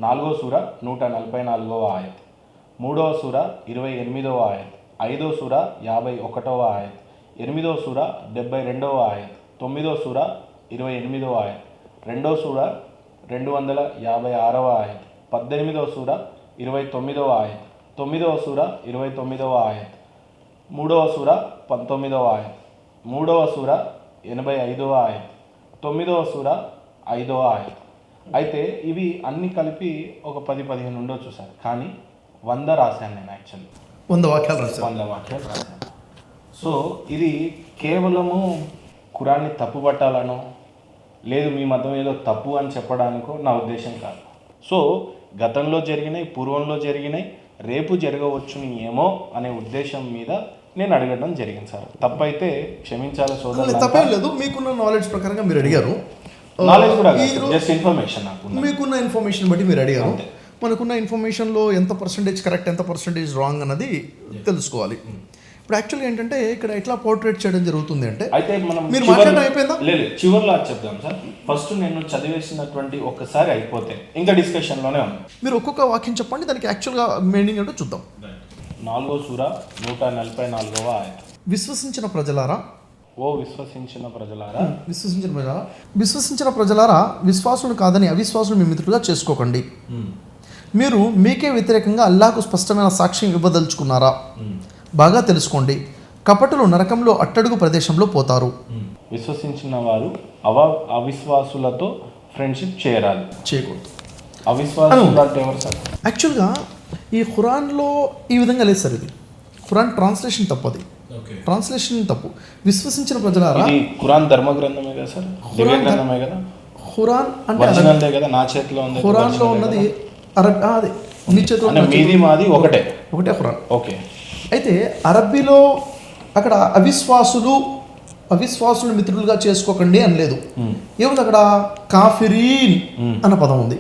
నాలుగో సూర 144వ ఆయత్, మూడవ సూర 28వ ఆయత్, ఐదో సూర 51వ ఆయత్, ఎనిమిదో సూర 72వ ఆయత్, తొమ్మిదో సూర 28వ ఆయత్, రెండో సూర 256వ ఆయత్, 18వ సూర 29వ ఆయత్, తొమ్మిదవ సూర 29వ ఆయత్, మూడవ సూర 19వ ఆయత్, మూడవ సూర 85వ ఆయత్, తొమ్మిదవ సూర 5వ ఆయత్. అయితే ఇవి అన్నీ కలిపి ఒక 10-15 ఉండొచ్చు సార్, కానీ 100 రాశాను నేను. యాక్చువల్లీ 100 వాక్యాలు రాశాను. 100 వాక్యాలు రాశాను. సో ఇది కేవలము ఖురాన్ని తప్పు పట్టాలనో లేదు మీ మతం ఏదో తప్పు అని చెప్పడానికో నా ఉద్దేశం కాదు. సో గతంలో జరిగినాయి, పూర్వంలో జరిగినాయి, రేపు జరగవచ్చుని ఏమో అనే ఉద్దేశం మీద నేను అడగడం జరిగింది సార్. తప్పైతే క్షమించాలి సోదరులు. తప్పేం లేదు, మీకున్న నాలెడ్జ్ ప్రకారంగా మీరు అడిగారు. నాలెడ్జ్ కూడా జస్ట్ ఇన్ఫర్మేషన్, నాకు మీకున్న ఇన్ఫర్మేషన్ బట్టి మీరు అడిగారు. మనకున్న ఇన్ఫర్మేషన్లో ఎంత పర్సంటేజ్ కరెక్ట్, ఎంత పర్సంటేజ్ రాంగ్ అన్నది తెలుసుకోవాలి. ఇప్పుడు యాక్చువల్గా ఏంటంటే ఇక్కడ ఎట్లా పోర్ట్రేట్ చేయడం జరుగుతుంది అంటే, అయితే మనం మీరు మాట్లాడడం అయిపోయిందా? లేదు, చివరిలో చెప్దాం సార్. ఫస్ట్ నేను చదివేసినటువంటి ఒక్కసారి అయిపోతే ఇంకా డిస్కషన్లోనే ఉంది. మీరు ఒక్కొక్క వాక్యం చెప్పండి, దానికి యాక్చువల్గా మీనింగ్ ఏంటో చూద్దాం. 4వ సూర 144వ ఆయత్. విశ్వసించిన ప్రజలారా, ఓ విశ్వసించిన ప్రజలారా, విశ్వసించిన ప్రజలారా, విశ్వాసులు కాదని అవిశ్వాసులు మీ మిత్రులుగా చేసుకోకండి. మీరు మీకే వ్యతిరేకంగా అల్లాహకు స్పష్టమైన సాక్ష్యం ఇవ్వదలుచుకున్నారా? బాగా తెలుసుకోండి, కపటులు నరకంలో అట్టడుగు ప్రదేశంలో పోతారు. విశ్వసించిన వారు అవిశ్వాసులతో ఫ్రెండ్షిప్ చేయకూడదు. అవిశ్వాసులు అంటే ఎవరు సార్? యాక్చువల్గా ఈ ఖురాన్లో ఈ విధంగా లేదు సార్. ఇది ఖురాన్ ట్రాన్స్లేషన్ తప్పు. అది ట్రాన్స్లేషన్ తప్పు. విశ్వసించిన ప్రజలారా, ఖురాన్ ధర్మ గ్రంథమే కదా సార్, దివ్య గ్రంథమే కదా. ఖురాన్ అంటే ఒరిజినల్దే కదా, నా చేతిలో ఉంది. ఖురాన్లో ఉన్నది అదే మీ చేతిలో, మీది మాది ఒకటే ఖురాన్. ఓకే. అయితే అరబ్బీలో అక్కడ అవిశ్వాసులు మిత్రులుగా చేసుకోకండి అని లేదు. ఏముంది అక్కడ? కాఫిరీన్ అన్న పదం ఉంది.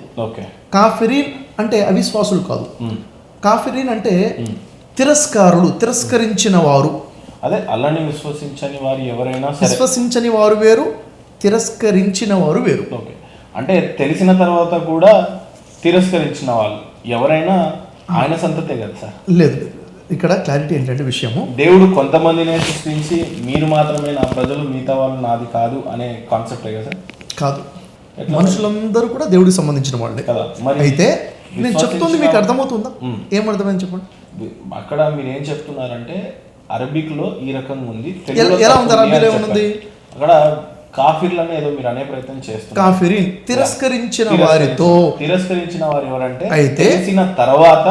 కాఫిరీన్ అంటే అవిశ్వాసులు కాదు. కాఫిరీన్ అంటే తిరస్కారులు, తిరస్కరించిన వారు. అదే అల్లాహ్ని విశ్వసించని వారు ఎవరైనా, విశ్వసించని వారు వేరు, తిరస్కరించిన వారు వేరు. ఓకే. అంటే తెలిసిన తర్వాత కూడా తిరస్కరించిన వాళ్ళు ఎవరైనా ఆయన సంతతే కదా సార్? లేదు, ఇక్కడ క్లారిటీ ఏంటంటే విషయము, దేవుడు కొంతమందినే సృష్టించి మీరు మాత్రమే నా ప్రజలు, మిగతా వాళ్ళు నాది కాదు అనే కాన్సెప్టే కదా సార్? కాదు, మనుషులందరూ కూడా దేవుడికి సంబంధించిన వాళ్ళే కదా. అయితే నేను చెప్తుంది మీకు అర్థమవుతుందా? ఏమర్థమైంది చెప్పండి. అక్కడ మీరు ఏం చెప్తున్నారంటే అరబిక్లో ఈ రకంగా ఉంది, ఎలా ఉంది? అరబీలో ఏముంది? అక్కడ కాఫిర్లను ఏదో మీరు అనే ప్రయత్నం చేస్తున్నారు. కాఫిరీన్ తిరస్కరించిన వారితో, తిరస్కరించిన వారు ఎవరంటే అయితే తెలిసిన తర్వాత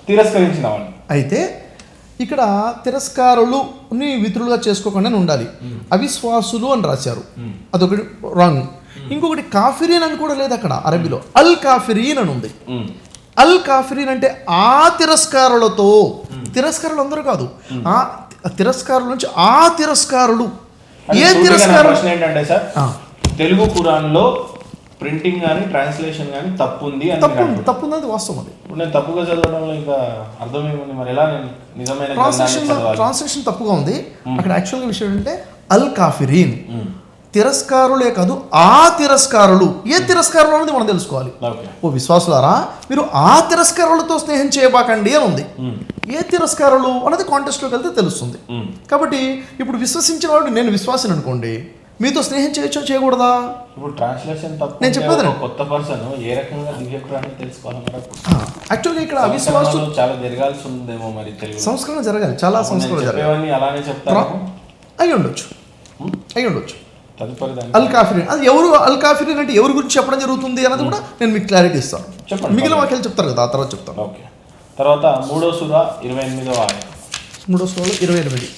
తిరస్కరించిన వాళ్ళు. అయితే ఇక్కడ తిరస్కారులుని మిత్రులుగా చేసుకోకుండా ఉండాలి. అవిశ్వాసులు అని రాశారు, అదొకటి రాంగ్. ఇంకొకటి కాఫిరీన్ అని కూడా లేదు అక్కడ అరబీలో. అల్ కాఫిరీన్ అని ఉంది. అల్ కాఫిరీన్ అంటే ఆ తిరస్కారులతో, తిరస్కారులు అందరూ కాదు, ఆ తిరస్కారుల నుంచి ఆ తిరస్కారులు. ఏ తిరస్కారం ఏంటంటే సార్, తెలుగు ఖురాన్లో ప్రింటింగ్ కానీ ట్రాన్స్లేషన్ కానీ తప్పు ఉంది అని తప్పుంది, అది వాస్తవం. అది ఇప్పుడు నేను తప్పుగా చదవడంలో ఇంకా అర్థమేముంది? మరి ఎలా నేను నిజమైన ట్రాన్స్లేషన్ తప్పుగా ఉంది అక్కడ. యాక్చువల్గా విషయం ఏంటంటే అల్ కాఫిరీన్ తిరస్కారులే కాదు, ఆ తిరస్కారులు. ఏ తిరస్కారులు అనేది మనం తెలుసుకోవాలి. ఓ విశ్వాసులారా, మీరు ఆ తిరస్కారులతో స్నేహం చేయబాకండి అని ఉంది. ఏ తిరస్కారులు అనేది కాంటెస్ట్లోకి వెళ్తే తెలుస్తుంది. కాబట్టి ఇప్పుడు విశ్వసించిన వాడు, నేను విశ్వాసిని అనుకోండి, మీతో స్నేహం చేయకూడదా? ఇప్పుడు ట్రాన్స్లేషన్ తప్పు. నేను చెప్పేది కొత్త పర్సన్ ఏ రకంగా దివ్య ఖురాన్ని తెలుసుకోవాలి? యాక్చువల్గా ఇక్కడ అవిశ్వాసులు చాలా జరగాల్సి ఉందేమో. మరి తెలుగు సంస్కరణ జరగాలి, చాలా సంస్కరణ జరగాలి. అలానే చెప్తారు. అయి ఉండొచ్చు. అల్ కాఫిరీన్ అది ఎవరు? అల్ కాఫిరీన్ అంటే ఎవరి గురించి చెప్పడం జరుగుతుంది అన్నది కూడా నేను మీకు క్లారిటీ ఇస్తాను. మిగిలిన వాక్యాలు చెప్తారు కదా, ఆ తర్వాత చెప్తాను. ఓకే. తర్వాత 3వ సూర 28వ ఆయత్. 3వ సూరలో 28,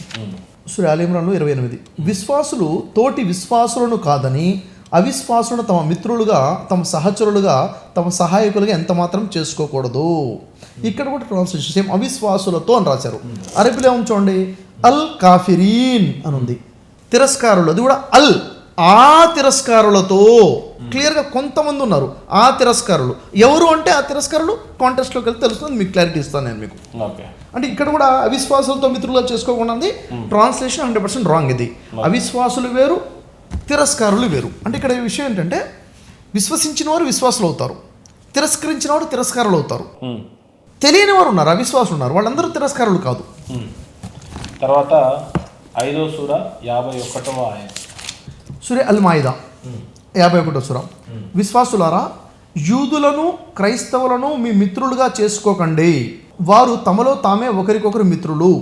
సూర ఆల్ ఇమ్రాన్లో 28. విశ్వాసులు తోటి విశ్వాసులను కాదని అవిశ్వాసులను తమ మిత్రులుగా, తమ సహచరులుగా, తమ సహాయకులుగా ఎంత మాత్రం చేసుకోకూడదు. ఇక్కడ కూడా ట్రాన్స్లేషన్ సేమ్, అవిశ్వాసులతో అని రాశారు. అరబీలో చూడండి, అల్ కాఫిరీన్ అని ఉంది. తిరస్కారులు, అది కూడా అల్, ఆ తిరస్కారులతో. క్లియర్గా కొంతమంది ఉన్నారు ఆ తిరస్కారులు. ఎవరు అంటే ఆ తిరస్కారులు కాంటెస్ట్లోకి వెళ్తే తెలుస్తుంది, మీకు క్లారిటీ ఇస్తాను నేను మీకు. అంటే ఇక్కడ కూడా అవిశ్వాసులతో మిత్రులుగా చేసుకోకుండా ఉంది. Translation 100% wrong. ఇది అవిశ్వాసులు వేరు, తిరస్కారులు వేరు. అంటే ఇక్కడ విషయం ఏంటంటే విశ్వసించిన వారు విశ్వాసులు అవుతారు, తిరస్కరించిన వాడు తిరస్కారులు అవుతారు. ఉమ్, తెలియని వారు ఉన్నారు, అవిశ్వాసులు ఉన్నారు, వాళ్ళందరూ తిరస్కారులు కాదు. ఉమ్. తర్వాత 5వ సూర 51వ ఆయత. సూరే అల్ మాయిదా 51వ సూర. విశ్వాసులారా, యూదులను క్రైస్తవులను మీ మిత్రులుగా చేసుకోకండి, వారు తమలో తామే ఒకరికొకరు మిత్రులు.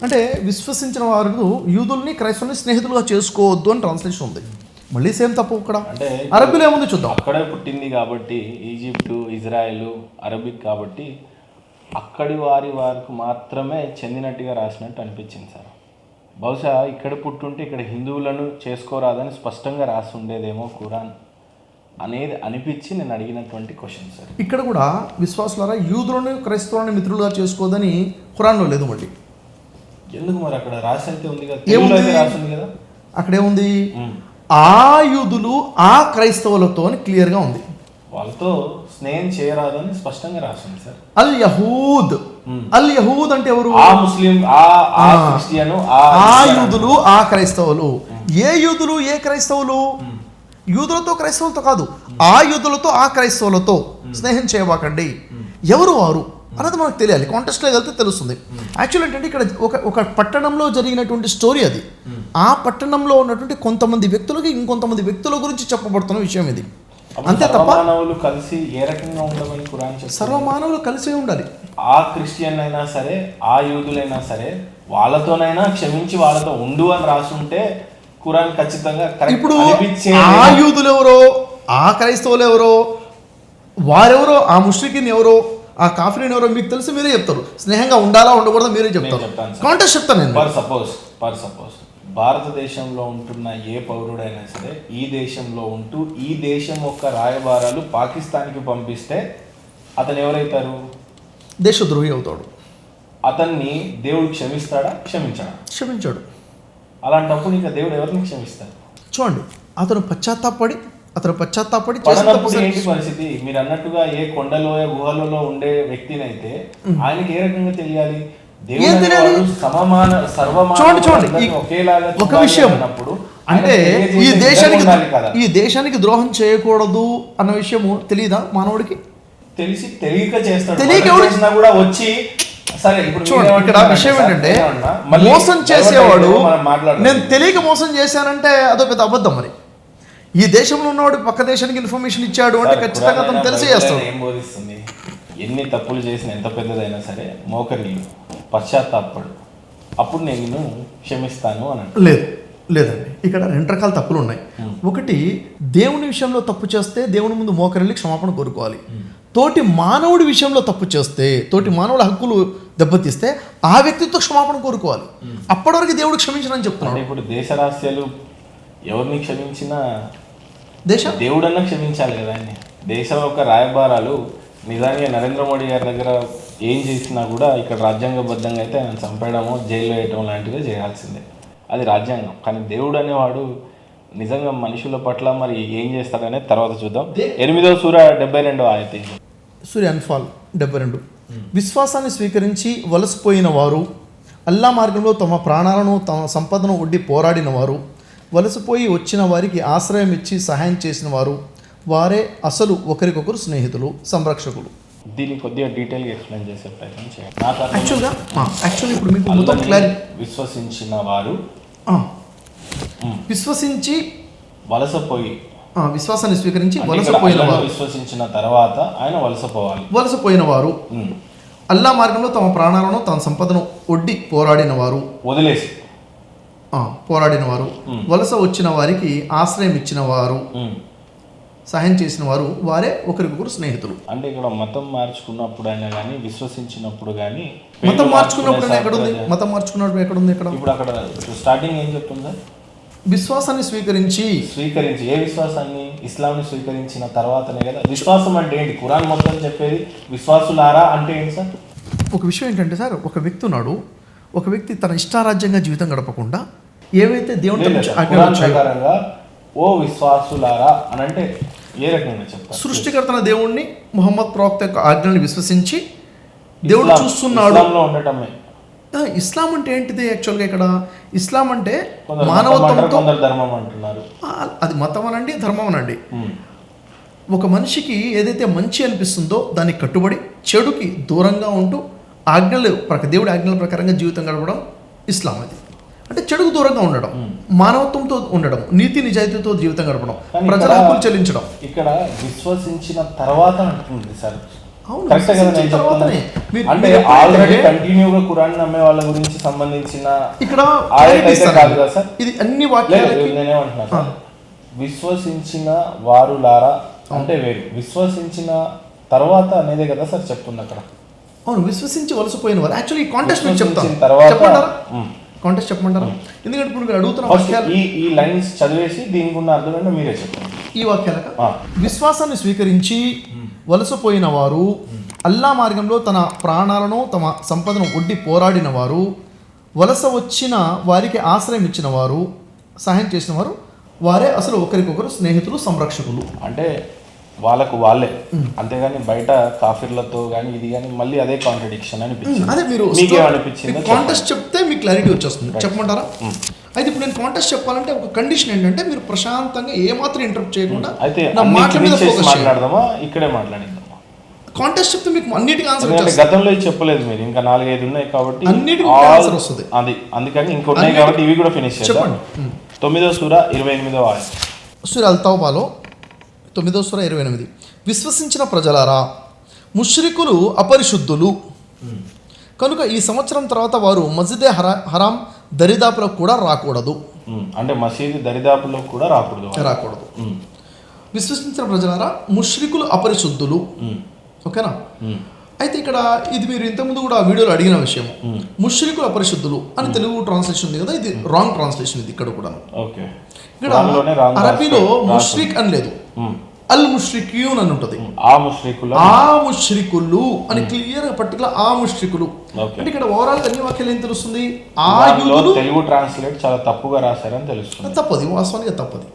అంటే విశ్వసించిన వారు యూదుల్ని క్రైస్తవుల్ని స్నేహితులుగా చేసుకోవద్దు అని ట్రాన్స్లేషన్ ఉంది. మళ్ళీ సేమ్ తప్పు ఇక్కడ. అంటే అరబీలో ఏముంది చూద్దాం. అక్కడే పుట్టింది కాబట్టి ఈజిప్టు, ఇజ్రాయెల్, అరబిక్ కాబట్టి అక్కడి వారికి మాత్రమే చెందినట్టుగా రాసినట్టు అనిపించింది సార్. బహుశా ఇక్కడ పుట్టుంటే ఇక్కడ హిందువులను చేసుకోరాదని స్పష్టంగా రాసి ఉండేదేమో ఖురాన్ అనేది అనిపించి నేను అడిగినటువంటి క్వశ్చన్ సార్. ఇక్కడ కూడా విశ్వాసులారా యూదులను క్రైస్తవులను మిత్రులుగా చేసుకోవద్దని ఖురాన్లో లేదు. మళ్ళీ ఎందుకు మరి అక్కడ రాసి అయితే ఉంది కదా, తెలుగులో అయితే రాసి ఉంది కదా. అక్కడేముంది, ఆ యూదులు ఆ క్రైస్తవులతో అని క్లియర్గా ఉంది. వాళ్ళతో స్నేహం చేయరాదని స్పష్టంగా రాసింది సార్. అల్ యహూద్, అల్ యహూద్ అంటే ఎవరు? ఆ ముస్లిం, ఆ క్రిస్టియను, ఆ యూదులు ఆ క్రైస్తవులు. ఏ యూదులు ఏ క్రైస్తవులు? యూదులతో క్రైస్తవులతో కాదు, ఆ యూదులతో ఆ క్రైస్తవులతో స్నేహం చేయబాకండి. ఎవరు వారు అన్నది మనకు తెలియాలి. కాంటెస్ట్లో వెళ్తే తెలుస్తుంది. యాక్చువల్ ఏంటంటే ఇక్కడ ఒక పట్టణంలో జరిగినటువంటి స్టోరీ అది. ఆ పట్టణంలో ఉన్నటువంటి కొంతమంది వ్యక్తులకి ఇంకొంతమంది వ్యక్తుల గురించి చెప్పబడుతున్న విషయం ఇది. అంతే తప్ప సర్వమానవులు కలిసి ఏ రకంగా ఉండమని ఖురాన్ చెప్తుంది. సర్వమానవులు కలిసే ఉండాలి. ఆ క్రిస్టియన్ అయినా సరే, ఆ యూదులైనా సరే, వాళ్ళతోనైనా క్షమించి వాళ్ళతో ఉండు అని రాసుంటే ఖురాన్ ఖచ్చితంగా ఇప్పుడు ఆ యూదులు ఎవరో, ఆ క్రైస్తవులు ఎవరో, వారెవరో, ఆ ముష్రికిన్ ఎవరో, ఆ కాఫీని ఎవరో మీకు తెలిసి మీరే చెప్తారు. స్నేహంగా ఉండాలా ఉండకూడదా మీరే చెప్తారు. కాంటెస్ట్ చెప్తాను నేను. ఫర్ సపోజ్ భారతదేశంలో ఉంటున్న ఏ పౌరుడైనా సరే ఈ దేశంలో ఉంటూ ఈ దేశం యొక్క రాయబారాలు పాకిస్తాన్కి పంపిస్తే అతను ఎవరైతారు? దేశద్రోహి అవుతాడు. అతన్ని దేవుడు క్షమిస్తాడా? క్షమించాడు. అలాంటప్పుడు ఇంకా దేవుడు ఎవరిని క్షమిస్తాడు? చూడండి, అతను పశ్చాత్తాపడి పడనప్పుడు ఏంటి పరిస్థితి? మీరు అన్నట్టుగా ఏ కొండలో గుహలలో ఉండే వ్యక్తినైతే ఆయనకి ఏ రకంగా తెలియాలి? ఒక విషయం అంటే ఈ దేశానికి ద్రోహం చేయకూడదు అన్న విషయము తెలియదా మానవుడికి? తెలియక చేస్తాడు. కూడా వచ్చి సరే. ఇప్పుడు చూడండి, ఇక్కడ విషయం ఏంటంటే మోసం చేసేవాడు నేను తెలియక మోసం చేశానంటే అదో పెద్ద అబద్ధం. మరి ఈ దేశంలో ఉన్నవాడు పక్క దేశానికి ఇన్ఫర్మేషన్ ఇచ్చాడు అంటే ఖచ్చితంగా అతను తెలిసి చేస్తాడు. ఏం బోధిస్తుంది? ఎన్ని తప్పులు చేసిన ఎంత పెద్దదైనా సరే మోకరిల్లు, పశ్చాత్తాపడు, అప్పుడు నేను క్షమిస్తాను అని. లేదండి, ఇక్కడ 2 రకాల తప్పులు ఉన్నాయి. ఒకటి, దేవుని విషయంలో తప్పు చేస్తే దేవుని ముందు మోకరిల్లి క్షమాపణ కోరుకోవాలి. తోటి మానవుడి విషయంలో తప్పు చేస్తే, తోటి మానవుడి హక్కులు దెబ్బతీస్తే ఆ వ్యక్తితో క్షమాపణ కోరుకోవాలి. అప్పటి వరకు దేవుడు క్షమించనని చెప్తున్నాడు. ఇప్పుడు దేశ రహస్యాలు ఎవరిని క్షమించినా దేవుడన్నా క్షమించాలి కదా. దేశం యొక్క రాయబారాలు నిజానికి నరేంద్ర మోడీ గారి దగ్గర ఏం చేసినా కూడా ఇక్కడ రాజ్యాంగబద్ధంగా అయితే ఆయన చంపేయడమో జైల్లో వేయటం లాంటివి చేయాల్సిందే, అది రాజ్యాంగం. కానీ దేవుడు అనేవాడు నిజంగా మనుషుల పట్ల మరి ఏం చేస్తాడనేది తర్వాత చూద్దాం. 8వ సూర 72వ ఆయత. సూర్య అన్ఫాల్ 72. విశ్వాసాన్ని స్వీకరించి వలసపోయిన వారు, అల్లా మార్గంలో తమ ప్రాణాలను తమ సంపదను ఒడ్డి పోరాడిన వారు, వలసపోయి వచ్చిన వారికి ఆశ్రయం ఇచ్చి సహాయం చేసిన వారు, వారే అసలు ఒకరికొకరు స్నేహితులు, సంరక్షకులు. దీన్ని కొద్దిగా డీటెయిల్గా ఎక్స్ప్లెయిన్ చేసే ప్రయత్నం చేయండి. యాక్చువల్గా ఇప్పుడు మీకు మొత్తం క్లారిటీ. విశ్వసించిన వారు విశ్వసించి వలసపోయి, విశ్వాసాన్ని స్వీకరించి వలసపోయిన వారు, విశ్వసించిన తర్వాత ఆయన వలసపోయిన వారు, అల్లా మార్గంలో తమ ప్రాణాలను తమ సంపదను ఒడ్డి పోరాడిన వారు, వలస వచ్చిన వారికి ఆశ్రయం ఇచ్చిన వారు, సహాయం చేసిన వారు, వారే ఒకరికొకరు స్నేహితులు. అంటే ఇక్కడ మతం మార్చుకున్నప్పుడు అయినా కానీ, విశ్వసించినప్పుడు కానీ, మతం మార్చుకున్నప్పుడు ఎక్కడుంది? మతం మార్చుకున్నప్పుడు ఎక్కడుంది? ఇక్కడ ఇప్పుడు అక్కడ స్టార్టింగ్ ఏం చెప్తుందా? విశ్వాసాన్ని స్వీకరించి. ఏ విశ్వాసాన్ని? ఇస్లాంని స్వీకరించిన తర్వాతనే కదా. విశ్వాసం అంటే ఏంటి? ఖురాన్ మొత్తం చెప్పేది విశ్వాసులారా అంటే ఏంటి సార్? ఒక విషయం ఏంటంటే సార్, ఒక వ్యక్తి ఉన్నాడు, ఒక వ్యక్తి తన ఇష్టారాజ్యంగా జీవితం గడపకుండా ఏవైతే దేవుని ప్రకారంగా ఓ విశ్వాసులారా అని అంటే ఏ రకంగా చెప్తారు? సృష్టికర్తన దేవుణ్ణి, ముహమ్మద్ ప్రవక్త యొక్క ఆజ్ఞల్ని విశ్వసించి దేవుడు చూస్తున్నాడు ఉండటమే. ఇస్లాం అంటే ఏంటిది? యాక్చువల్గా ఇక్కడ ఇస్లాం అంటే మానవత్వంతో ధర్మం అంటున్నారు. అది మతం అనండి, ధర్మం అనండి. ఒక మనిషికి ఏదైతే మంచి అనిపిస్తుందో దానికి కట్టుబడి చెడుకి దూరంగా ఉంటూ దేవుడి ఆజ్ఞల ప్రకారంగా జీవితం గడపడం ఇస్లాం. అది అంటే చెడుకు దూరంగా ఉండడం, మానవత్వంతో ఉండడం, నీతి నిజాయితీతో జీవితం గడపడం, ప్రజల హక్కులు చెల్లించడం. ఇక్కడ విశ్వసించిన తర్వాత అంటుంది సార్. అవును, కరెక్ట్ కదా నేను చెప్తున్నాను. అంటే ఆల్రెడీ కంటిన్యూగా ఖురాన్ నమ్మే వాళ్ళ గురించి సంబంధించిన ఇక్కడ ఆయత అయితే కాదు కదా సార్. ఇది అన్ని వాక్యాలకి నేనేమంటున్నా సార్, విశ్వసించిన వారులారా అంటే వేరు, విశ్వసించిన తర్వాత అనేదే కదా సార్ చెప్తుంది అక్కడ. అవును, విశ్వసించి వలసపోయిన వారు. యాక్చువల్లీ కాంటెస్ట్ మీకు చెప్తాను, కాంటెస్ట్ చెప్పమంటారా? ఎందుకంటే ఇప్పుడు మీరు అడుగుతున్న వాక్యాలు ఈ లైన్స్ చదివేసి దీనికి ఉన్న అర్థం మీరే చెప్పండి. ఈ వాక్యాలక విశ్వాసాన్ని స్వీకరించి వలసపోయిన వారు, అల్లా మార్గంలో తన ప్రాణాలను తమ సంపదను ఒడ్డి పోరాడిన వారు, వలస వచ్చిన వారికి ఆశ్రయం ఇచ్చిన వారు, సహాయం చేసిన వారు, వారే అసలు ఒకరికొకరు స్నేహితులు, సంరక్షకులు. అంటే వాళ్ళకు వాళ్ళే, అంతేగాని బయట కాఫీర్లతో కానీ ఇది కానీ మళ్ళీ అదే కాంట్రడిక్షన్ అనిపించింది. అదే మీరు మీకేమనిపించింది? కాంటెస్ట్ చెప్తే మీకు క్లారిటీ వచ్చేస్తుంది. చెప్పమంటారా? అయితే ఇప్పుడు నేను కాంటెస్ట్ చెప్పాలంటే ఒక కండిషన్ ఏంటంటే మీరు ప్రశాంతంగా ఏమాత్రం ఇంటరప్ట్ చేయకుండా అయితే నా మాటల మీద ఫోకస్ మాట్లాడదామా, ఇక్కడే మాట్లాడిద్దామా? కాంటెస్ట్ చెప్తే మీకు అన్నిటికీ ఆన్సర్ వచ్చేస్తుంది. గతంలో ఇది చెప్పలేదు మీరు, ఇంకా 4-5 ఉన్నాయి కాబట్టి అన్నిటికీ ఆన్సర్ వస్తుంది. అది అందుకని ఇంకొన్నాయి కాబట్టి ఇవి కూడా ఫినిష్ చేద్దాం. 9వ సూర 28వ ఆయత. సూర అల్ తౌబాలో 9వ సూర 28. విశ్వసించిన ప్రజలారా, ముష్రికులు అపరిశుద్ధులు కనుక ఈ సంవత్సరం తర్వాత వారు మస్జిదే హరాం దరిదాపులో కూడా రాకూడదు. అంటే మసీదు దరిదాపులో కూడా రాకూడదు. విశ్వసించిన ప్రజలారా, ముష్రికులు అపరిశుద్ధులు. ఓకేనా? అయితే ఇక్కడ ఇది మీరు ఇంతకుముందు కూడా ఆ వీడియోలో అడిగిన విషయం. ముష్రికులు అపరిశుద్ధులు అని తెలుగు ట్రాన్స్లేషన్ ఉంది కదా, ఇది రాంగ్ ట్రాన్స్లేషన్. ఇది ఇక్కడ కూడా ఇక్కడ అరబీలో ముష్రిక్ అని లేదు, అల్ ముష్రిక్యూన్ అని ఉంటుంది. ఆ ముష్రికులు అని క్లియర్ గా పర్టికులర్ ఆ ముష్రికులు అంటే ఇక్కడ ఓవరాల్ అన్ని వాక్యాలు ఏం తెలుస్తుంది? ఆ యూదులు తెలుగు ట్రాన్స్లేట్ చాలా తప్పుగా రాశారని తెలుస్తుంది. తప్పది, వాస్తవానికి తప్పది,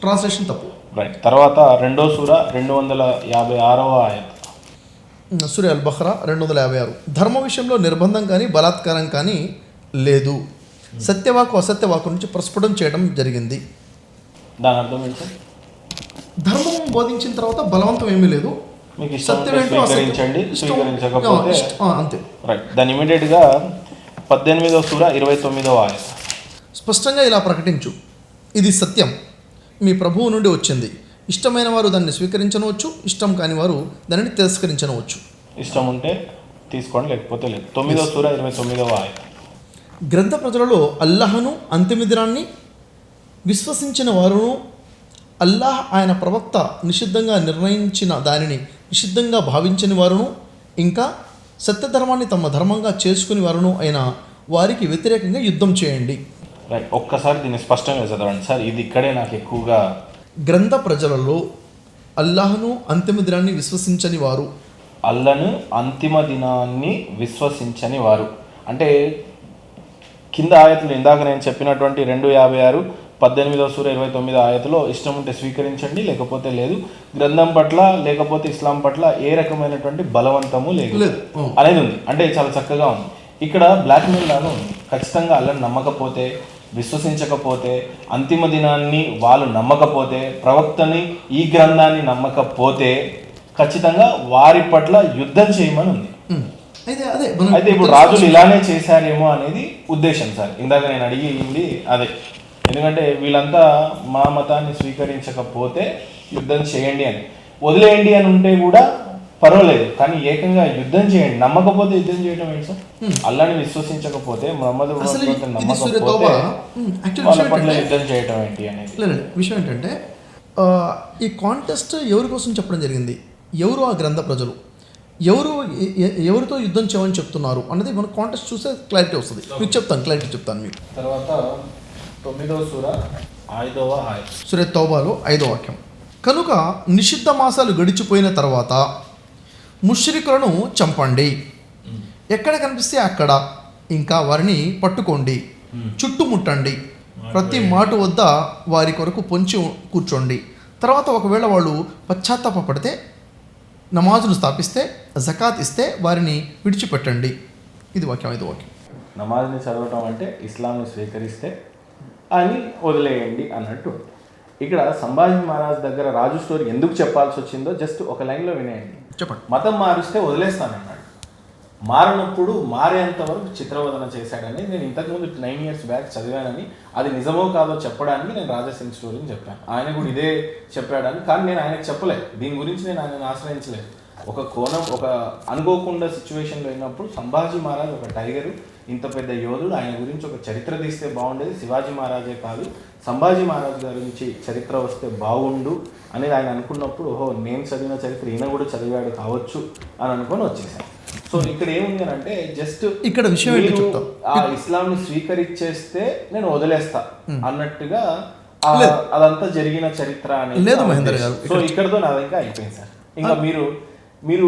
ట్రాన్స్లేషన్ తప్పు. రైట్. తర్వాత 2వ సూర 256వ ఆయత. సూర అల్ బఖ్రా 256. ధర్మ విషయంలో నిర్బంధం కానీ బలాత్కారం కానీ లేదు, సత్యవాకు అసత్యవాకు నుంచి ప్రస్ఫుటం చేయడం జరిగింది. దాని అర్థం ఏంటి? ధర్మం బోధించిన తర్వాత బలవంతం ఏమీ లేదు, సత్యం ఏంటో స్వీకరించకపోతే అంతే. రైట్. దాని ఇమీడియట్ గా 18వ సూర 29వ ఆయత. స్పష్టంగా ఇలా ప్రకటించు, ఇది సత్యం మీ ప్రభువు నుండి వచ్చింది, ఇష్టమైన వారు దాన్ని స్వీకరించవచ్చు, ఇష్టం కాని వారు దానిని తిరస్కరించవచ్చు. ఇష్టం ఉంటే తీసుకోండి, లేకపోతే లేదు. 9వ సూర 29వ ఆయత. గ్రంథ ప్రజలలో అల్లాహను అంతిమ దినాన్ని విశ్వసించిన వారును, అల్లాహ్ ఆయన ప్రవక్త నిషిద్ధంగా నిర్ణయించిన దానిని నిషిద్ధంగా భావించని వారును, ఇంకా సత్యధర్మాన్ని తమ ధర్మంగా చేసుకుని వారును అయిన వారికి వ్యతిరేకంగా యుద్ధం చేయండి. రైట్. ఒక్కసారి దీన్ని స్పష్టంగా చదవండి సార్, ఇది ఇక్కడే నాకు ఎక్కువగా. గ్రంథ ప్రజలలో అల్లాహను అంతిమ దినాన్ని విశ్వసించని వారు, అల్లాను అంతిమ దినాన్ని విశ్వసించని వారు అంటే కింద ఆయతలు ఇందాక నేను చెప్పినటువంటి 256, 18వ సూర 29వ ఆయతలో ఇష్టం ఉంటే స్వీకరించండి, లేకపోతే లేదు. గ్రంథం పట్ల లేకపోతే ఇస్లాం పట్ల ఏ రకమైనటువంటి బలవంతము లేదు అనేది ఉంది. అంటే చాలా చక్కగా ఉంది. ఇక్కడ బ్లాక్ మెయిల్ లాగా ఉంది. ఖచ్చితంగా అల్లాను నమ్మకపోతే, విశ్వసించకపోతే, అంతిమ దినాన్ని వాళ్ళు నమ్మకపోతే, ప్రవక్తని ఈ గ్రంథాన్ని నమ్మకపోతే ఖచ్చితంగా వారి పట్ల యుద్ధం చేయమని ఉంది. అయితే ఇప్పుడు రాజులు ఇలానే చేశారేమో అనేది ఉద్దేశం సార్. ఇందాక నేను అడిగింది అదే. ఎందుకంటే వీళ్ళంతా మా మతాన్ని స్వీకరించకపోతే యుద్ధం చేయండి అని, వదిలేయండి అని ఉంటే కూడా పర్వాలేదు, కానీ ఏకంగా యుద్ధం చేయండి, నమ్మకపోతే యుద్ధం చేయడం ఏంటి సార్? అల్లాని విశ్వసించకపోతే, ముహమ్మద్ నమ్మకపోతే వాళ్ళ పట్ల యుద్ధం చేయడం ఏంటి అనేది. విషయం ఏంటంటే ఈ కాంటెస్ట్ ఎవరి కోసం చెప్పడం జరిగింది, ఎవరు ఆ గ్రంథ ప్రజలు, ఎవరితో యుద్ధం చేయమని చెప్తున్నారు అన్నది మనం కాంటెస్ట్ చూస్తే క్లారిటీ వస్తుంది. మీకు చెప్తాను, క్లారిటీ చెప్తాను మీకు. తర్వాత 9వ సూర 5వ ఆయత. సూర తౌబాలో 5వ వాక్యం. కనుక నిషిద్ధ మాసాలు గడిచిపోయిన తర్వాత ముష్రికులను చంపండి, ఎక్కడ కనిపిస్తే అక్కడ, ఇంకా వారిని పట్టుకోండి, చుట్టుముట్టండి, ప్రతి మాట వద్ద వారి కొరకు పొంచి కూర్చోండి. తర్వాత ఒకవేళ వాళ్ళు పశ్చాత్తాపడితే, నమాజును స్థాపిస్తే, జకాత్ ఇస్తే వారిని విడిచిపెట్టండి. ఇది వాక్యం, 5వ వాక్యం. నమాజ్ని చదవటం అంటే ఇస్లాంని స్వీకరిస్తే అని వదిలేయండి అన్నట్టు. ఇక్కడ సంభాజీ మహారాజ్ దగ్గర రాజు స్టోరీ ఎందుకు చెప్పాల్సి వచ్చిందో జస్ట్ ఒక లైన్లో వినేయండి. చెప్పండి. మతం మారిస్తే వదిలేస్తానన్నాడు. మారినప్పుడు మారేంత వరకు చిత్రవదన చేశాడని నేను ఇంతకుముందు 9 years బ్యాక్ చదివానని, అది నిజమో కాదో చెప్పడానికి నేను రాజాసింగ్ స్టోరీని చెప్పాను. ఆయన కూడా ఇదే చెప్పాడని, కానీ నేను ఆయనకు చెప్పలేదు. దీని గురించి నేను ఆయనను ఆశ్రయించలేదు. ఒక కోణం, ఒక అనుకోకుండా సిచ్యువేషన్లో అయినప్పుడు సంభాజీ మహారాజ్ ఒక టైగరు, ఇంత పెద్ద యోధుడు, ఆయన గురించి ఒక చరిత్ర తీస్తే బాగుండేది. శివాజీ మహారాజే కాదు, సంభాజీ మహారాజ్ గారి గురించి చరిత్ర వస్తే బాగుండు అనేది ఆయన అనుకున్నప్పుడు, ఓహో నేను చదివిన చరిత్ర ఈయన కూడా చదివాడు కావచ్చు అని అనుకొని వచ్చేసాను. సో ఇక్కడ ఏముంది అని అంటే జస్ట్ ఇక్కడ విషయం ఆ ఇస్లాంని స్వీకరించేస్తే నేను వదిలేస్తా అన్నట్టుగా అదంతా జరిగిన చరిత్ర అనేది లేదు మహేందర్ గారు. సో ఇక్కడతో నాది ఇంకా అయిపోయింది సార్. ఇంకా మీరు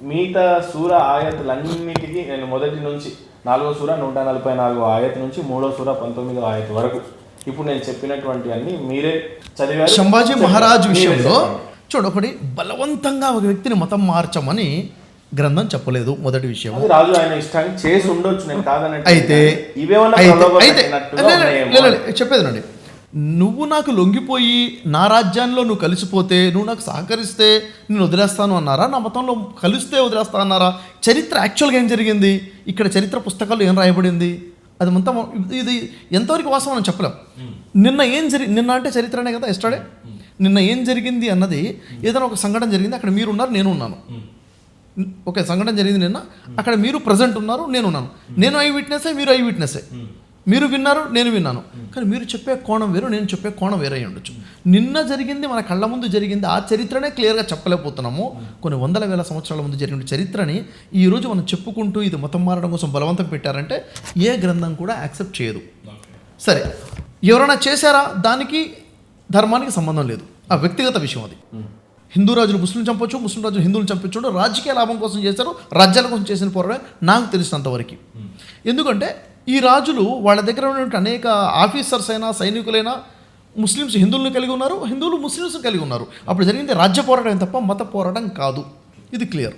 మిగతా సూర ఆయతులన్నిటికీ నేను మొదటి నుంచి 4వ సూర 144వ ఆయత్ నుంచి 3వ సూర 19వ ఆయత్ వరకు ఇప్పుడు నేను చెప్పినటువంటి అన్ని మీరే చదివారు. సంభాజీ మహారాజ్ విషయంలో చూడు, ఒకటి బలవంతంగా ఒక వ్యక్తిని మతం మార్చమని గ్రంథం చెప్పలేదు. మొదటి విషయం రాజు ఆయన ఇష్టాన్ని చేసి ఉండొచ్చు, నేను కాదనంటే. అయితే చెప్పేది, నువ్వు నాకు లొంగిపోయి నా రాజ్యాల్లో నువ్వు కలిసిపోతే, నువ్వు నాకు సహకరిస్తే నేను వదిలేస్తాను అన్నారా? నా మతంలో కలిస్తే వదిలేస్తా అన్నారా? చరిత్ర యాక్చువల్గా ఏం జరిగింది? ఇక్కడ చరిత్ర పుస్తకాల్లో ఏం రాయబడింది? అది మొత్తం ఇది ఎంతవరకు వాస్తవం అని చెప్పలేం. నిన్న అంటే చరిత్రనే కదా, ఎస్టర్డే నిన్న ఏం జరిగింది అన్నది, ఏదైనా ఒక సంఘటన జరిగింది, అక్కడ మీరు ఉన్నారు, నేను ఉన్నాను. ఓకే, సంఘటన జరిగింది నిన్న, అక్కడ మీరు ప్రజెంట్ ఉన్నారు, నేను ఉన్నాను. నేను ఐ విట్నెస్సే, మీరు ఐ విట్నెస్సే. మీరు విన్నారు, నేను విన్నాను. కానీ మీరు చెప్పే కోణం వేరు, నేను చెప్పే కోణం వేరే ఉండొచ్చు. నిన్న జరిగింది మన కళ్ళ ముందు జరిగింది, ఆ చరిత్రనే క్లియర్గా చెప్పలేకపోతున్నాము. కొన్ని వందల వేల సంవత్సరాల ముందు జరిగిన చరిత్రని ఈరోజు మనం చెప్పుకుంటూ ఇది మతం మారడం కోసం బలవంతం పెట్టారంటే ఏ గ్రంథం కూడా యాక్సెప్ట్ చేయదు. సరే, ఎవరైనా చేశారా? దానికి ధర్మానికి సంబంధం లేదు, ఆ వ్యక్తిగత విషయం అది. హిందూ రాజులు ముస్లిం చంపొచ్చు, ముస్లిం రాజులు హిందువులు చంపించు, రాజకీయ లాభం కోసం చేశారు, రాజ్యాల కోసం చేసిన పోరాటం నాకు తెలిసినంతవరకు. ఎందుకంటే ఈ రాజులు వాళ్ళ దగ్గర ఉన్నటువంటి అనేక ఆఫీసర్స్ అయినా సైనికులైనా ముస్లిమ్స్ హిందువులను కలిగి ఉన్నారు, హిందువులు ముస్లిమ్స్ కలిగి ఉన్నారు. అప్పుడు జరిగింది రాజ్య పోరాటం తప్ప మత పోరాటం కాదు. ఇది క్లియర్.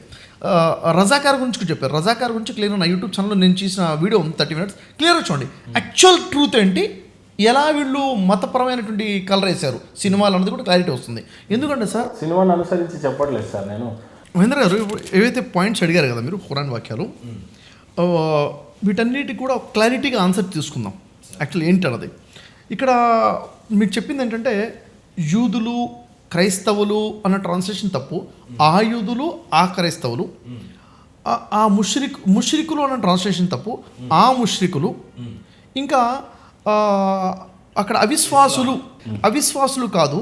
రజాకార్ గురించి చెప్పారు. రజాకార్ గురించి క్లియర్ నా యూట్యూబ్ ఛానల్లో నేను చేసిన వీడియో 30 minutes క్లియర్గా చూడండి. యాక్చువల్ ట్రూత్ ఏంటి, ఎలా వీళ్ళు మతపరమైనటువంటి కలర్ వేశారు సినిమాలు అన్నది కూడా క్లారిటీ వస్తుంది. ఎందుకంటే సార్ సినిమాను అనుసరించి చెప్పట్లేదు సార్ నేను. మహేంద్ర గారు, ఏవైతే పాయింట్స్ అడిగారు కదా మీరు, ఖురాన్ వాక్యాలు, వీటన్నిటికి కూడా క్లారిటీగా ఆన్సర్ తీసుకుందాం. యాక్చువల్లీ ఏంటి అన్నది ఇక్కడ మీకు చెప్పింది ఏంటంటే, యూదులు క్రైస్తవులు అన్న ట్రాన్స్లేషన్ తప్పు. ఆ యూదులు ఆ క్రైస్తవులు, ఆ ముష్రికులు అన్న ట్రాన్స్లేషన్ తప్పు. ఆ ముష్రికులు, ఇంకా అక్కడ అవిశ్వాసులు కాదు,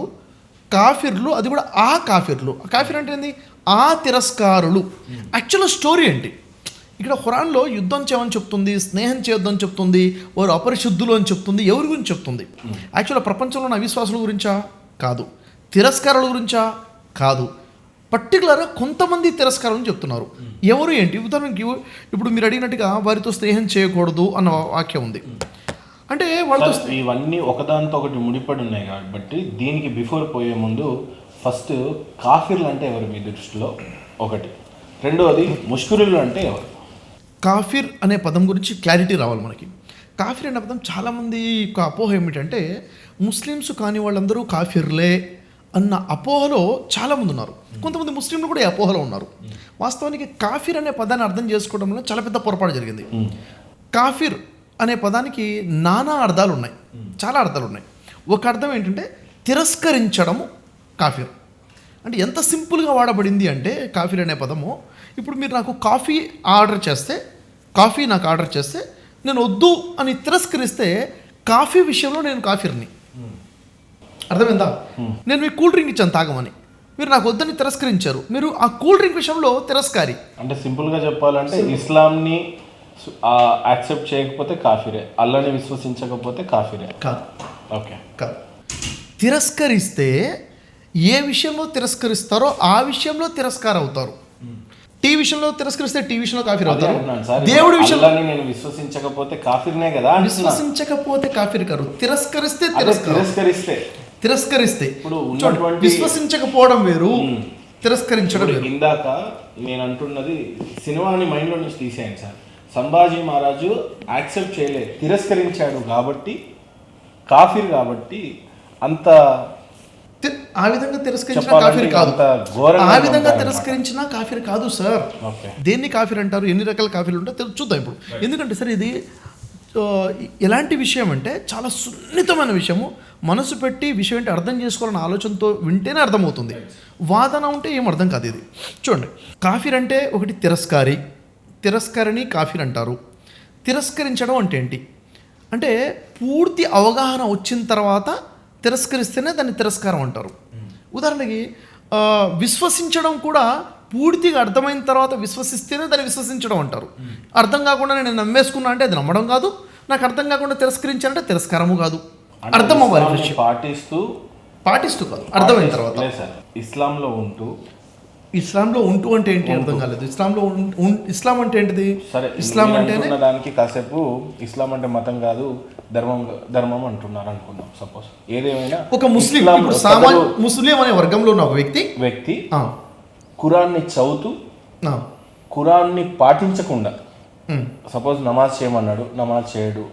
కాఫిర్లు, అది కూడా ఆ కాఫిర్లు. కాఫిర్ అంటే ఏంది? ఆ తిరస్కారులు. యాక్చువల్ స్టోరీ ఏంటి? ఇక్కడ ఖురాన్లో యుద్ధం చేయమని చెప్తుంది, స్నేహం చేయొద్దని చెప్తుంది, వారు అపరిశుద్ధులు అని చెప్తుంది. ఎవరి గురించి చెప్తుంది? యాక్చువల్గా ప్రపంచంలో ఉన్న అవిశ్వాసుల గురించా? కాదు. తిరస్కారుల గురించా? కాదు. పర్టికులర్గా కొంతమంది తిరస్కారం చెప్తున్నారు. ఎవరు ఏంటి? ఉదాహరణకి ఇప్పుడు మీరు అడిగినట్టుగా వారితో స్నేహం చేయకూడదు అన్న వాక్యం ఉంది. అంటే వాళ్ళతో ఇవన్నీ ఒకదానితో ఒకటి ముడిపడి ఉన్నాయి కాబట్టి దీనికి బిఫోర్ పోయే ముందు ఫస్ట్ కాఫిర్లు అంటే ఎవరు మీ దృష్టిలో? ఒకటి. రెండవది ముష్కిరులు అంటే ఎవరు? కాఫిర్ అనే పదం గురించి క్లారిటీ రావాలి మనకి. కాఫిర్ అనే పదం చాలామంది ఒక అపోహ ఏమిటంటే, ముస్లిమ్స్ కాని వాళ్ళందరూ కాఫిర్లే అన్న అపోహలో చాలామంది ఉన్నారు. కొంతమంది ముస్లింలు కూడా ఈ అపోహలో ఉన్నారు. వాస్తవానికి కాఫిర్ అనే పదాన్ని అర్థం చేసుకోవడంలో చాలా పెద్ద పొరపాటు జరిగింది. కాఫిర్ అనే పదానికి నానా అర్థాలు ఉన్నాయి, చాలా అర్థాలు ఉన్నాయి. ఒక అర్థం ఏంటంటే తిరస్కరించడము కాఫిర్. అంటే ఎంత సింపుల్గా వాడబడింది అంటే కాఫిర్ అనే పదము, ఇప్పుడు మీరు నాకు కాఫీ నాకు ఆర్డర్ చేస్తే నేను వద్దు అని తిరస్కరిస్తే కాఫీ విషయంలో నేను కాఫిర్ని. అర్థమైందా? నేను మీకు కూల్ డ్రింక్ ఇచ్చాను తాగమని, మీరు నాకు వద్దని తిరస్కరించారు, మీరు ఆ కూల్ డ్రింక్ విషయంలో తిరస్కారి. అంటే సింపుల్గా చెప్పాలంటే ఇస్లాంని యాక్సెప్ట్ చేయకపోతే కాఫిరే, అల్లాని విశ్వసించకపోతే కాఫిరే. కాదు. ఓకే, కాదు. తిరస్కరిస్తే ఏ విషయంలో తిరస్కరిస్తారో ఆ విషయంలో తిరస్కారం అవుతారు. టీ విషయంలో తిరస్కరిస్తే టీ విషయంలో కాఫిర్ అవుతారు. దేవుడి విషయంలో నేను విశ్వసించకపోతే కాఫిర్నే కదా. విశ్వసించకపోతే కాఫిర్ కాదు, తిరస్కరిస్తే ఇప్పుడు విశ్వసించకపోవడం వేరు, తిరస్కరించడం వేరు. ఇందాక నేను అంటున్నది సినిమాని మైండ్లో నుంచి తీసేయండి సార్. సంభాజీ మహారాజు యాక్సెప్ట్ చేయలేదు, తిరస్కరించాడు కాబట్టి కాఫిర్, కాబట్టి అంత ఆ విధంగా తిరస్కరించిన చెప్పాలంటే కాఫీర్ కాదు. అంత ఘోరంగా ఆ విధంగా ఉంటారన్నమాట. తిరస్కరించిన కాఫీర్ కాదు సార్. ఓకే. దేన్ని కాఫీర్ అంటారు, ఎన్ని రకాల కాఫీలు ఉంటాయో చూద్దాం ఇప్పుడు. ఎందుకంటే సార్ ఇది ఎలాంటి విషయం అంటే చాలా సున్నితమైన విషయము. మనసు పెట్టి విషయం ఏంటి అర్థం చేసుకోవాలన్న ఆలోచనతో వింటేనే అర్థమవుతుంది. వాదన ఉంటే ఏం అర్థం కాదు. ఇది చూడండి, కాఫీర్ అంటే ఒకటి తిరస్కారిని కాఫీర్ అంటారు. తిరస్కరించడం అంటే ఏంటి అంటే పూర్తి అవగాహన వచ్చిన తర్వాత తిరస్కరిస్తేనే దాన్ని తిరస్కారం అంటారు. ఉదాహరణకి విశ్వసించడం కూడా పూర్తిగా అర్థమైన తర్వాత విశ్వసిస్తేనే దాన్ని విశ్వసించడం అంటారు. అర్థం కాకుండా నేను నమ్మేసుకున్నా అంటే అది నమ్మడం కాదు, నాకు అర్థం కాకుండా తిరస్కరించాలంటే తిరస్కారము కాదు. అర్థం అవ్వాలి విషయం. పాటిస్తూ కాదు, అర్థమైన తర్వాత. ఇస్లాంలో ఉంటూ అంటే ఏంటి అర్థం కాలేదు. ఇస్లాం అంటే ఏంటిది? సరే, ఇస్లాం అంటే దానికి కాసేపు ఇస్లాం అంటే మతం కాదు ధర్మం అంటున్నారు అనుకున్నాం. సపోజ్ ఏదేమైనా ఒక ముస్లిం ముస్లిం అనే వర్గంలో ఉన్న ఒక వ్యక్తి ఖురాన్ని చదువుతూ ఖురాన్ని పాటించకుండా సపోజ్ నమాజ్ చేయమన్నాడు, నమాజ్ చేయడు,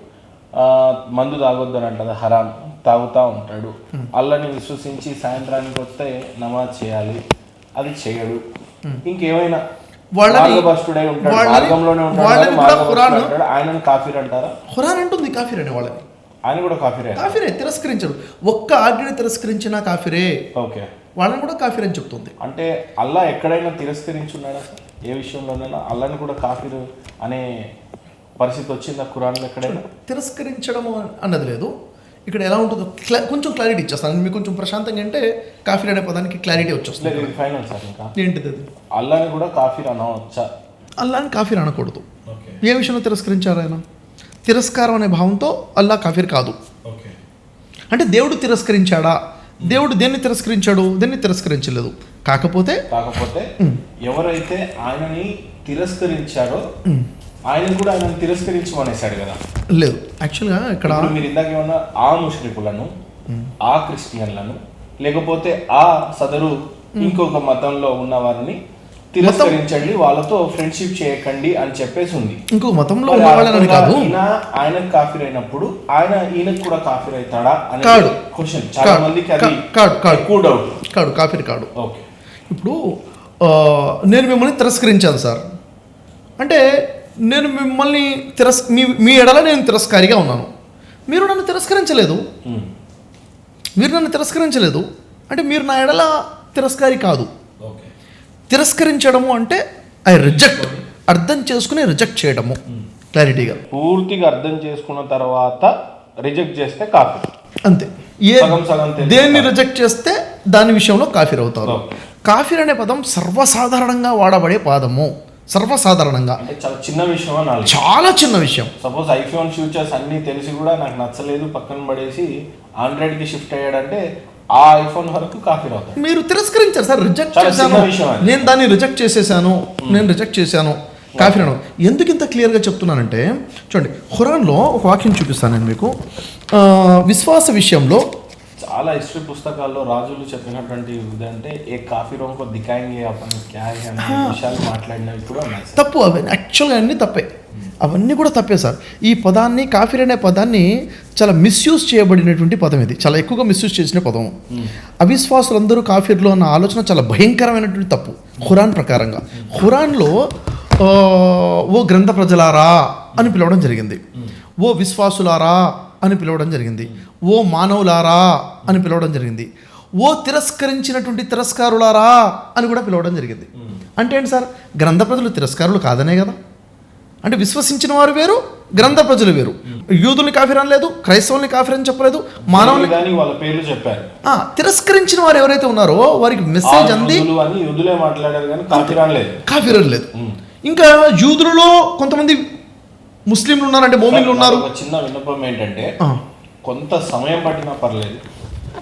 మందు తాగొద్దని అంటది హరాం, తాగుతూ ఉంటాడు, అల్లాని విశ్వసించి సాయంత్రానికి వస్తే నమాజ్ చేయాలి, అది చేయడు, ఇంకేమైనా ఆయనను కాఫీర్ అంటారా? ఖురాన్ అంటుంది కాఫీర్ అనే వాళ్ళని. ఆయన కూడా కాఫీరే తిరస్కరించడు. ఒక్క ఆజ్ఞని తిరస్కరించినా కాఫీరే. ఓకే, వాళ్ళని కూడా కాఫీర్ అని చెప్తుంది. అంటే అల్లా ఎక్కడైనా తిరస్కరించున్నాడా? ఏ విషయంలోనైనా అల్లాని కూడా కాఫీర్ అనే పరిస్థితి వచ్చిందా ఖురాన్లో ఎక్కడైనా? తిరస్కరించడం అన్నది లేదు. ఇక్కడ ఎలా ఉంటుందో కొంచెం క్లారిటీ ఇచ్చేస్తాను మీకు. కొంచెం ప్రశాంతంగా అంటే కాఫీర్ అనే పదానికి క్లారిటీ వచ్చేస్తుంది. ఫైనల్ సార్, ఇంకా ఏంటిది అది? అల్లాని కూడా కాఫీర్ అనవచ్చా? అల్లాని కాఫీర్ అనకూడదు. ఏ విషయంలో తిరస్కరించారు ఆయన? తిరస్కారం అనే భావంతో అల్లా కాఫీర్ కాదు. అంటే దేవుడు తిరస్కరించాడా? దేవుడు దేన్ని తిరస్కరించాడు? దేన్ని తిరస్కరించలేదు. కాకపోతే ఎవరైతే ఆయనని తిరస్కరించారో ఆయన కూడా ఆయన తిరస్కరించమనేసాడు కదా. లేదు, యాక్చువల్గా ఇక్కడ మీరు ఇందాక ఏమన్నా ఆ ముష్రికులను, ఆ క్రిస్టియన్లను, లేకపోతే ఆ సదరు ఇంకొక మతంలో ఉన్న వారిని తిరస్కరించండి, వాళ్ళతో ఫ్రెండ్షిప్ చేయకండి అని చెప్పేసి ఉంది. ఇంకొక మతంలో ఉన్న వాళ్ళని కాదు. ఆయనకు కాఫీర్ అయినప్పుడు ఈయనకు కూడా కాఫీర్ అవుతాడా అనే క్వశ్చన్ చాలా మందికి. అది కాఫీర్ కాడు. ఓకే, ఇప్పుడు నేను మిమ్మల్ని తిరస్కరించాను సార్ అంటే నేను మిమ్మల్ని మీ ఎడల నేను తిరస్కారిగా ఉన్నాను. మీరు నన్ను తిరస్కరించలేదు. అంటే మీరు నా ఎడల తిరస్కారి కాదు. తిరస్కరించడము అంటే ఐ రిజెక్ట్, అర్థం చేసుకుని రిజెక్ట్ చేయడము. క్లారిటీగా పూర్తిగా అర్థం చేసుకున్న తర్వాత రిజెక్ట్ చేస్తే కాఫీర్ అంతే. దేన్ని రిజెక్ట్ చేస్తే దాని విషయంలో కాఫీర్ అవుతారు. కాఫీర్ అనే పదం సర్వసాధారణంగా వాడబడే పదము. సర్వసాధారణంగా చాలా చిన్న విషయం, చాలా చిన్న విషయం. సపోజ్ ఐఫోన్ ఫ్యూచర్స్ అన్ని తెలిసి కూడా నాకు నచ్చలేదు పక్కన పడేసి ఆండ్రాయిడ్కి షిఫ్ట్ అయ్యాడంటే ఆ ఐఫోన్ వరకు కాఫీర్ అవుతాడు. మీరు తిరస్కరించారు సార్, రిజెక్ట్ చేశాను, నేను దాన్ని రిజెక్ట్ చేసేసాను, కాఫీర్ అను. ఎందుకు ఇంత క్లియర్గా చెప్తున్నానంటే చూడండి, ఖురాన్లో ఒక వాక్యం చూపిస్తాను నేను మీకు. విశ్వాస విషయంలో చాలా హిస్టరీ పుస్తకాల్లో రాజులు చెప్పినటువంటి ఇదంటే ఏ కాఫీరో దికాయింగ్ విషయాలు మాట్లాడినవి కూడా ఉన్నాయి. తప్పు, అవన్నీ యాక్చువల్గా అన్నీ తప్పే, అవన్నీ కూడా తప్పే సార్. ఈ పదాన్ని కాఫీర్ అనే పదాన్ని చాలా మిస్యూజ్ చేయబడినటువంటి పదం. ఇది చాలా ఎక్కువగా మిస్యూజ్ చేసిన పదం. అవిశ్వాసులందరూ కాఫీర్లో అన్న ఆలోచన చాలా భయంకరమైనటువంటి తప్పు ఖురాన్ ప్రకారంగా. ఖురాన్లో ఓ గ్రంథ ప్రజలారా అని పిలవడం జరిగింది, ఓ విశ్వాసులారా అని పిలవడం జరిగింది, ఓ మానవులారా అని పిలవడం జరిగింది, ఓ తిరస్కరించినటువంటి తిరస్కారులారా అని కూడా పిలవడం జరిగింది. అంటే ఏంటి సార్? గ్రంథ ప్రజలు తిరస్కారులు కాదనే కదా. అంటే విశ్వసించిన వారు వేరు, గ్రంథ ప్రజలు వేరు. యూదుల్ని కాఫీర్ అనలేదు, క్రైస్తవుల్ని కాఫీర్ అని చెప్పలేదు, మానవుల్ని వాళ్ళ పేర్లు చెప్పారు. తిరస్కరించిన వారు ఎవరైతే ఉన్నారో వారికి మెసేజ్ అంది. కాఫీర్ అనలేదు. ఇంకా యూదులలో కొంతమంది ముస్లింలు ఉన్నారంటే మోమిన్లు ఉన్నారు. చిన్న విన్నపం ఏంటంటే కొంత సమయం పట్టినా పర్లేదు,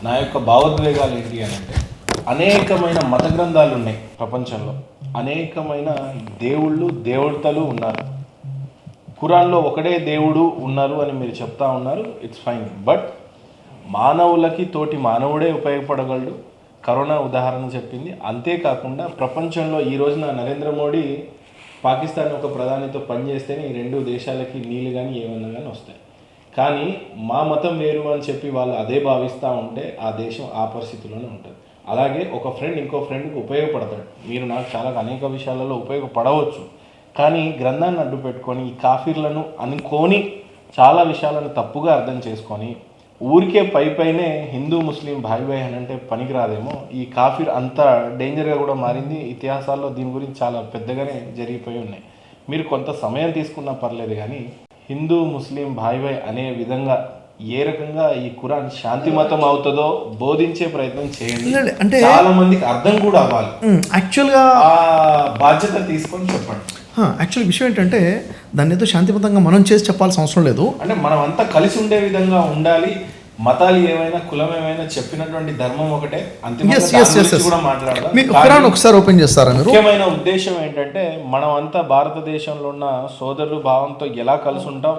నా యొక్క భావోద్వేగాలు ఏంటి అని అంటే అనేకమైన మత గ్రంథాలు ఉన్నాయి ప్రపంచంలో, అనేకమైన దేవతలు ఉన్నారు. ఖురాన్లో ఒకడే దేవుడు ఉన్నారు అని మీరు చెప్తా ఉన్నారు, ఇట్స్ ఫైన్. బట్ మానవులకి తోటి మానవుడే ఉపయోగపడగలడు. కరోనా ఉదాహరణ చెప్పింది. అంతేకాకుండా ప్రపంచంలో ఈ రోజున నరేంద్ర మోడీ పాకిస్తాన్ ఒక ప్రధానితో పనిచేస్తేనే ఈ రెండు దేశాలకి నీళ్ళు కానీ ఏమన్నా కానీ వస్తాయి. కానీ మా మతం వేరు అని చెప్పి వాళ్ళు అదే భావిస్తూ ఉంటే ఆ దేశం ఆ పరిస్థితుల్లోనే ఉంటుంది. అలాగే ఒక ఫ్రెండ్ ఇంకో ఫ్రెండ్కి ఉపయోగపడతాడు. మీరు నాకు చాలా అనేక విషయాలలో ఉపయోగపడవచ్చు, కానీ గ్రంథాన్ని అడ్డు పెట్టుకొని ఈ కాఫీర్లను అనుకోని చాలా విషయాలను తప్పుగా అర్థం చేసుకొని ఊరికే పైనే హిందూ ముస్లిం భాయ్ భాయ్ అని అంటే పనికిరాదేమో. ఈ కాఫీర్ అంత డేంజర్గా కూడా మారింది. ఇతిహాసాల్లో దీని గురించి చాలా పెద్దగానే జరిగిపోయి ఉన్నాయి. మీరు కొంత సమయం తీసుకున్నా పర్లేదు, కానీ హిందూ ముస్లిం భాయ్ భాయ్ అనే విధంగా ఏ రకంగా ఈ ఖురాన్ శాంతి మతం అవుతుందో బోధించే ప్రయత్నం చేయండి. అంటే చాలా మందికి అర్థం కూడా అవ్వాలి. యాక్చువల్గా ఆ బాధ్యత తీసుకొని చెప్పండి. యాక్చువల్ విషయం ఏంటంటే దాన్ని ఏదో శాంతిమతంగా మనం చేసి చెప్పాల్సిన అవసరం లేదు. అంటే మనం అంతా కలిసి ఉండే విధంగా ఉండాలి. మతాలు ఏమైనా కులం ఏమైనా చెప్పినటువంటి ధర్మం ఒకటే. అంతిమంగా కూడా మాట్లాడదాం. ఒకసారి ఓపెన్ చేస్తారా మీరు? ముఖ్యమైన ఉద్దేశం ఏంటంటే మనం అంతా భారతదేశంలో ఉన్న సోదరులు భావంతో ఎలా కలిసి ఉంటాం,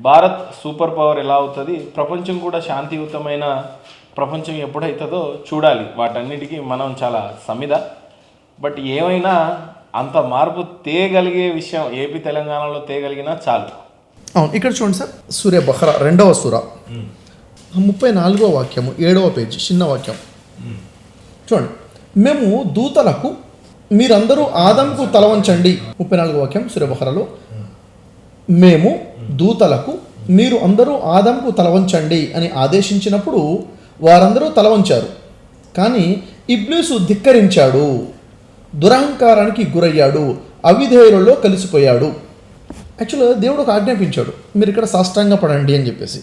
భారత్ సూపర్ పవర్ ఎలా అవుతుంది, ప్రపంచం కూడా శాంతియుతమైన ప్రపంచం ఎప్పుడైతుందో చూడాలి. వాటన్నిటికీ మనం చాలా సమిద. బట్ ఏమైనా అంత మార్పు తేగలిగే విషయం ఏపీ తెలంగాణలో తేగలిగినా చాలు. అవును, ఇక్కడ చూడండి సార్, సూర్య బహ్రా 2వ సూర 34వ వాక్యము 7వ పేజీ చిన్న వాక్యం చూడండి. మేము దూతలకు మీరందరూ ఆదంకు తలవంచండి. 34వ వాక్యం సూర్య బహ్రాలో, మేము దూతలకు మీరు అందరూ ఆదంకు తలవంచండి అని ఆదేశించినప్పుడు వారందరూ తలవంచారు. కానీ ఇబ్లీసు ధిక్కరించాడు, దురహంకారానికి గురయ్యాడు, అవిధేయులలో కలిసిపోయాడు. యాక్చువల్గా దేవుడు ఒక ఆజ్ఞాపించాడు, మీరు ఇక్కడ సాష్టాంగ పడండి అని చెప్పేసి,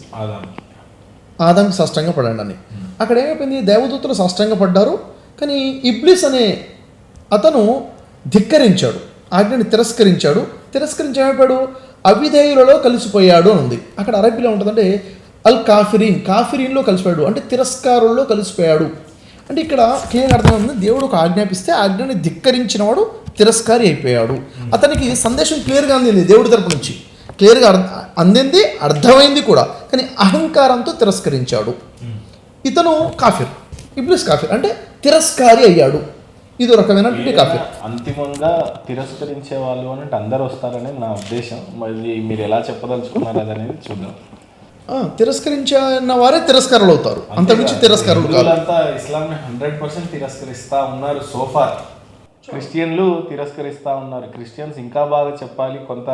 ఆదాంకి సాష్టాంగ పడండి అని. అక్కడ ఏమైపోయింది, దేవదూతలు సాష్టాంగ పడ్డారు, కానీ ఇబ్లీస్ అనే అతను ధిక్కరించాడు, ఆజ్ఞని తిరస్కరించాడు. తిరస్కరించి ఏమైపోయాడు, అవిధేయులలో కలిసిపోయాడు అని ఉంది. అక్కడ అరబీలో ఉంటుందంటే అల్ కాఫిరీన్, కాఫిరీన్లో కలిసిపోయాడు అంటే తిరస్కారుల్లో కలిసిపోయాడు. అంటే ఇక్కడ క్లియర్ అర్థమవుతుంది, దేవుడు ఒక ఆజ్ఞాపిస్తే ఆజ్ఞని ధిక్కరించిన వాడు తిరస్కారి అయిపోయాడు. అతనికి సందేశం క్లియర్గా అందింది, దేవుడి తరపు నుంచి క్లియర్గా అందింది, అర్థమైంది కూడా, కానీ అహంకారంతో తిరస్కరించాడు. ఇతను కాఫిర్, ఇబ్లీస్ కాఫిర్ అంటే తిరస్కారి అయ్యాడు. ఇది ఒక రకమైనటువంటి కాఫిర్. అంతిమంగా తిరస్కరించే వాళ్ళు అని అందరు వస్తారని నా ఉద్దేశం. మరి మీరు ఎలా చెప్పదలుచుకున్నారు అనేది చూద్దాం. తిరస్కరించిన వారే తిరస్కారులు అవుతారు, అంతమించి తిరస్కారులు కాదు. అంతా ఇస్లాంని 100% తిరస్కరిస్తా ఉన్నారు సోఫార్. క్రిస్టియన్లు తిరస్కరిస్తా ఉన్నారు. క్రిస్టియన్స్ ఇంకా బాగా చెప్పాలి, కొంత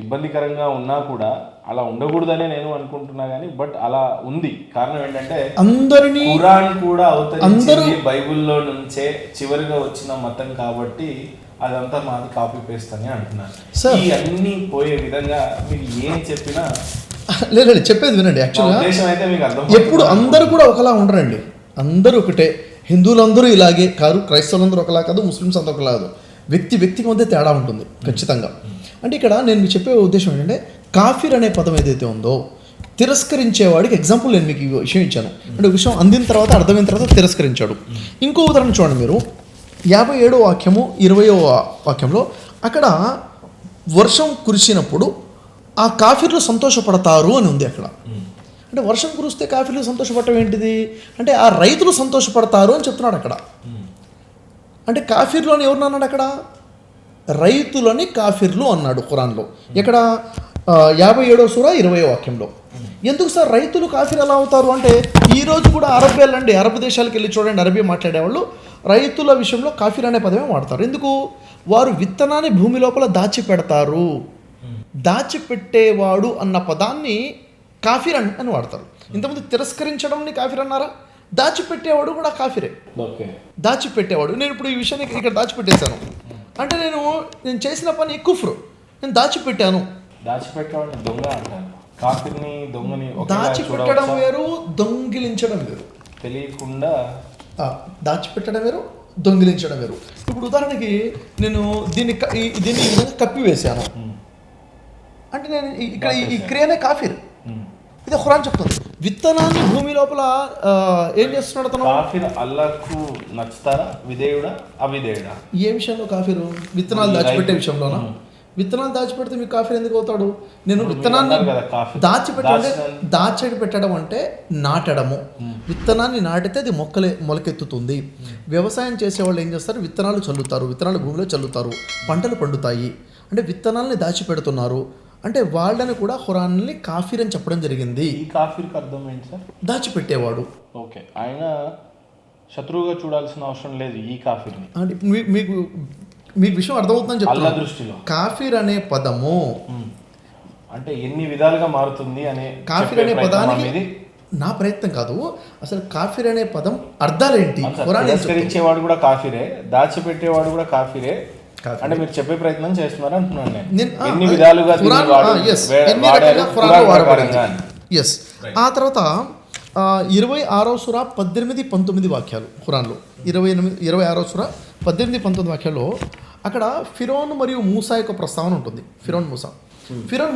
ఇబ్బందికరంగా ఉన్నా కూడా అలా ఉండకూడదనే నేను అనుకుంటున్నా, కానీ బట్ అలా ఉంది. కారణం ఏంటంటే అందరినీ ఖురాన్ కూడా అవతరించింది బైబిల్లో నుంచే చివరిగా వచ్చిన మతం కాబట్టి అదంతా మాది కాపీ పేస్ట్ అని అంటున్నారు. ఈ అన్ని పోయే విధంగా మీరు ఏం చెప్పినా లేదు, చెప్పేది వినండి. యాక్చువల్గా అయితే మీకు అర్థం, ఎప్పుడు అందరూ కూడా ఒకలా ఉండరండి, అందరూ ఒకటే. హిందువులందరూ ఇలాగే కాదు, క్రైస్తవులందరూ ఒకలా కాదు, ముస్లిమ్స్ అంతా ఒకలా కాదు. వ్యక్తికి మధ్య తేడా ఉంటుంది ఖచ్చితంగా. అంటే ఇక్కడ నేను మీకు చెప్పే ఉద్దేశం ఏంటంటే, కాఫీర్ అనే పదం ఏదైతే ఉందో, తిరస్కరించేవాడికి ఎగ్జాంపుల్ నేను మీకు ఈ విషయం ఇచ్చాను. అంటే విషయం అందిన తర్వాత అర్థమైన తర్వాత తిరస్కరించాడు. ఇంకో ఉదాహరణ చూడండి మీరు, 57వ వాక్యము 20వ వాక్యంలో, అక్కడ వర్షం కురిసినప్పుడు ఆ కాఫీర్లు సంతోషపడతారు అని ఉంది అక్కడ. అంటే వర్షం కురిస్తే కాఫీర్లు సంతోషపడటం ఏంటిది అంటే, ఆ రైతులు సంతోషపడతారు అని చెప్తున్నాడు అక్కడ. అంటే కాఫీర్లు అని ఎవరు అన్నాడు అక్కడ, రైతులని కాఫీర్లు అన్నాడు ఖురాన్లో. ఎక్కడ 57వ సూర 20వ వాక్యంలో. ఎందుకు సార్ రైతులు కాఫీర్ ఎలా అవుతారు అంటే, ఈరోజు కూడా అరబ్బీలండి, అరబ్ దేశాలకు వెళ్ళి చూడండి, అరబీ మాట్లాడేవాళ్ళు రైతుల విషయంలో కాఫీర్ అనే పదమే వాడతారు. ఎందుకు, వారు విత్తనాన్ని భూమి లోపల దాచిపెడతారు, దాచిపెట్టేవాడు అన్న పదాన్ని కాఫీర్ అని వాడతారు. ఇంతకుముందు తిరస్కరించడంని కాఫీర్ అన్నారా, దాచిపెట్టేవాడు కూడా కాఫీరే. దాచిపెట్టేవాడు, నేను ఇప్పుడు ఈ విషయాన్ని ఇక్కడ దాచిపెట్టేశాను అంటే నేను చేసిన పని కుఫ్రు, నేను దాచిపెట్టాను. దాచిపెట్టడం వేరు, దొంగిలించడం వేరు. తెలియకుండా దాచిపెట్టడం వేరు, దొంగిలించడం వేరు. ఇప్పుడు ఉదాహరణకి నేను దీన్ని ఈ విధంగా కప్పివేశాను అంటే నేను ఇక్కడ ఈ క్రియనే కాఫీర్. ఇది ఖురాన్ చెప్తుంది. విత్తనాన్ని భూమి లోపల ఏం చేస్తున్నాడు అతను, కాఫీర్ అల్లాహ్కు నచ్చుతారా, విధేయుడా అవిధేయుడా? ఏ విషయంలో కాఫీరు? విత్తనాలు దాచిపెట్టే విషయంలోనా? విత్తనాలు దాచిపెడితే మీకు కాఫీర్ ఎందుకు అవుతాడు? నేను విత్తనాన్ని దాచిపెట్టడం అంటే నాటడము. విత్తనాన్ని నాటితే అది మొలకెత్తుతుంది. వ్యవసాయం చేసేవాళ్ళు ఏం చేస్తారు, విత్తనాలు చల్లుతారు, విత్తనాలు భూమిలో చల్లుతారు, పంటలు పండుతాయి. అంటే విత్తనాలని దాచిపెడుతున్నారు అంటే వాళ్ళని కూడా ఖురాన్ని కాఫీర్ అని చెప్పడం జరిగింది. ఈ కాఫీర్కి అర్థం ఏంటి సార్? దాచిపెట్టేవాడు. ఓకే, ఆయన శత్రువుగా చూడాల్సిన అవసరం లేదు ఈ కాఫీర్ని. అంటే మీకు మీకు విషయం అర్థమవుతుందని అల్లా చెప్తాను. దృష్టిలో కాఫీర్ అనే పదము అంటే ఎన్ని విధాలుగా మారుతుంది అనే కాఫీర్ అనే పదానికి నా ప్రయత్నం కాదు, అసలు కాఫీర్ అనే పదం అర్థాలేంటి? తిరస్కరించేవాడు కూడా కాఫీరే, దాచిపెట్టేవాడు కూడా కాఫీరే. అంటే మీరు చెప్పే ప్రయత్నం చేస్తున్నారు అంటున్నాను నేను. ఎన్ని విధాలుగా ఎస్. ఆ తర్వాత 26వ సూరా 18-19 వాక్యాలు ఖురాన్లో, 26వ సూరా 18-19 వాక్యాల్లో అక్కడ ఫిరోన్ మరియు మూసా యొక్క ప్రస్తావన ఉంటుంది. ఫిరోన్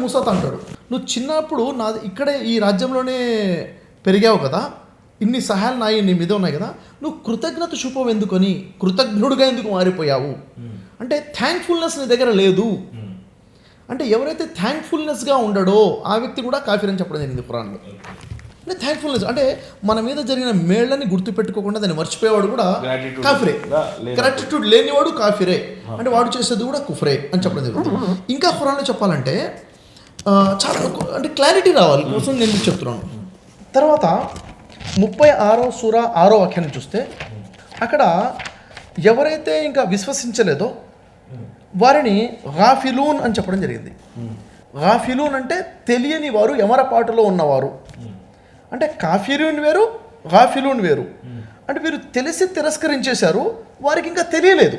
మూసాతో అంటాడు, నువ్వు చిన్నప్పుడు ఇక్కడే ఈ రాజ్యంలోనే పెరిగావు కదా, ఇన్ని సహాయాలు నీ మీద ఉన్నాయి కదా, నువ్వు కృతజ్ఞత చూపవు ఎందుకని, కృతజ్ఞుడుగా ఎందుకు మారిపోయావు అంటే థ్యాంక్ఫుల్నెస్ నీ దగ్గర లేదు. అంటే ఎవరైతే థ్యాంక్ఫుల్నెస్గా ఉండడో ఆ వ్యక్తి కూడా కాఫీర్ అని చెప్పడం జరిగింది ఖురాన్లో. అంటే థ్యాంక్ఫుల్నెస్ అంటే మన మీద జరిగిన మేళ్ళని గుర్తుపెట్టుకోకుండా దాన్ని మర్చిపోయేవాడు కూడా కాఫీరే. గ్రాటిట్యూడ్ లేనివాడు కాఫీరే, అంటే వాడు చేసేది కూడా కుఫ్రే అని చెప్పడం జరుగుతుంది. ఇంకా ఖురాన్లో చెప్పాలంటే చాలా అంటే క్లారిటీ రావాలి కోసం నేను మీకు చెప్తున్నాను. తర్వాత 36వ సూరా 6వ వాక్యాన్ని చూస్తే అక్కడ ఎవరైతే ఇంకా విశ్వసించలేదో వారిని గాఫిలూన్ అని చెప్పడం జరిగింది. గాఫిలూన్ అంటే తెలియని వారు, ఎమరపాటులో ఉన్నవారు. అంటే కాఫీరూన్ వేరు, గాఫిలూన్ వేరు. అంటే వీరు తెలిసి తిరస్కరించేశారు, వారికి ఇంకా తెలియలేదు.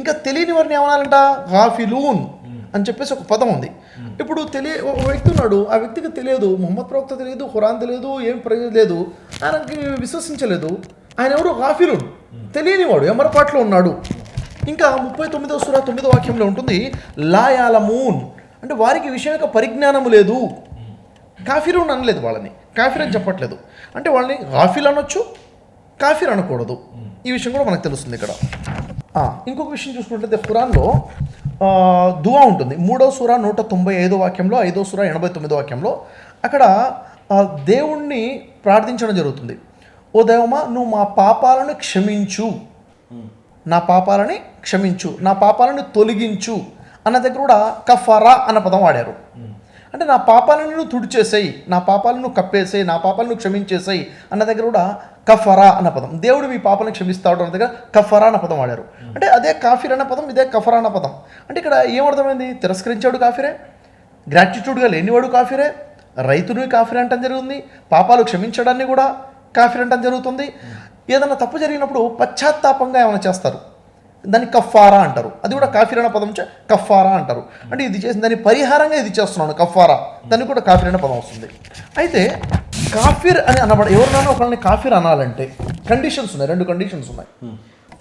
ఇంకా తెలియని వారిని ఏమనాలంట? గాఫిలూన్ అని చెప్పేసి ఒక పదం ఉంది. ఇప్పుడు ఒక వ్యక్తి ఉన్నాడు, ఆ వ్యక్తికి తెలియదు, ముహమ్మద్ ప్రవక్త తెలియదు, ఖురాన్ తెలియదు, ఏం ప్రయోజనం లేదు, ఆయనకి విశ్వసించలేదు, ఆయన ఎవరు? గాఫిలూన్, తెలియనివాడు, ఎమరపాట్లో ఉన్నాడు. ఇంకా 39వ సూరా 9వ వాక్యంలో ఉంటుంది, లా యాలమూన్ అంటే వారికి విషయం యొక్క పరిజ్ఞానం లేదు. కాఫీరూన్ అనలేదు వాళ్ళని, కాఫీర్ అని చెప్పట్లేదు. అంటే వాళ్ళని గాఫిల్ అనొచ్చు, కాఫీర్ అనకూడదు. ఈ విషయం కూడా మనకు తెలుస్తుంది ఇక్కడ. ఇంకొక విషయం చూసుకుంటే ఖురాన్లో దువా ఉంటుంది. 3వ సూరా 195వ వాక్యంలో, 5వ సూరా 89వ వాక్యంలో అక్కడ దేవుణ్ణి ప్రార్థించడం జరుగుతుంది. ఓ దేవమా, నువ్వు మా పాపాలను క్షమించు, నా పాపాలని క్షమించు, నా పాపాలను తొలగించు అన్న దగ్గర కూడా కఫారా అన్న పదం వాడారు. అంటే నా పాపాలను నువ్వు తుడిచేసేయి, నా పాపాలను నువ్వు కప్పేసేయి, నా పాపాలను క్షమించేసేయి అన్న దగ్గర కూడా కఫరా అన్న పదం, దేవుడు మీ పాపాలను క్షమిస్తాడు అన్న దగ్గర కఫరా అన్న పదం వాడారు. అంటే అదే కాఫీర్ అన్న పదం, ఇదే కఫరా అన్న పదం. అంటే ఇక్కడ ఏమర్థమైంది? తిరస్కరించాడు కాఫీరే, గ్రాటిట్యూడ్గా లేనివాడు కాఫీరే, రైతుని కాఫీర్ అంటం జరుగుతుంది, పాపాలు క్షమించడాన్ని కూడా కాఫీర్ అంటం జరుగుతుంది. ఏదైనా తప్పు జరిగినప్పుడు పశ్చాత్తాపంగా ఏమైనా చేస్తారు, దాన్ని కఫారా అంటారు. అది కూడా కాఫీర్ అనే పదం నుంచి కఫారా అంటారు. అంటే ఇది చేసిన దాని పరిహారంగా ఇది చేస్తున్నాను కఫారా, దానికి కూడా కాఫీర్ అనే పదం వస్తుంది. అయితే కాఫీర్ అని అనబడ ఎవరినైనా ఒకరిని కాఫీర్ అనాలంటే కండిషన్స్ ఉన్నాయి, 2 కండిషన్స్ ఉన్నాయి.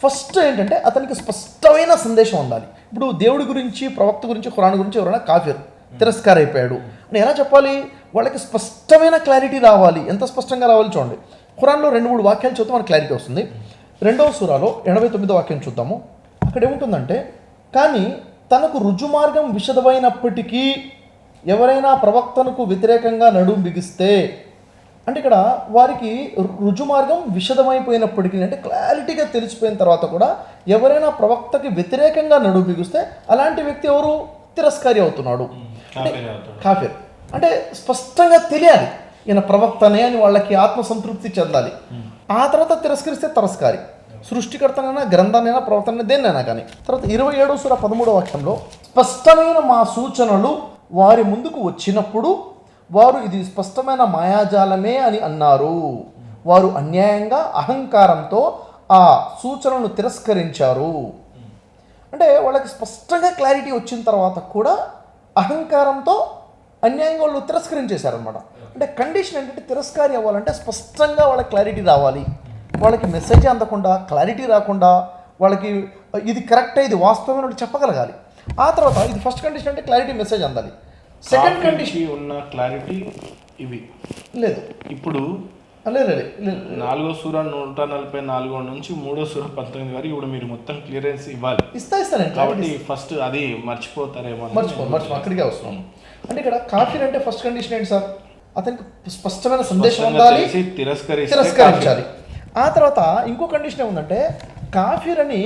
ఫస్ట్ ఏంటంటే అతనికి స్పష్టమైన సందేశం ఉండాలి. ఇప్పుడు దేవుడి గురించి, ప్రవక్త గురించి, ఖురాన్ గురించి ఎవరైనా కాఫీర్, తిరస్కార అయిపోయాడు అని ఎలా చెప్పాలి? వాళ్ళకి స్పష్టమైన క్లారిటీ రావాలి. ఎంత స్పష్టంగా రావాలి చూడండి. ఖురాన్లో 2-3 వాక్యాలు చూస్తే మనకు క్లారిటీ వస్తుంది. 2వ సూరాలో 89వ వాక్యం చూద్దాము. అక్కడ ఏముంటుందంటే, కానీ తనకు రుజుమార్గం విషదమైనప్పటికీ ఎవరైనా ప్రవక్తనకు వ్యతిరేకంగా నడుం బిగిస్తే, అంటే ఇక్కడ వారికి రుజుమార్గం విషదమైపోయినప్పటికీ అంటే క్లారిటీగా తెలిసిపోయిన తర్వాత కూడా ఎవరైనా ప్రవక్తకి వ్యతిరేకంగా నడుం బిగిస్తే అలాంటి వ్యక్తి ఎవరు? తిరస్కారి అవుతున్నాడు, కాఫీర్. అంటే స్పష్టంగా తెలియాలి ఈయన ప్రవక్తనే అని వాళ్ళకి ఆత్మసంతృప్తి చెందాలి. ఆ తర్వాత తిరస్కరిస్తే తిరస్కారి. సృష్టికర్తనైనా, గ్రంథాన్నైనా, ప్రవక్తనైనా, దేన్నైనా కానీ. తర్వాత 27వ సూరా 13వ వాక్యంలో స్పష్టమైన మా సూచనలు వారి ముందుకు వచ్చినప్పుడు వారు ఇది స్పష్టమైన మాయాజాలమే అని అన్నారు. వారు అన్యాయంగా, అహంకారంతో ఆ సూచనలను తిరస్కరించారు. అంటే వాళ్ళకి స్పష్టంగా క్లారిటీ వచ్చిన తర్వాత కూడా అహంకారంతో అన్యాయంగా వాళ్ళు తిరస్కరించేశారనమాట. అంటే కండిషన్ ఏంటంటే తిరస్కారి అవ్వాలంటే స్పష్టంగా వాళ్ళకి క్లారిటీ రావాలి. వాళ్ళకి మెసేజ్ అందకుండా, క్లారిటీ రాకుండా, వాళ్ళకి ఇది కరెక్టే, ఇది వాస్తవమైన చెప్పగలగాలి. ఆ తర్వాత ఇది ఫస్ట్ కండిషన్ అంటే క్లారిటీ, మెసేజ్ అందాలి. సెకండ్ కండిషన్ ఉన్న క్లారిటీ ఇవి లేదు. ఇప్పుడు లేదు 4వ సూరా 144 నుంచి 3వ సూరా 19 వరకు ఇప్పుడు మీరు మొత్తం క్లియరెన్స్ ఇవ్వాలి. ఇస్తాను కాబట్టి ఫస్ట్ అది మర్చిపోతారేమో. అక్కడికే వస్తున్నాము. అంటే ఇక్కడ కాఫీర్ అంటే ఫస్ట్ కండిషన్ ఏంటి సార్? అతనికి స్పష్టమైన సందేశం ఉండాలి, తిరస్కరించాలి. ఆ తర్వాత ఇంకో కండిషన్ ఏముందంటే, కాఫీర్ అని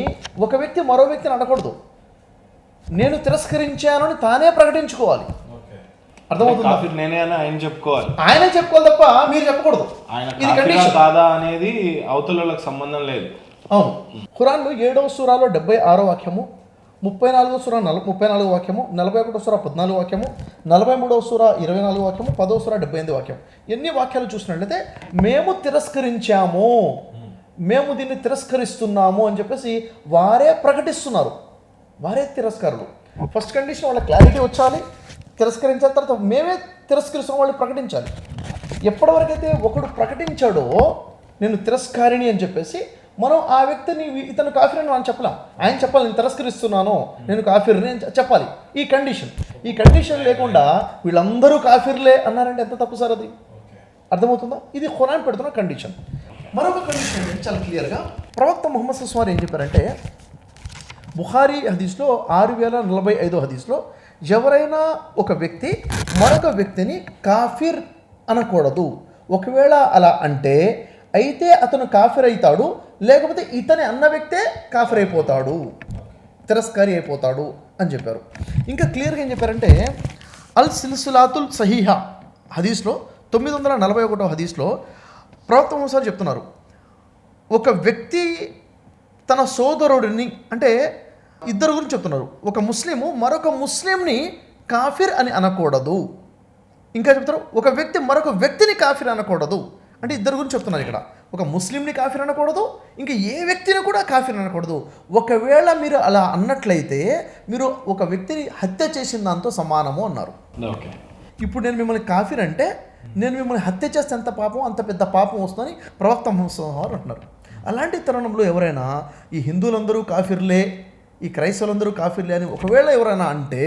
ఒక వ్యక్తి మరో వ్యక్తిని అనకూడదు, నేను తిరస్కరించాను అని తానే ప్రకటించుకోవాలి. అర్థమవుతుందా? కాఫీర్ నేనే అని ఆయన చెప్పుకోవాలి. ఆయనే చెప్పుకోవాలి తప్ప మీరు చెప్పకూడదు. ఆయన ఇది కాఫీరా కండిషన్ కాదా అనేది అవతలకు సంబంధం లేదు. అవును. ఖురాన్లో 7వ సూరాలో 76వ వాక్యము, 34వ సూర 34వ వాక్యము, 41వ సూర 14వ వాక్యము, 43వ సూర 24వ వాక్యము, 10వ సూర 78వ వాక్యం. ఎన్ని వాక్యాలు చూసినట్లయితే మేము తిరస్కరించాము, మేము దీన్ని తిరస్కరిస్తున్నాము అని చెప్పేసి వారే ప్రకటిస్తున్నారు. వారే తిరస్కారులు. ఫస్ట్ కండిషన్ వాళ్ళ క్లారిటీ వచ్చాలి, తిరస్కరించిన తర్వాత మేమే తిరస్కరిస్తున్న వాళ్ళు ప్రకటించాలి. ఎప్పటివరకైతే ఒకడు ప్రకటించాడో నేను తిరస్కారిణి అని చెప్పేసి మనం ఆ వ్యక్తిని ఇతను కాఫీర్ అని మనం చెప్పలేం. ఆయన చెప్పాలి నేను తిరస్కరిస్తున్నాను, నేను కాఫీర్ని అని చెప్పాలి. ఈ కండిషన్ లేకుండా వీళ్ళందరూ కాఫీర్లే అన్నారంటే ఎంత తప్పు సార్ అది? అర్థమవుతుందా? ఇది ఖురాన్ పెడుతున్న కండిషన్. మరొక కండిషన్ ఏంటంటే చాలా క్లియర్గా ప్రవక్త ముహమ్మద్ సల్లల్లాహు అలైహి వసల్లం ఏం చెప్పారంటే బుఖారీ హదీస్లో 6045 హదీస్లో ఎవరైనా ఒక వ్యక్తి మరొక వ్యక్తిని కాఫీర్ అనకూడదు. ఒకవేళ అలా అంటే అయితే అతను కాఫీర్ అవుతాడు, లేకపోతే ఇతని అన్న వ్యక్తే కాఫీర్ అయిపోతాడు, తిరస్కారి అయిపోతాడు అని చెప్పారు. ఇంకా క్లియర్గా ఏం చెప్పారంటే అల్ సిల్సిలాతుల్ సహీహా హదీస్లో 941 హదీస్లో ప్రవక్త ముహమ్మద్ చెప్తున్నారు, ఒక వ్యక్తి తన సోదరుడిని, అంటే ఇద్దరు గురించి చెప్తున్నారు, ఒక ముస్లిము మరొక ముస్లింని కాఫిర్ అని అనకూడదు. ఇంకా చెప్తారు ఒక వ్యక్తి మరొక వ్యక్తిని కాఫిర్ అనకూడదు. అంటే ఇద్దరు గురించి చెప్తున్నారు ఇక్కడ. ఒక ముస్లింని కాఫిర్ అనకూడదు, ఇంకా ఏ వ్యక్తిని కూడా కాఫిర్ అనకూడదు. ఒకవేళ మీరు అలా అన్నట్లయితే మీరు ఒక వ్యక్తిని హత్య చేసిన దాంతో సమానము అన్నారు. ఓకే, ఇప్పుడు నేను మిమ్మల్ని కాఫిర్ అంటే నేను మిమ్మల్ని హత్య చేస్తే ఎంత పాపం, అంత పెద్ద పాపం వస్తుందని ప్రవక్త ముహమ్మద్ అంటున్నారు. అలాంటి తరుణంలో ఎవరైనా ఈ హిందువులందరూ కాఫిర్లే, ఈ క్రైస్తవులందరూ కాఫిర్లే అని ఒకవేళ ఎవరైనా అంటే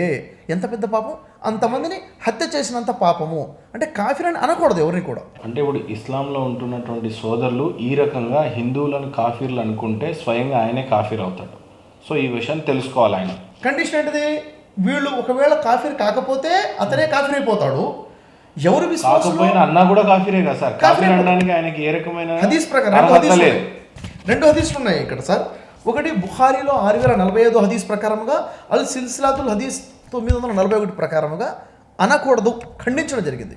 ఎంత పెద్ద పాపం, అంతమందిని హత్య చేసినంత పాపము. అంటే కాఫిర్ అని అనకూడదు ఎవరిని కూడా. అంటే ఇప్పుడు ఇస్లాంలో ఉంటున్నటువంటి సోదరులు ఈ రకంగా హిందువులను కాఫీర్లు అనుకుంటే స్వయంగా ఆయనే కాఫీర్ అవుతాడు. సో ఈ విషయాన్ని తెలుసుకోవాలి ఆయన. కండిషన్ ఏంటిది? వీళ్ళు ఒకవేళ కాఫీర్ కాకపోతే అతనే కాఫీర్ అయిపోతాడు. ఎవరు విశ్వాసులు అన్నా కూడా కాఫీరే కదా సార్. కాఫీర్ అనడానికి ఆయనకి ఏ రకమైన హదీస్ ప్రకారం రెండు హదీస్లు ఉన్నాయి ఇక్కడ సార్. ఒకటి బుఖారీలో 6045 హదీస్ ప్రకారముగా, అల్ సిల్సిలాతుల్ హదీస్ 941 ప్రకారముగా అనకూడదు, ఖండించడం జరిగింది.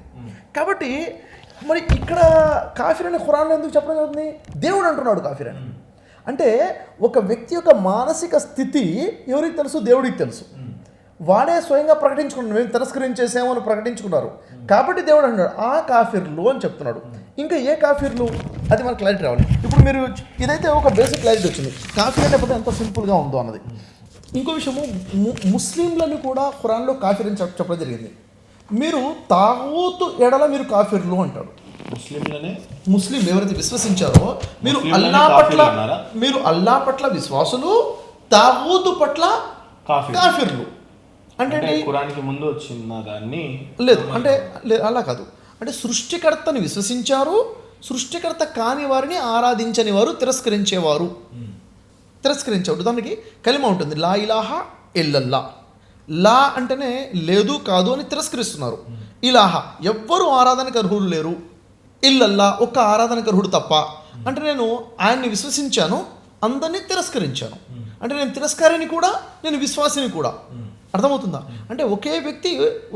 కాబట్టి మరి ఇక్కడ కాఫీర్ అని ఖురాన్లో ఎందుకు చెప్పడం జరుగుతుంది? దేవుడు అంటున్నాడు కాఫీర్ అని. అంటే ఒక వ్యక్తి యొక్క మానసిక స్థితి ఎవరికి తెలుసు? దేవుడికి తెలుసు. వాడే స్వయంగా ప్రకటించుకున్నాడు, మేము తిరస్కరించేసాము అని ప్రకటించుకున్నారు. కాబట్టి దేవుడు అన్నాడు ఆ కాఫీర్లు అని చెప్తున్నాడు. ఇంకా ఏ కాఫీర్లు అది మనకు క్లారిటీ రావాలి. ఇప్పుడు మీరు ఇదైతే ఒక బేసిక్ క్లారిటీ వచ్చింది, కాఫీర్ అంటే ఎంత సింపుల్గా ఉందో అన్నది. ఇంకో విషయము, ముస్లింలను కూడా ఖురాన్లో కాఫీర్ అని చెప్పడం జరిగింది. మీరు తాగూతు ఎడల మీరు కాఫీర్లు అంటాడు. ముస్లిం ఎవరైతే విశ్వసించారో మీరు అల్లా పట్ల విశ్వాసులు, తాగూతు పట్ల కాఫీర్లు. అంటే ఖురాన్కి ముందు వచ్చిన దాన్ని లేదు అంటే అలా కాదు. అంటే సృష్టికర్తని విశ్వసించారు, సృష్టికర్త కాని వారిని ఆరాధించని వారు తిరస్కరించేవారు. దానికి కలిమ ఉంటుంది, లా ఇలాహా ఇల్లల్లా. లా అంటేనే లేదు కాదు అని తిరస్కరిస్తున్నారు. ఇలాహా ఎవ్వరూ ఆరాధనకు అర్హులు లేరు, ఇల్లల్లా ఒక్క ఆరాధనకు అర్హుడు తప్ప. అంటే నేను ఆయన్ని విశ్వసించాను, అందరినీ తిరస్కరించాను. అంటే నేను తిరస్కారిని కూడా, నేను విశ్వాసిని కూడా. అర్థమవుతుందా? అంటే ఒకే వ్యక్తి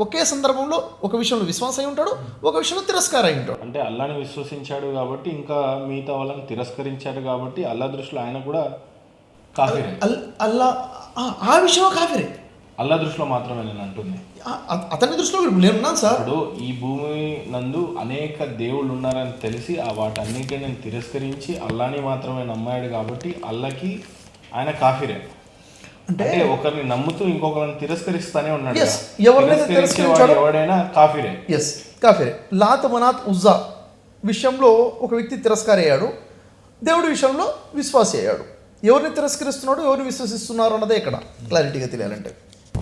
ఒకే సందర్భంలో ఒక విషయంలో విశ్వాసం అయి ఉంటాడు, ఒక విషయంలో తిరస్కారం అయి ఉంటాడు. అంటే అల్లాని విశ్వసించాడు కాబట్టి, ఇంకా మిగతా వాళ్ళని తిరస్కరించాడు కాబట్టి అల్లా దృష్టిలో ఆయన కూడా కాఫీరే. అల్లా ఆ విషయంలో కాఫీరే, అల్లా దృష్టిలో మాత్రమే నేను అంటుంది. అతని దృష్టిలో నేనున్నాను సార్. ఇప్పుడు ఈ భూమి నందు అనేక దేవుళ్ళు ఉన్నారని తెలిసి వాటన్నిటిని నేను తిరస్కరించి అల్లాని మాత్రమే నమ్మాడు కాబట్టి అల్లాకి ఆయన కాఫీరే. అంటే ఒకరిని నమ్ముతూ ఇంకొకరిని తిరస్కరిస్తానే ఉన్నాడు. ఎవడైనా కాఫీరే. కాఫీరే. లాత్ మనాత్ ఉజ్జా విషయంలో ఒక వ్యక్తి తిరస్కారి అయ్యాడు, దేవుడి విషయంలో విశ్వాసి అయ్యాడు. ఎవరిని తిరస్కరిస్తున్నాడు, ఎవరిని విశ్వసిస్తున్నారు అన్నదే ఇక్కడ క్లారిటీగా తెలియాలంటే.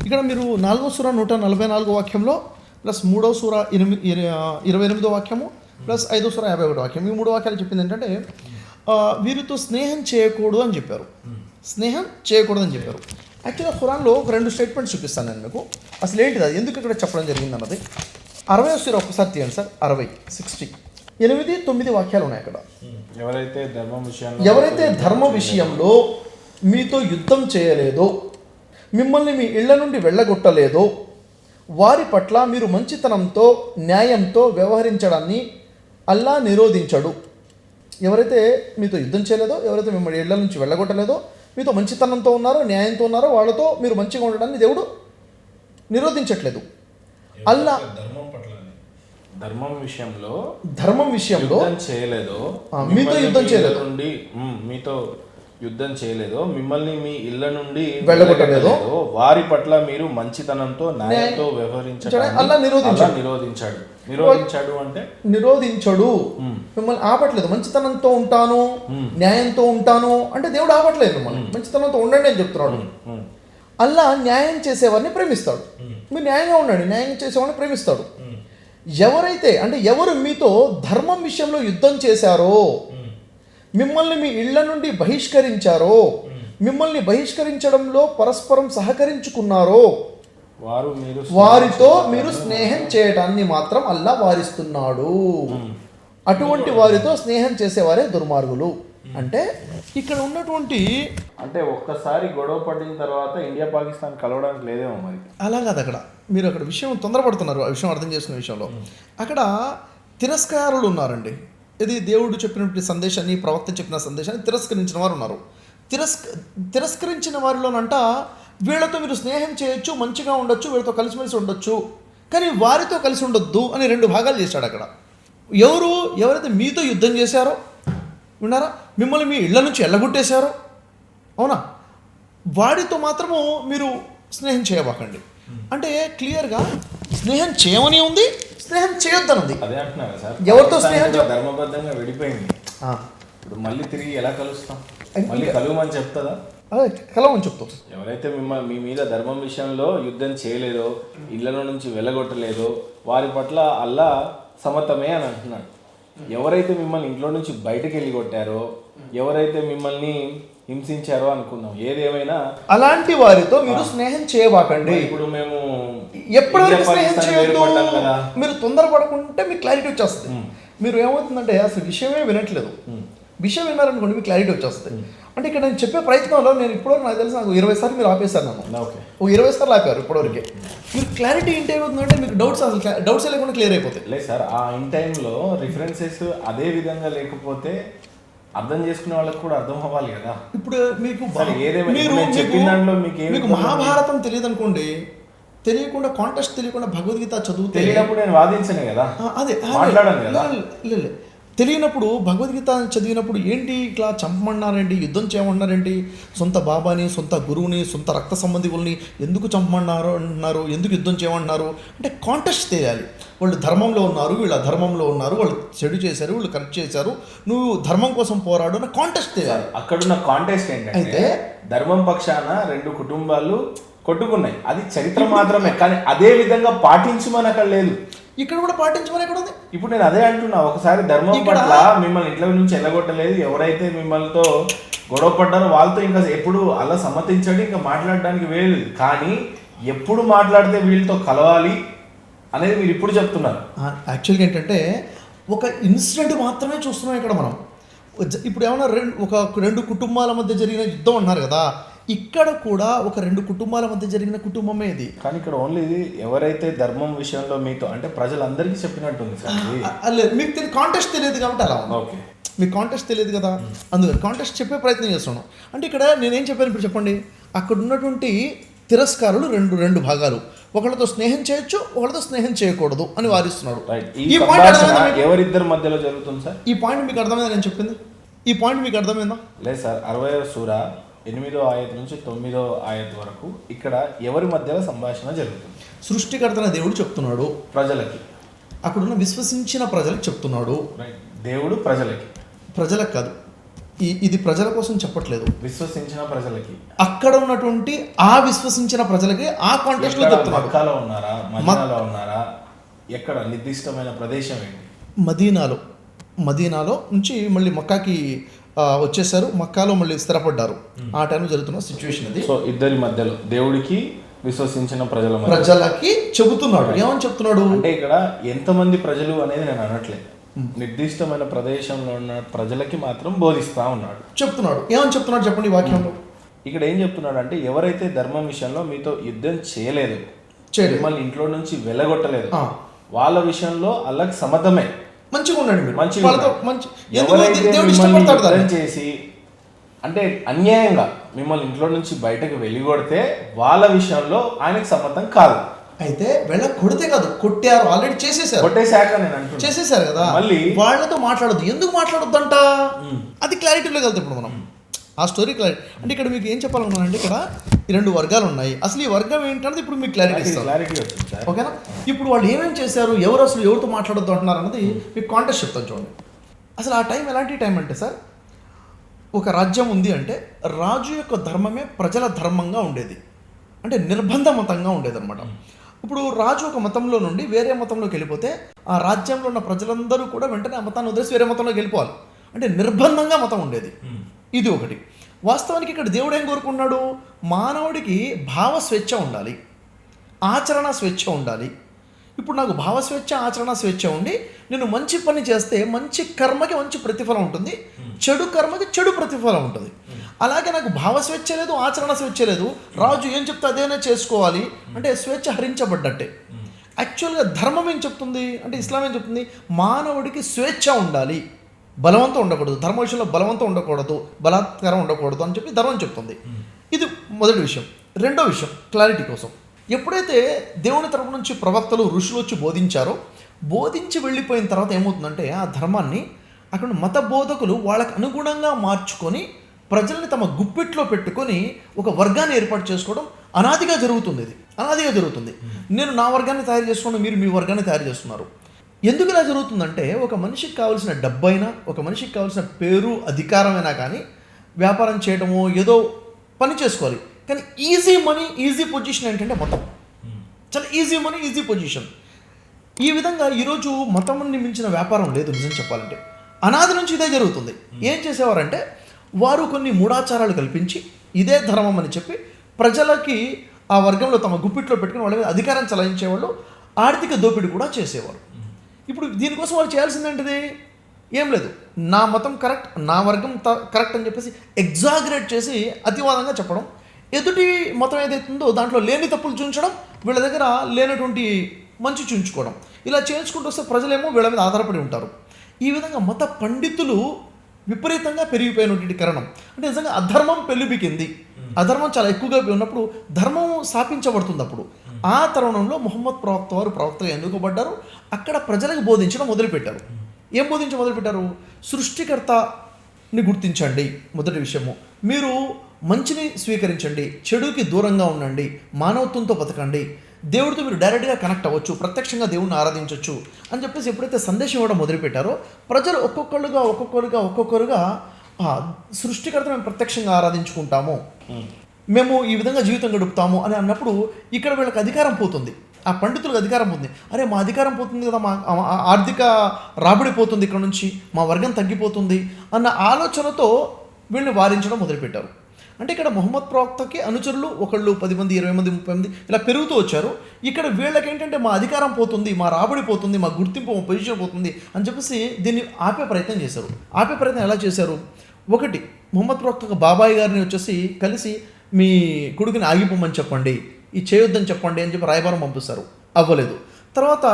ఇక్కడ మీరు 4వ సూర 144 వాక్యంలో ప్లస్ 3వ సూర 28వ వాక్యము ప్లస్ 5వ సూర 51 వాక్యం, ఈ 3 వాక్యాలు చెప్పింది ఏంటంటే వీరితో స్నేహం చేయకూడదు అని చెప్పారు. స్నేహం చేయకూడదని చెప్పారు. యాక్చువల్గా ఖురాన్లో ఒక 2 స్టేట్మెంట్స్ చూపిస్తాను నేను మీకు. అసలు ఏంటిది, అది ఎందుకు ఇక్కడ చెప్పడం జరిగింది అన్నది. 60వ సూర ఒకసారి తీయండి సార్. 60 8, 9 వాక్యాలు ఉన్నాయి అక్కడ. ఎవరైతే ధర్మ విషయంలో మీతో యుద్ధం చేయలేదో, మిమ్మల్ని మీ ఇళ్ల నుండి వెళ్ళగొట్టలేదో, వారి పట్ల మీరు మంచితనంతో న్యాయంతో వ్యవహరించడాన్ని అల్లా నిరోధించడు. ఎవరైతే మీతో యుద్ధం చేయలేదో, ఎవరైతే మిమ్మల్ని ఇళ్ల నుంచి వెళ్ళగొట్టలేదో, మీతో మంచితనంతో ఉన్నారో న్యాయంతో ఉన్నారో వాళ్ళతో మీరు మంచిగా ఉండడాన్ని దేవుడు నిరోధించట్లేదు. అల్లా ధర్మం విషయంలో యుద్ధం చేయలేదో, మీతో యుద్ధం చేయలేదు, మీతో యుద్ధం చేయలేదో, మిమ్మల్ని మీ ఇళ్ల నుండి వెళ్ళగొట్టలేదో, వారి పట్ల మీరు మంచితనంతో న్యాయంతో వ్యవహరించడం అల్లా నిరోధించాడు అంటే నిరోధించడు. మిమ్మల్ని ఆపట్లేదు. మంచితనంతో ఉంటాను, న్యాయంతో ఉంటాను అంటే దేవుడు ఆపట్లేదు. మిమ్మల్ని మంచితనంతో ఉండండి అని చెప్తున్నాడు. అల్లా న్యాయం చేసేవారిని ప్రేమిస్తాడు. మీరు న్యాయంగా ఉండండి, న్యాయం చేసేవాడిని ప్రేమిస్తాడు. ఎవరైతే అంటే ఎవరు మీతో ధర్మం విషయంలో యుద్ధం చేశారో, మిమ్మల్ని మీ ఇళ్ల నుండి బహిష్కరించారో, మిమ్మల్ని బహిష్కరించడంలో పరస్పరం సహకరించుకున్నారో వారితో మీరు స్నేహం చేయడాన్ని మాత్రం అల్లా వారిస్తున్నాడు. అటువంటి వారితో స్నేహం చేసేవారే దుర్మార్గులు. అంటే ఇక్కడ ఉన్నటువంటి అంటే ఒక్కసారి గొడవ పడిన తర్వాత ఇండియా పాకిస్తాన్ కలవడానికి లేదేమో మరి. అలా కాదు. అక్కడ మీరు అక్కడ విషయం తొందరపడుతున్నారు. ఆ విషయం అర్థం చేసుకునే విషయంలో అక్కడ తిరస్కారులు ఉన్నారండి. ఇది దేవుడు చెప్పినటువంటి సందేశాన్ని, ప్రవక్త చెప్పిన సందేశాన్ని తిరస్కరించిన వారు ఉన్నారు. తిరస్కరించిన వారిలోనంట వీళ్ళతో మీరు స్నేహం చేయొచ్చు, మంచిగా ఉండొచ్చు, వీళ్ళతో కలిసిమెలిసి ఉండొచ్చు, కానీ వారితో కలిసి ఉండొద్దు అని 2 భాగాలు చేశాడు అక్కడ. ఎవరైతే మీతో యుద్ధం చేశారో, విన్నారా, మిమ్మల్ని మీ ఇళ్ల నుంచి ఎల్లగొట్టేశారో, అవునా, వాడితో మాత్రము మీరు స్నేహం చేయబాకండి. అంటే క్లియర్గా స్నేహం చేయమని ఉంది, స్నేహం చేయొద్దని ఉంది. అదే అంటున్నారు సార్, ఎవరితో స్నేహం ధర్మబద్ధంగా విడిపోయింది. ఇప్పుడు మళ్ళీ తిరిగి ఎలా కలుస్తాం? మళ్ళీ కలువమని చెప్తుందా? అదే కలవని చెప్తాం. ఎవరైతే మీ మీద ధర్మం విషయంలో యుద్ధం చేయలేదో, ఇళ్లలో నుంచి వెళ్ళగొట్టలేదో వారి పట్ల అల్లా సమతమే అని అంటున్నాడు. ఎవరైతే మిమ్మల్ని ఇంట్లో నుంచి బయటకు వెళ్ళి కొట్టారో, ఎవరైతే మిమ్మల్ని హింసించారో అనుకుందాం, ఏదేమైనా అలాంటి వారితో మీరు స్నేహం చేయబాకండి. ఇప్పుడు మేము ఎప్పటివరకు స్నేహం చేయొద్దు, మీరు తొందరపడకుంటే మీకు క్లారిటీ వచ్చేస్తుంది. మీరు ఏమవుతుందంటే అసలు విషయమే వినట్లేదు, విషయం విన్నారనుకోండి మీకు క్లారిటీ వచ్చేస్తుంది. అంటే ఇక్కడ నేను చెప్పే ప్రయత్నంలో నేను ఇప్పటివరకు నాకు తెలిసి నాకు 20 సార్లు మీరు ఆపేశారు నన్ను. ఓ 20 సార్లు ఆపారు ఇప్పటివరకే. మీరు క్లారిటీ ఏంటి ఏమవుతుందంటే మీకు డౌట్స్ లేకుండా క్లియర్ అయిపోతాయి. లేదు సార్, ఆ ఇన్ టైంలో రిఫరెన్సెస్ అదే విధంగా లేకపోతే అర్థం చేసుకునే వాళ్ళకి కూడా అర్థం అవ్వాలి కదా. ఇప్పుడు మీకు మీకు మహాభారతం తెలియదు అనుకోండి, తెలియకుండా కాంటెక్స్ట్ తెలియకుండా భగవద్గీత చదువుతే తెలియనప్పుడు నేను వాదించనే కదా, అదే మాట్లాడాను కదా. తెలియనప్పుడు భగవద్గీత చదివినప్పుడు ఏంటి ఇట్లా చంపమన్నారేంటి, యుద్ధం చేయమన్నారేంటి, సొంత బాబాని, సొంత గురువుని, సొంత రక్త సంబంధికుల్ని ఎందుకు చంపమన్నారు అంటున్నారు, ఎందుకు యుద్ధం చేయమంటున్నారు అంటే కాంటెక్స్ట్ తెలియాలి. వాళ్ళు ధర్మంలో ఉన్నారు, వీళ్ళు అధర్మంలో ఉన్నారు, వాళ్ళు చెడు చేశారు, వీళ్ళు కరెక్ట్ చేశారు, నువ్వు ధర్మం కోసం పోరాడు అన్న కాంటెక్స్ట్ తెలియాలి. అక్కడున్న కాంటెక్స్ట్ ఏంటంటే ధర్మం పక్షాన 2 కుటుంబాలు కొట్టుకున్నాయి, అది చరిత్ర మాత్రమే, కానీ అదే విధంగా పాటించమని అక్కడ లేదు. ఇక్కడ కూడా పాటించమని ఎక్కడ ఉంది? ఇప్పుడు నేను అదే అంటున్నా, ఒకసారి ధర్మం పట్ల మిమ్మల్ని ఇంట్లో నుంచి వెళ్ళగొట్టలేదు, ఎవరైతే మిమ్మల్తో గొడవ పడ్డారో వాళ్ళతో ఇంకా ఎప్పుడు అలా సమ్మతించండి, ఇంకా మాట్లాడడానికి వేలు, కానీ ఎప్పుడు మాట్లాడితే వీళ్ళతో కలవాలి అనేది మీరు ఇప్పుడు చెప్తున్నారు. యాక్చువల్గా ఏంటంటే ఒక ఇన్సిడెంట్ మాత్రమే చూస్తున్నాం ఇక్కడ మనం. ఇప్పుడు ఏమన్నా 2 కుటుంబాల మధ్య జరిగిన యుద్ధం అన్నారు కదా, ఇక్కడ కూడా ఒక 2 కుటుంబాల మధ్య జరిగిన కుటుంబమే ఇది. కానీ ఇక్కడ ఓన్లీ ఇది ఎవరైతే ధర్మం విషయంలో మీతో అంటే ప్రజలందరికీ చెప్పినట్టుంది సార్. మీకు కాంటెక్స్ట్ తెలియదు కాబట్టి అలా ఉంది. ఓకే, మీకు కాంటెక్స్ట్ తెలియదు కదా, అందుకని కాంటెక్స్ట్ చెప్పే ప్రయత్నం చేస్తున్నాను. అంటే ఇక్కడ నేనేం చెప్పాను ఇప్పుడు చెప్పండి. అక్కడ ఉన్నటువంటి తిరస్కారులు 2 భాగాలు, ఒకళ్ళతో స్నేహం చేయొచ్చు, ఒకళ్ళతో స్నేహం చేయకూడదు అని వారిస్తున్నాడు. ఈ పాయింట్ ఎవరిద్దరి మధ్యలో జరుగుతుంది సార్? ఈ పాయింట్ మీకు అర్థమైందా నేను చెప్పింది? ఈ పాయింట్ మీకు అర్థమైందా? లేదు సార్, 60వ సూరా 8వ ఆయత్ నుంచి 9వ ఆయత్ వరకు ఇక్కడ ఎవరి మధ్యలో సంభాషణ జరుగుతుంది? సృష్టికర్తన దేవుడు చెప్తున్నాడు ప్రజలకి, అక్కడున్న విశ్వసించిన ప్రజలకు చెప్తున్నాడు. దేవుడు ప్రజలకు కాదు, ఇది ప్రజల కోసం చెప్పట్లేదు, విశ్వసించిన ప్రజలకి. అక్కడ ఉన్నటువంటి ఆ విశ్వసించిన ప్రజలకి ఆ కాంటెక్స్ట్ లో చెప్తున్నాడు. మక్కాలో ఉన్నారా, మదీనాలో ఉన్నారా, ఎక్కడ నిర్దిష్టమైన ప్రదేశం ఏంటి? మదీనాలో నుంచి మళ్ళీ మక్కాకి వచ్చేసారు, మక్కాలో మళ్ళీ స్థిరపడ్డారు. ఆ టైంలో జరుగుతున్న సిచ్యువేషన్ ఇది. సో ఇద్దరి మధ్యలో దేవుడికి విశ్వసించిన ప్రజలకి చెబుతున్నాడు. ఏమని చెప్తున్నాడు అంటే ఇక్కడ ఎంతమంది ప్రజలు అనేది నేను అనట్లేదు, నిర్దిష్టమైన ప్రదేశంలో ఉన్న ప్రజలకి మాత్రం బోధిస్తా ఉన్నాడు, చెప్తున్నాడు. ఏమని చెప్తున్నాడు చెప్పండి వాక్యంలో. ఇక్కడ ఏం చెప్తున్నాడు అంటే ఎవరైతే ధర్మం విషయంలో మీతో యుద్ధం చేయలేదు, చేయలేదు. మిమ్మల్ని ఇంట్లో నుంచి వెళ్ళగొట్టలేదు. ఆ. వాళ్ళ విషయంలో వాళ్ళకి సమతమే, మంచిగా ఉండండి మీరు, మంచిగా వాళ్ళతో ఉండండి. మంచి ఎందుకు ఎవరైతే దేవుడు మిమ్మల్ని ఇష్టపడతాడు దాన్ని. యుద్ధం చేసి అంటే అన్యాయంగా మిమ్మల్ని ఇంట్లో నుంచి బయటకు వెళ్ళగొడితే వాళ్ళ విషయంలో ఆయనకు సమ్మతం కాదు. అయితే వెళ్ళ కొడితే కాదు, కొట్టారు, ఆల్రెడీ చేసేసారు, కొట్టేశాక నేను అంటున్నా చేసేసారు కదా, మళ్ళీ వాళ్ళతో మాట్లాడొద్దు. ఎందుకు మాట్లాడొద్దంట, అది క్లారిటీలోకి వెళ్తాం ఇప్పుడు మనం. ఆ స్టోరీ క్లారిటీ అంటే ఇక్కడ మీకు ఏం చెప్పాలనుకున్నానంటే, ఇక్కడ ఈ 2 వర్గాలు ఉన్నాయి. అసలు ఈ వర్గం ఏంటన్నది ఇప్పుడు మీకు క్లారిటీ ఇస్తాను, క్లారిటీ వచ్చింది సార్. ఓకేనా. ఇప్పుడు వాళ్ళు ఏమేమి చేశారు, ఎవరు అసలు ఎవరితో మాట్లాడొద్దు అంటున్నారు అన్నది మీకు కాంటెక్స్ట్ చెప్తాను చూడండి. అసలు ఆ టైం ఎలాంటి టైం అంటే సార్, ఒక రాజ్యం ఉంది అంటే రాజు యొక్క ధర్మమే ప్రజల ధర్మంగా ఉండేది, అంటే నిర్బంధ మతంగా ఉండేది అనమాట. ఇప్పుడు రాజు ఒక మతంలో నుండి వేరే మతంలోకి వెళ్ళిపోతే ఆ రాజ్యంలో ఉన్న ప్రజలందరూ కూడా వెంటనే ఆ మతాన్ని వదిలేసి వేరే మతంలోకి వెళ్ళిపోవాలి, అంటే నిర్బంధంగా మతం ఉండేది. ఇది ఒకటి. వాస్తవానికి ఇక్కడ దేవుడు ఏం కోరుకున్నాడు, మానవుడికి భావ స్వేచ్ఛ ఉండాలి, ఆచరణ స్వేచ్ఛ ఉండాలి. ఇప్పుడు నాకు భావ స్వేచ్ఛ, ఆచరణ స్వేచ్ఛ ఉండి నేను మంచి పని చేస్తే మంచి కర్మకి మంచి ప్రతిఫలం ఉంటుంది, చెడు కర్మకి చెడు ప్రతిఫలం ఉంటుంది. అలాగే నాకు భావ స్వేచ్ఛ లేదు, ఆచరణ స్వేచ్ఛ లేదు, రాజు ఏం చెప్తే అదేనే చేసుకోవాలి అంటే స్వేచ్ఛ హరించబడ్డట్టే. యాక్చువల్గా ధర్మం ఏం చెప్తుంది అంటే, ఇస్లాం ఏం చెప్తుంది, మానవుడికి స్వేచ్ఛ ఉండాలి, బలవంతం ఉండకూడదు, ధర్మ విషయంలో బలవంతం ఉండకూడదు, బలాత్కారం ఉండకూడదు అని చెప్పి ధర్మం చెప్తుంది. ఇది మొదటి విషయం. రెండో విషయం క్లారిటీ కోసం, ఎప్పుడైతే దేవుని తరపు నుంచి ప్రవక్తలు ఋషులు వచ్చి బోధించి వెళ్ళిపోయిన తర్వాత ఏమవుతుందంటే, ఆ ధర్మాన్ని అక్కడ మత బోధకులు వాళ్ళకి అనుగుణంగా మార్చుకొని ప్రజల్ని తమ గుప్పిట్లో పెట్టుకొని ఒక వర్గాన్ని ఏర్పాటు చేసుకోవడం అనాదిగా జరుగుతుంది. ఇది అనాదిగా జరుగుతుంది. నేను నా వర్గాన్ని తయారు చేసుకున్నాను, మీరు మీ వర్గాన్ని తయారు చేస్తున్నారు. ఎందుకు ఇలా జరుగుతుందంటే, ఒక మనిషికి కావాల్సిన డబ్బైనా, ఒక మనిషికి కావాల్సిన పేరు అధికారమైనా కానీ వ్యాపారం చేయడమో ఏదో పని చేసుకోవాలి. కానీ ఈజీ మనీ, ఈజీ పొజిషన్ ఏంటంటే మతం. చాలా ఈజీ మనీ, ఈజీ పొజిషన్. ఈ విధంగా ఈరోజు మతంని మించిన వ్యాపారం లేదు నిజం చెప్పాలంటే. అనాది నుంచి ఇదే జరుగుతుంది. ఏం చేసేవారంటే, వారు కొన్ని మూఢాచారాలు కల్పించి ఇదే ధర్మం అని చెప్పి ప్రజలకి ఆ వర్గంలో తమ గుప్పిట్లో పెట్టుకుని వాళ్ళ మీద అధికారం చలాయించేవాళ్ళు, ఆర్థిక దోపిడీ కూడా చేసేవారు. ఇప్పుడు దీనికోసం వాళ్ళు చేయాల్సిందేంటిది, ఏం లేదు, నా మతం కరెక్ట్, నా వర్గం కరెక్ట్ అని చెప్పేసి ఎగ్జాగరేట్ చేసి అతివాదంగా చెప్పడం, ఎదుటి మతం ఏదైతుందో దాంట్లో లేని తప్పులు చూపించడం, వీళ్ళ దగ్గర లేనటువంటి మంచి చూపించుకోవడం. ఇలా చేయించుకుంటూ వస్తే ప్రజలేమో వీళ్ళ మీద ఆధారపడి ఉంటారు. ఈ విధంగా మత పండితులు విపరీతంగా పెరిగిపోయినటువంటి కారణం అంటే, నిజంగా అధర్మం పెళ్ళిబికింది, అధర్మం చాలా ఎక్కువగా ఉన్నప్పుడు ధర్మం స్థాపించబడుతుంది. అప్పుడు ఆ తరుణంలో ముహమ్మద్ ప్రవక్త వారు ప్రవక్తగా ఎన్నుకోబడ్డారు. అక్కడ ప్రజలకు బోధించడం మొదలుపెట్టారు. ఏం బోధించడం మొదలుపెట్టారు, సృష్టికర్తని గుర్తించండి, మొదటి విషయము, మీరు మంచిని స్వీకరించండి, చెడుకి దూరంగా ఉండండి, మానవత్వంతో బతకండి, దేవుడితో మీరు డైరెక్ట్గా కనెక్ట్ అవ్వచ్చు, ప్రత్యక్షంగా దేవుడిని ఆరాధించవచ్చు అని చెప్పేసి ఎప్పుడైతే సందేశం ఇవ్వడం మొదలుపెట్టారో ప్రజలు ఒక్కొక్కరుగా సృష్టికర్త మేము ప్రత్యక్షంగా ఆరాధించుకుంటాము, మేము ఈ విధంగా జీవితం గడుపుతాము అని అన్నప్పుడు ఇక్కడ వీళ్ళకి అధికారం పోతుంది, ఆ పండితులకు అధికారం పోతుంది. అరే మా అధికారం పోతుంది కదా, మా ఆర్థిక రాబడి పోతుంది, ఇక్కడ నుంచి మా వర్గం తగ్గిపోతుంది అన్న ఆలోచనతో వీళ్ళని వారించడం మొదలుపెట్టారు. అంటే ఇక్కడ ముహమ్మద్ ప్రవక్తకి అనుచరులు ఒకళ్ళు 10 మంది, 20 మంది, 30 మంది ఇలా పెరుగుతూ వచ్చారు. ఇక్కడ వీళ్ళకి ఏంటంటే మా అధికారం పోతుంది, మా రాబడి పోతుంది, మా గుర్తింపు, మా పొజిషన్ పోతుంది అని చెప్పేసి దీన్ని ఆపే ప్రయత్నం చేశారు. ఆపే ప్రయత్నం ఎలా చేశారు, ఒకటి ముహమ్మద్ ప్రవక్త బాబాయ్ గారిని వచ్చేసి కలిసి మీ కొడుకుని ఆగిపోమని చెప్పండి, ఈ చేయొద్దని చెప్పండి అని చెప్పి రాయబారం పంపిస్తారు, అవ్వలేదు. తర్వాత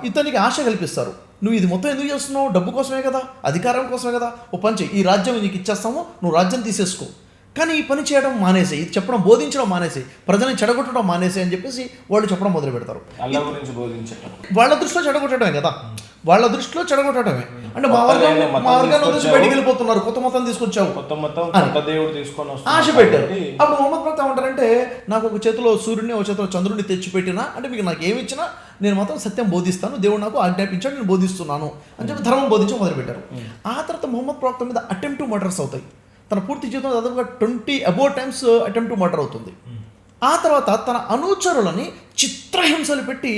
ఇతనికి ఆశ కల్పిస్తారు, నువ్వు ఇది మొత్తం ఎందుకు చేస్తున్నావు, డబ్బు కోసమే కదా, అధికారం కోసమే కదా, ఓ పని చేయి, ఈ రాజ్యం నీకు ఇచ్చేస్తాము, నువ్వు రాజ్యం తీసేసుకో, కానీ ఈ పని చేయడం మానేసి, ఇది చెప్పడం బోధించడం మానేసి, ప్రజల్ని చెడగొట్టడం మానేసి అని చెప్పేసి వాళ్ళు చెప్పడం మొదలు పెడతారు. వాళ్ళ దృష్టిలో చెడగొట్టడమే కదా, వాళ్ళ దృష్టిలో చెడగొట్టడమే. అంటే మా వర్గాన్ని నుంచి బయటికి వెళ్ళిపోతున్నారు, కొత్త మొత్తం తీసుకొచ్చావు, ఆశ పెట్టారు. అప్పుడు ముహమ్మద్ ప్రవక్త ఏమంటారంటే, నాకు ఒక చేతిలో సూర్యుడిని, ఒక చేతిలో చంద్రుడిని తెచ్చిపెట్టినా అంటే మీకు నాకు ఏమి ఇచ్చినా నేను మాత్రం సత్యం బోధిస్తాను, దేవుడు నాకు ఆజ్ఞాపించాడు, నేను బోధిస్తున్నాను అని చెప్పి ధర్మం బోధించడం మొదలుపెట్టారు. ఆ తర్వాత ముహమ్మద్ ప్రవక్త మీద అటెంప్ట్ మర్డర్స్ అవుతాయి. తన పూర్తి జీవితంలో దాదాపుగా 20 అబౌవ్ టైమ్స్ అటెంప్ట్ మర్డర్ అవుతుంది. ఆ తర్వాత తన అనుచరులని చిత్రహింసలు పెట్టి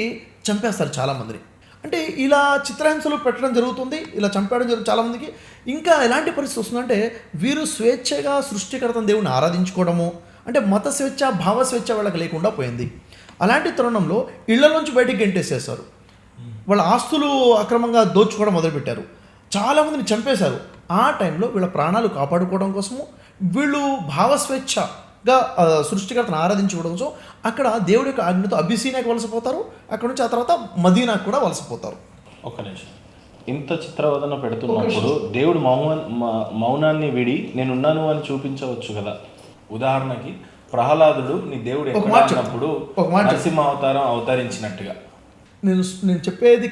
చంపేస్తారు చాలామందిని. అంటే ఇలా చిత్రహింసలు పెట్టడం జరుగుతుంది, ఇలా చంపేయడం జరుగుతుంది చాలామందికి. ఇంకా ఎలాంటి పరిస్థితి వస్తుందంటే, వీరు స్వేచ్ఛగా సృష్టికర్తను దేవుని ఆరాధించుకోవడము, అంటే మత స్వేచ్ఛ, భావ స్వేచ్ఛ వాళ్ళకి లేకుండా పోయింది. అలాంటి తరుణంలో ఇళ్లలోంచి బయటికి గెంటేసేస్తారు, వాళ్ళ ఆస్తులు అక్రమంగా దోచుకోవడం మొదలుపెట్టారు, చాలామందిని చంపేశారు. ఆ టైంలో వీళ్ళ ప్రాణాలు కాపాడుకోవడం కోసము వీళ్ళు భావ స్వేచ్ఛ, గా సృష్టికర్తను ఆరాధించుకోవడం. సో అక్కడ దేవుడి యొక్క ఆజ్ఞతో అబిసీనియాకి వలసపోతారు. అక్కడ నుంచి ఆ తర్వాత మదీనాకు కూడా వలసపోతారు. ఒక్క నిమిషం. ఇంత చిత్రవదన పెడుతున్నప్పుడు దేవుడు మౌనాన్ని విడి నేనున్నాను అని చూపించవచ్చు కదా. ఉదాహరణకి ప్రహ్లాదుడు నీ దేవుడు ఎక్కడ అన్నప్పుడు నరసింహ అవతారం అవతరించినట్టుగా. నేను చెప్పేది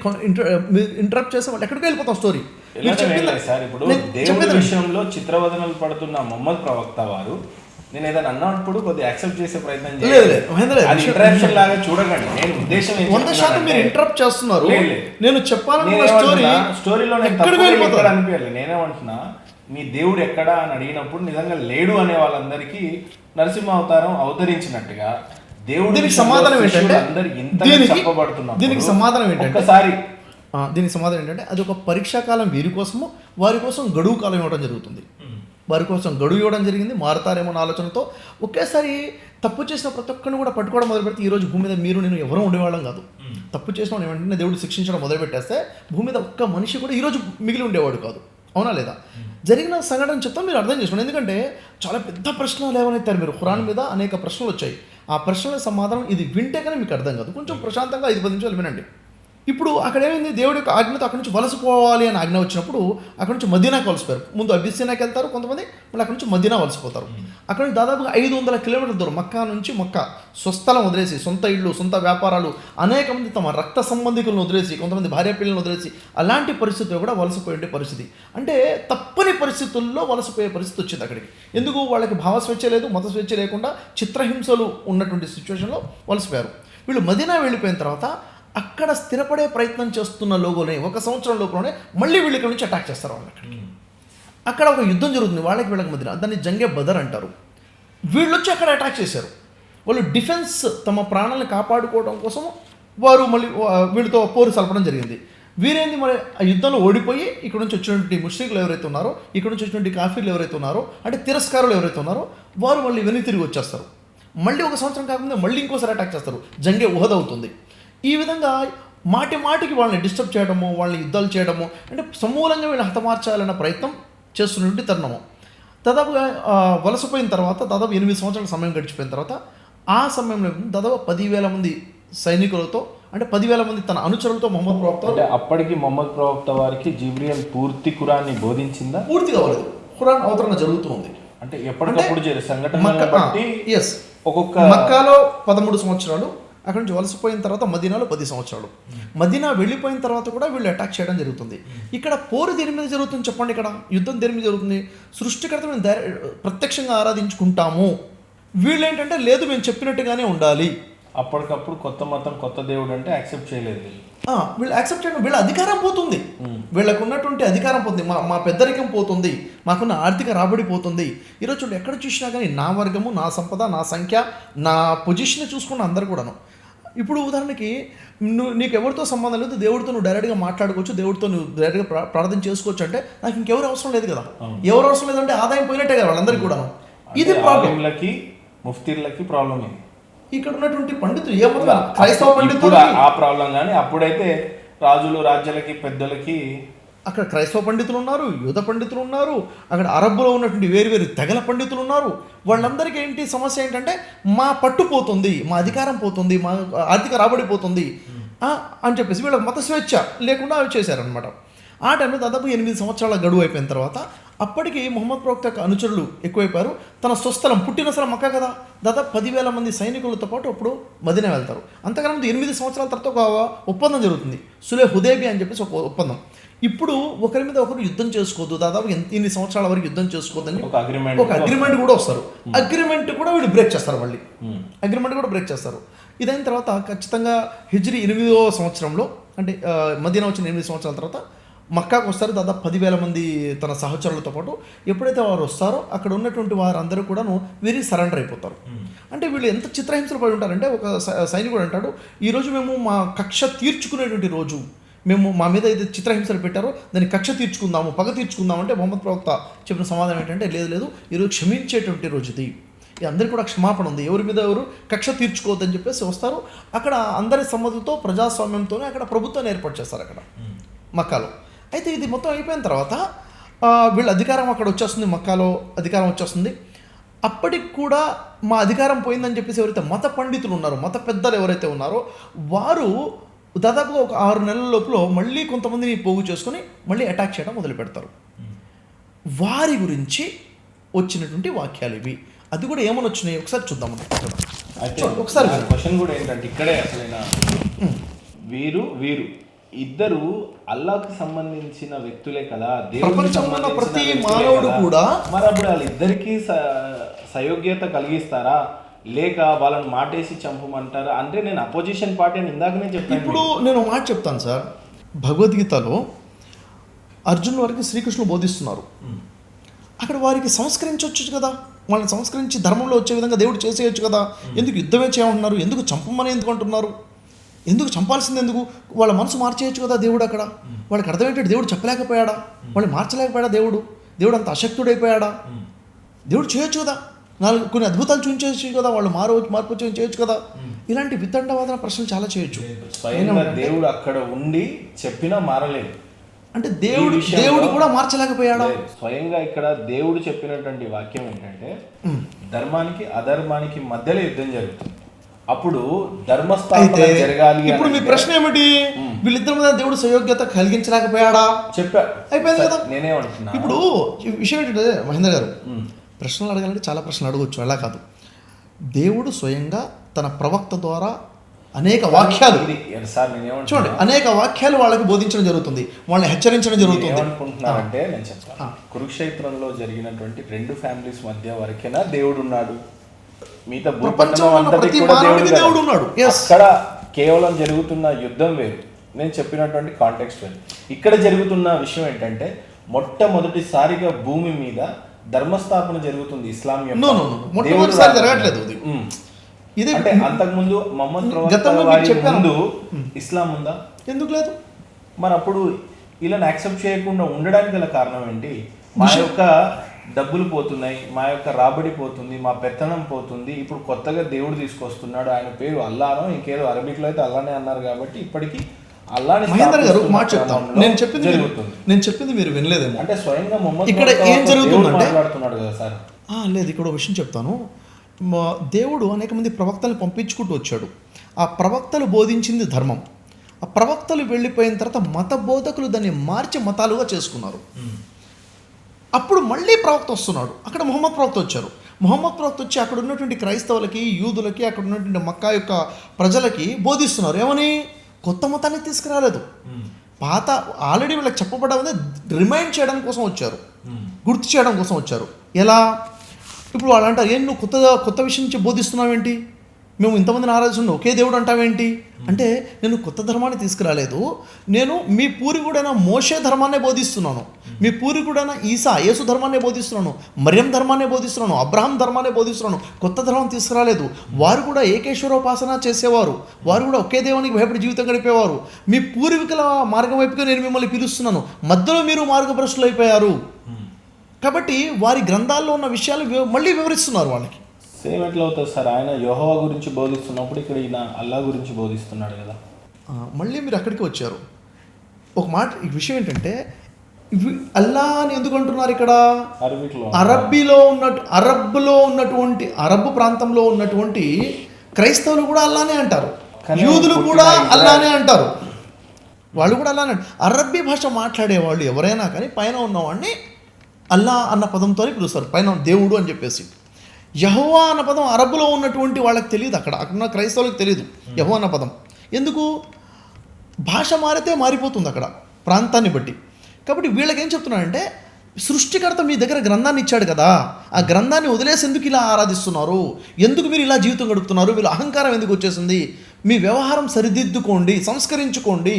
ఇంటరప్ట్ చేస్తే వాళ్ళు ఎక్కడికి వెళ్ళిపోతాం స్టోరీ సార్. ఇప్పుడు దేవుడి విషయంలో చిత్రవదనలు పడుతున్న మొహమ్మద్ ప్రవక్త వారు నేను ఏదైనా అన్నప్పుడు కొద్దిగా యాక్సెప్ట్ చేసే ప్రయత్నం చేయాలి లాగా చూడకండి. నేను ఉద్దేశం 100% మీరు ఇంటరప్ట్ చేస్తున్నారు. నేను చెప్పాలనుకున్న స్టోరీలో అనిపించాలి. నేనేమంటున్నా, నీ దేవుడు ఎక్కడా అని అడిగినప్పుడు నిజంగా లేడు అనే వాళ్ళందరికీ నరసింహ అవతారం అవతరించినట్టుగా దేవుడికి సమాధానం ఏంటంటే దీనికి సమాధానం ఏంటంటే ఒకసారి దీనికి సమాధానం ఏంటంటే అది ఒక పరీక్షాకాలం వీరి కోసము, వారి కోసం గడువు కాలం ఇవ్వడం జరుగుతుంది. వారి కోసం గడువు ఇవ్వడం జరిగింది. మారుతారేమో అన్న ఆలోచనతో ఒకేసారి తప్పు చేసిన ప్రతి ఒక్కరిని కూడా పట్టుకోవడం మొదలు పెడితే ఈరోజు భూమి మీద మీరు నేను ఎవరూ ఉండేవాళ్ళం కాదు. తప్పు చేసిన వెంటనే దేవుడు శిక్షించడం మొదలుపెట్టేస్తే భూమి మీద ఒక్క మనిషి కూడా ఈరోజు మిగిలి ఉండేవాడు కాదు. అవునా లేదా? జరిగిన సంఘటన చెప్తాం, మీరు అర్థం చేసుకోండి. ఎందుకంటే చాలా పెద్ద ప్రశ్నలు లేవనెత్తారు మీరు. ఖురాన్ మీద అనేక ప్రశ్నలు వచ్చాయి. ఆ ప్రశ్నల సమాధానం ఇది వింటే కానీ మీకు అర్థం కాదు. కొంచెం ప్రశాంతంగా 5-10 నిమిషాలు వినండి. ఇప్పుడు అక్కడ ఏమైంది, దేవుడి యొక్క ఆజ్ఞతో అక్కడి నుంచి వలసపోవాలి అని ఆజ్ఞ వచ్చినప్పుడు అక్కడ నుంచి మదీనాకి వలసిపోయారు. ముందు అబిస్సినియాకి వెళ్తారు కొంతమంది, మళ్ళీ అక్కడ నుంచి మదీనా వలసిపోతారు. అక్కడ నుంచి దాదాపుగా 500 కిలోమీటర్ల దూరం మక్కా నుంచి మక్కా స్వస్థలం వదిలేసి, సొంత ఇళ్ళు, సొంత వ్యాపారాలు, అనేక మంది తమ రక్త సంబంధికులను వదిలేసి, కొంతమంది భార్య పిల్లలను వదిలేసి, అలాంటి పరిస్థితుల్లో కూడా వలసపోయే పరిస్థితి. అంటే తప్పని పరిస్థితుల్లో వలసపోయే పరిస్థితి వచ్చింది అక్కడికి. ఎందుకు? వాళ్ళకి భావస్వేచ్ఛ లేదు, మత స్వేచ్ఛ లేకుండా చిత్రహింసలు ఉన్నటువంటి సిచ్యువేషన్లో వలసపోయారు. వీళ్ళు మదీనా వెళ్ళిపోయిన తర్వాత అక్కడ స్థిరపడే ప్రయత్నం చేస్తున్న లోగోనే 1 సంవత్సరం లోపలనే మళ్ళీ వీళ్ళు ఇక్కడ నుంచి అటాక్ చేస్తారు వాళ్ళు. అక్కడ ఒక యుద్ధం జరుగుతుంది వాళ్ళకి వీళ్ళకి మధ్యన. దాన్ని జంగే బదర్ అంటారు. వీళ్ళు వచ్చి అక్కడ అటాక్ చేశారు. వాళ్ళు డిఫెన్స్, తమ ప్రాణాలను కాపాడుకోవడం కోసం వారు మళ్ళీ వీళ్ళతో పోరు సలపడం జరిగింది. వీరేంది మరి ఆ యుద్ధంలో ఓడిపోయి ఇక్కడ నుంచి వచ్చినటువంటి ముష్రికులు ఎవరైతే ఉన్నారో, ఇక్కడ నుంచి వచ్చినటువంటి కాఫీర్లు ఎవరైతే ఉన్నారో, అంటే తిరస్కారులు ఎవరైతే ఉన్నారో, వారు మళ్ళీ వెనక్కి తిరిగి వచ్చేస్తారు. మళ్ళీ 1 సంవత్సరం కాకుండా మళ్ళీ ఇంకోసారి అటాక్ చేస్తారు. జంగే ఉహద్ అవుతుంది. ఈ విధంగా మాటికి వాళ్ళని డిస్టర్బ్ చేయడము, వాళ్ళని యుద్ధాలు చేయడము, అంటే సమూలంగా వీళ్ళని హతమార్చాలన్న ప్రయత్నం చేస్తున్నటువంటి తరుణము. దాదాపుగా వలసపోయిన తర్వాత దాదాపు 8 సంవత్సరాల సమయం గడిచిపోయిన తర్వాత ఆ సమయంలో దాదాపు 10,000 మంది సైనికులతో, అంటే 10,000 మంది తన అనుచరులతో మొహమ్మద్ ప్రవక్త. అంటే అప్పటికి మొహమ్మద్ ప్రవక్త వారికి జిబ్రియల్ పూర్తి ఖురాన్ని బోధించిందా? పూర్తి కావలేదు. ఖురాన్ అవతరణ జరుగుతూ ఉంది. అంటే ఎప్పటికప్పుడు సంఘటనలను బట్టి ఒక్కొక్క మక్కాలో 13 సంవత్సరాలు, అక్కడి నుంచి వలసపోయిన తర్వాత మదీనాలో 10 సంవత్సరాలు. మదీనా వెళ్ళిపోయిన తర్వాత కూడా వీళ్ళు అటాక్ చేయడం జరుగుతుంది. ఇక్కడ పోరు దేని మీద జరుగుతుంది చెప్పండి? ఇక్కడ యుద్ధం దేని మీద జరుగుతుంది? సృష్టికర్తను ప్రత్యక్షంగా ఆరాధించుకుంటాము. వీళ్ళు ఏంటంటే లేదు, మేము చెప్పినట్టుగానే ఉండాలి. అప్పటికప్పుడు కొత్త మతం, కొత్త దేవుడు అంటే యాక్సెప్ట్ చేయలేదు. వీళ్ళు యాక్సెప్ట్ చేయడం, వీళ్ళ అధికారం పోతుంది, వీళ్ళకు ఉన్నటువంటి అధికారం పోతుంది, మా పెద్దరికం పోతుంది, మాకున్న ఆర్థిక రాబడి పోతుంది. ఈరోజు చూడండి, ఎక్కడ చూసినా కానీ నా వర్గము, నా సంపద, నా సంఖ్య, నా పొజిషన్ చూసుకున్న అందరు కూడాను. ఇప్పుడు ఉదాహరణకి నీకు ఎవరితో సంబంధం లేదు, దేవుడితో నువ్వు డైరెక్ట్గా మాట్లాడుకోవచ్చు, దేవుడితో నువ్వు డైరెక్ట్గా ప్రార్థన చేసుకోవచ్చు. అంటే నాకు ఇంకెవరు అవసరం లేదు కదా. ఎవరు అవసరం లేదంటే ఆదాయం పోయినట్టే కదా వాళ్ళందరికీ కూడా. ఇది ప్రాబ్లంలకి, ముఫ్తీర్లకి ప్రాబ్లం. ఇక్కడ ఉన్నటువంటి పండితులు ఏమన్నా క్రైస్తవ పండితులు ఆ ప్రాబ్లం. కానీ అప్పుడైతే రాజులు, రాజ్యాలకి, పెద్దలకి అక్కడ క్రైస్తవ పండితులు ఉన్నారు, యూద పండితులు ఉన్నారు, అక్కడ అరబ్బులో ఉన్నటువంటి వేరు తెగల పండితులు ఉన్నారు. వాళ్ళందరికీ ఏంటి సమస్య ఏంటంటే మా పట్టు పోతుంది, మా అధికారం పోతుంది, మా ఆర్థిక రాబడి పోతుంది అని చెప్పేసి వీళ్ళకి మత స్వేచ్ఛ లేకుండా అవి చేశారనమాట. ఆ టైంలో దాదాపు 8 సంవత్సరాల గడువు అయిపోయిన తర్వాత అప్పటికి మొహమ్మద్ ప్రవక్త యొక్క అనుచరులు ఎక్కువైపోయారు. తన స్వస్థలం, పుట్టిన స్థలం మక్కా కదా, దాదాపు 10,000 మంది సైనికులతో పాటు అప్పుడు మదీనా వెళ్తారు. అంతకన్నా ముందు 8 సంవత్సరాల తర్వాత ఒక ఒప్పందం జరుగుతుంది, సులే హుదైబియా అని చెప్పేసి ఒక ఒప్పందం. ఇప్పుడు ఒకరి మీద ఒకరు యుద్ధం చేసుకోవద్దు, దాదాపు ఇన్ని సంవత్సరాల వరకు యుద్ధం చేసుకోవద్దని ఒక అగ్రిమెంట్ కూడా వస్తారు. అగ్రిమెంట్ కూడా వీళ్ళు బ్రేక్ చేస్తారు, మళ్ళీ అగ్రిమెంట్ కూడా బ్రేక్ చేస్తారు. ఇదైన తర్వాత ఖచ్చితంగా హిజ్రీ 8వ సంవత్సరంలో, అంటే మదీనా వచ్చిన 8 సంవత్సరాల తర్వాత మక్కాకు వస్తారు. దాదాపు 10,000 మంది తన సహచరులతో పాటు. ఎప్పుడైతే వారు వస్తారో అక్కడ ఉన్నటువంటి వారందరూ కూడాను వీరి సరెండర్ అయిపోతారు. అంటే వీళ్ళు ఎంత చిత్రహింసలు పడి ఉంటారంటే, ఒక సైనికుడు అంటాడు, ఈరోజు మేము మా కక్ష తీర్చుకునేటువంటి రోజు, మేము మా మీద అయితే చిత్రహింసలు పెట్టారో దాన్ని కక్ష తీర్చుకుందాము, పగ తీర్చుకుందాము. అంటే మొహమ్మద్ ప్రవక్త చెప్పిన సమాధానం ఏంటంటే, లేదు ఈరోజు క్షమించేటువంటి రోజు ఇది, అందరికీ కూడా క్షమాపణ ఉంది, ఎవరి మీద ఎవరు కక్ష తీర్చుకోవద్దని చెప్పేసి వస్తారు. అక్కడ అందరి సమ్మతితో, ప్రజాస్వామ్యంతోనే అక్కడ ప్రభుత్వాన్ని ఏర్పాటు చేస్తారు అక్కడ మక్కాలో. అయితే ఇది మొత్తం అయిపోయిన తర్వాత వీళ్ళ అధికారం అక్కడ వచ్చేస్తుంది, మక్కాలో అధికారం వచ్చేస్తుంది. అప్పటికి కూడా మా అధికారం పోయిందని చెప్పేసి ఎవరైతే మత పండితులు ఉన్నారో, మత పెద్దలు ఎవరైతే ఉన్నారో వారు దాదాపుగా ఒక 6 నెలల లోపల మళ్ళీ కొంతమందిని పోగు చేసుకొని మళ్ళీ అటాక్ చేయడం మొదలు పెడతారు. వారి గురించి వచ్చినటువంటి వాక్యాలు ఇవి. అది కూడా ఏమని వచ్చినాయి ఒకసారి చూద్దాం. ఒకసారి క్వశ్చన్ కూడా ఏంటంటే ఇక్కడే అసలైన వీరు ఇద్దరు అల్లాహ్కి సంబంధించిన వ్యక్తులే కదా, ప్రపంచంలో ఉన్న ప్రతి మానవుడు కూడా. మరి అప్పుడు వాళ్ళిద్దరికీ సయోగ్యత కలిగిస్తారా, లేక వాళ్ళని మాటేసి చంపమంటారా? అంటే నేను అపోజిషన్ పార్టీ అని ఇందాకనే చెప్పాను. ఇప్పుడు నేను ఒక మాట చెప్తాను సార్. భగవద్గీతలో అర్జున్ వారికి శ్రీకృష్ణుడు బోధిస్తున్నారు. అక్కడ వారికి సంస్కరించవచ్చు కదా, వాళ్ళని సంస్కరించి ధర్మంలో వచ్చే విధంగా దేవుడు చేసేయచ్చు కదా. ఎందుకు యుద్ధమే చేయమంటున్నారు? ఎందుకు చంపమని ఎందుకు అంటున్నారు? ఎందుకు చంపాల్సింది ఎందుకు? వాళ్ళ మనసు మార్చేయచ్చు కదా దేవుడు. అక్కడ వాళ్ళకి అర్థం ఏంటంటే దేవుడు చెప్పలేకపోయాడా, వాళ్ళని మార్చలేకపోయాడా? దేవుడు అంత అశక్తుడైపోయాడా? దేవుడు చేయొచ్చు కదా, కొన్ని అద్భుతాలు చూపించవచ్చు కదా, వాళ్ళు మార్పు చేయొచ్చు కదా. ఇలాంటి వితండవాదన ప్రశ్నలు చాలా చేయొచ్చు. స్వయంగా దేవుడు అక్కడ ఉండి చెప్పినా మారలేదు అంటే దేవుడు కూడా మార్చలేకపోయాడా? స్వయంగా ఇక్కడ దేవుడు చెప్పినటువంటి వాక్యం ఏంటంటే ధర్మానికి అధర్మానికి మధ్యలో యుద్ధం జరుగుతుంది, అప్పుడు ధర్మస్థాపన జరగాలి. ఇప్పుడు మీ ప్రశ్న ఏమిటి? వీళ్ళిద్దరి మీద దేవుడు సయోగ్యత కలిగించలేకపోయాడా? చెప్పా, అయిపోయింది కదా. నేనేమంటున్నా ఇప్పుడు విషయం ఏంటంటే మహేంద్ర గారు, ప్రశ్నలు అడగాలంటే చాలా ప్రశ్నలు అడగవచ్చు, అలా కాదు. దేవుడు స్వయంగా తన ప్రవక్త ద్వారా అనేక వాక్యాలు చూడండి, అనేక వాక్యాలు వాళ్ళకి బోధించడం జరుగుతుంది, వాళ్ళని హెచ్చరించడం జరుగుతుంది. ఏమనుకుంటున్నారంటే నేను చెప్తాను, కురుక్షేత్రంలో జరిగినటువంటి 2 ఫ్యామిలీస్ మధ్య వరకేనా దేవుడు ఉన్నాడు? మిగతా దేవుడు ఉన్నాడు. అక్కడ కేవలం జరుగుతున్న యుద్ధం వేరు, నేను చెప్పినటువంటి కాంటెక్స్ట్ వేరు. ఇక్కడ జరుగుతున్న విషయం ఏంటంటే మొట్టమొదటిసారిగా భూమి మీద ధర్మస్థాపన జరుగుతుంది. ఇస్లాం జరగట్లేదు ఇది. అంటే అంతకుముందు మహమ్మద్ ముందు ఇస్లాం ఉందా? ఎందుకు లేదు? మరి అప్పుడు ఇలా యాక్సెప్ట్ చేయకుండా ఉండడానికి గల కారణం ఏంటి? మా యొక్క డబ్బులు పోతున్నాయి, మా యొక్క రాబడి పోతుంది, మా పెత్తనం పోతుంది. ఇప్పుడు కొత్తగా దేవుడు తీసుకొస్తున్నాడు, ఆయన పేరు అల్లానో ఇంకేదో అరబిక్లో అయితే అల్లానే అన్నారు కాబట్టి ఇప్పటికీ అల్లాని. మహేందర్ గారు మాట చెప్తాను, నేను చెప్పింది మీరు వినలేదేమో. అంటే స్వయంగా మొహమ్మద్ ఇక్కడ ఏం జరుగుతుందంటే మాట్లాడుతున్నాడు కదా సార్. లేదు, ఇక్కడ ఒక విషయం చెప్తాను. దేవుడు అనేక మంది ప్రవక్తలు పంపించుకుంటూ వచ్చాడు. ఆ ప్రవక్తలు బోధించింది ధర్మం. ఆ ప్రవక్తలు వెళ్ళిపోయిన తర్వాత మత బోధకులు దాన్ని మార్చి మతాలుగా చేసుకున్నారు. అప్పుడు మళ్ళీ ప్రవక్త వస్తున్నాడు. అక్కడ మొహమ్మద్ ప్రవక్త వచ్చారు. మొహమ్మద్ ప్రవక్త వచ్చి అక్కడ ఉన్నటువంటి క్రైస్తవులకి, యూదులకి, అక్కడ ఉన్నటువంటి మక్కా యొక్క ప్రజలకి బోధిస్తున్నారు. ఏమని? కొత్త మతాన్ని తీసుకురాలేదు, పాత ఆల్రెడీ వీళ్ళకి చెప్పబడమే రిమైండ్ చేయడం కోసం వచ్చారు, గుర్తు చేయడం కోసం వచ్చారు. ఎలా? ఇప్పుడు వాళ్ళు అంటారు, ఏం నువ్వు కొత్త విషయం నుంచి బోధిస్తున్నావేంటి? మేము ఇంతమందిని ఆరాధిస్తున్నాం, ఒకే దేవుడు అంటావేంటి అంటే, నేను కొత్త ధర్మాన్ని తీసుకురాలేదు, నేను మీ పూర్వీకుడైన మోషే ధర్మాన్నే బోధిస్తున్నాను, మీ పూర్వీకుడైన ఈసా యేసు ధర్మాన్నే బోధిస్తున్నాను, మరియం ధర్మాన్నే బోధిస్తున్నాను, అబ్రహాం ధర్మాన్నే బోధిస్తున్నాను. కొత్త ధర్మం తీసుకురాలేదు. వారు కూడా ఏకేశ్వరోపాసన చేసేవారు, వారు కూడా ఒకే దేవునికి భయపడి జీవితం గడిపేవారు. మీ పూర్వీకుల మార్గం వైపుగా నేను మిమ్మల్ని పిలుస్తున్నాను, మధ్యలో మీరు మార్గభ్రష్టులు అయిపోయారు. కాబట్టి వారి గ్రంథాల్లో ఉన్న విషయాలు మళ్ళీ వివరిస్తున్నారు వాళ్ళకి. సేమ్ ఎట్లా అవుతుంది సార్? ఆయన యెహోవా గురించి బోధిస్తున్నప్పుడు ఇక్కడ ఈయన అల్లా గురించి బోధిస్తున్నాడు కదా. మళ్ళీ మీరు అక్కడికి వచ్చారు. ఒక మాట, ఈ విషయం ఏంటంటే అల్లా అని ఎందుకు అంటున్నారు ఇక్కడ? అరబ్లో ఉన్నటువంటి అరబ్ ప్రాంతంలో ఉన్నటువంటి క్రైస్తవులు కూడా అల్లానే అంటారు, యూదులు కూడా అల్లానే అంటారు, వాళ్ళు కూడా అల్లానే అంటారు. అరబ్బీ భాష మాట్లాడేవాళ్ళు ఎవరైనా కానీ పైన ఉన్నవాడిని అల్లా అన్న పదంతో పిలుస్తారు, పైన దేవుడు అని చెప్పేసి. యెహోవా అన్న పదం అరబ్బులో ఉన్నటువంటి వాళ్ళకి తెలియదు, అక్కడ ఉన్న క్రైస్తవులకు తెలియదు యెహోవా అన్న పదం. ఎందుకు? భాష మారితే మారిపోతుంది అక్కడ ప్రాంతాన్ని బట్టి. కాబట్టి వీళ్ళకి ఏం చెప్తున్నారంటే, సృష్టికర్త మీ దగ్గర గ్రంథాన్ని ఇచ్చాడు కదా, ఆ గ్రంథాన్ని వదిలేసి ఎందుకు ఇలా ఆరాధిస్తున్నారు, ఎందుకు మీరు ఇలా జీవితం గడుపుతున్నారు, వీళ్ళ అహంకారం ఎందుకు వచ్చేసింది, మీ వ్యవహారం సరిదిద్దుకోండి, సంస్కరించుకోండి.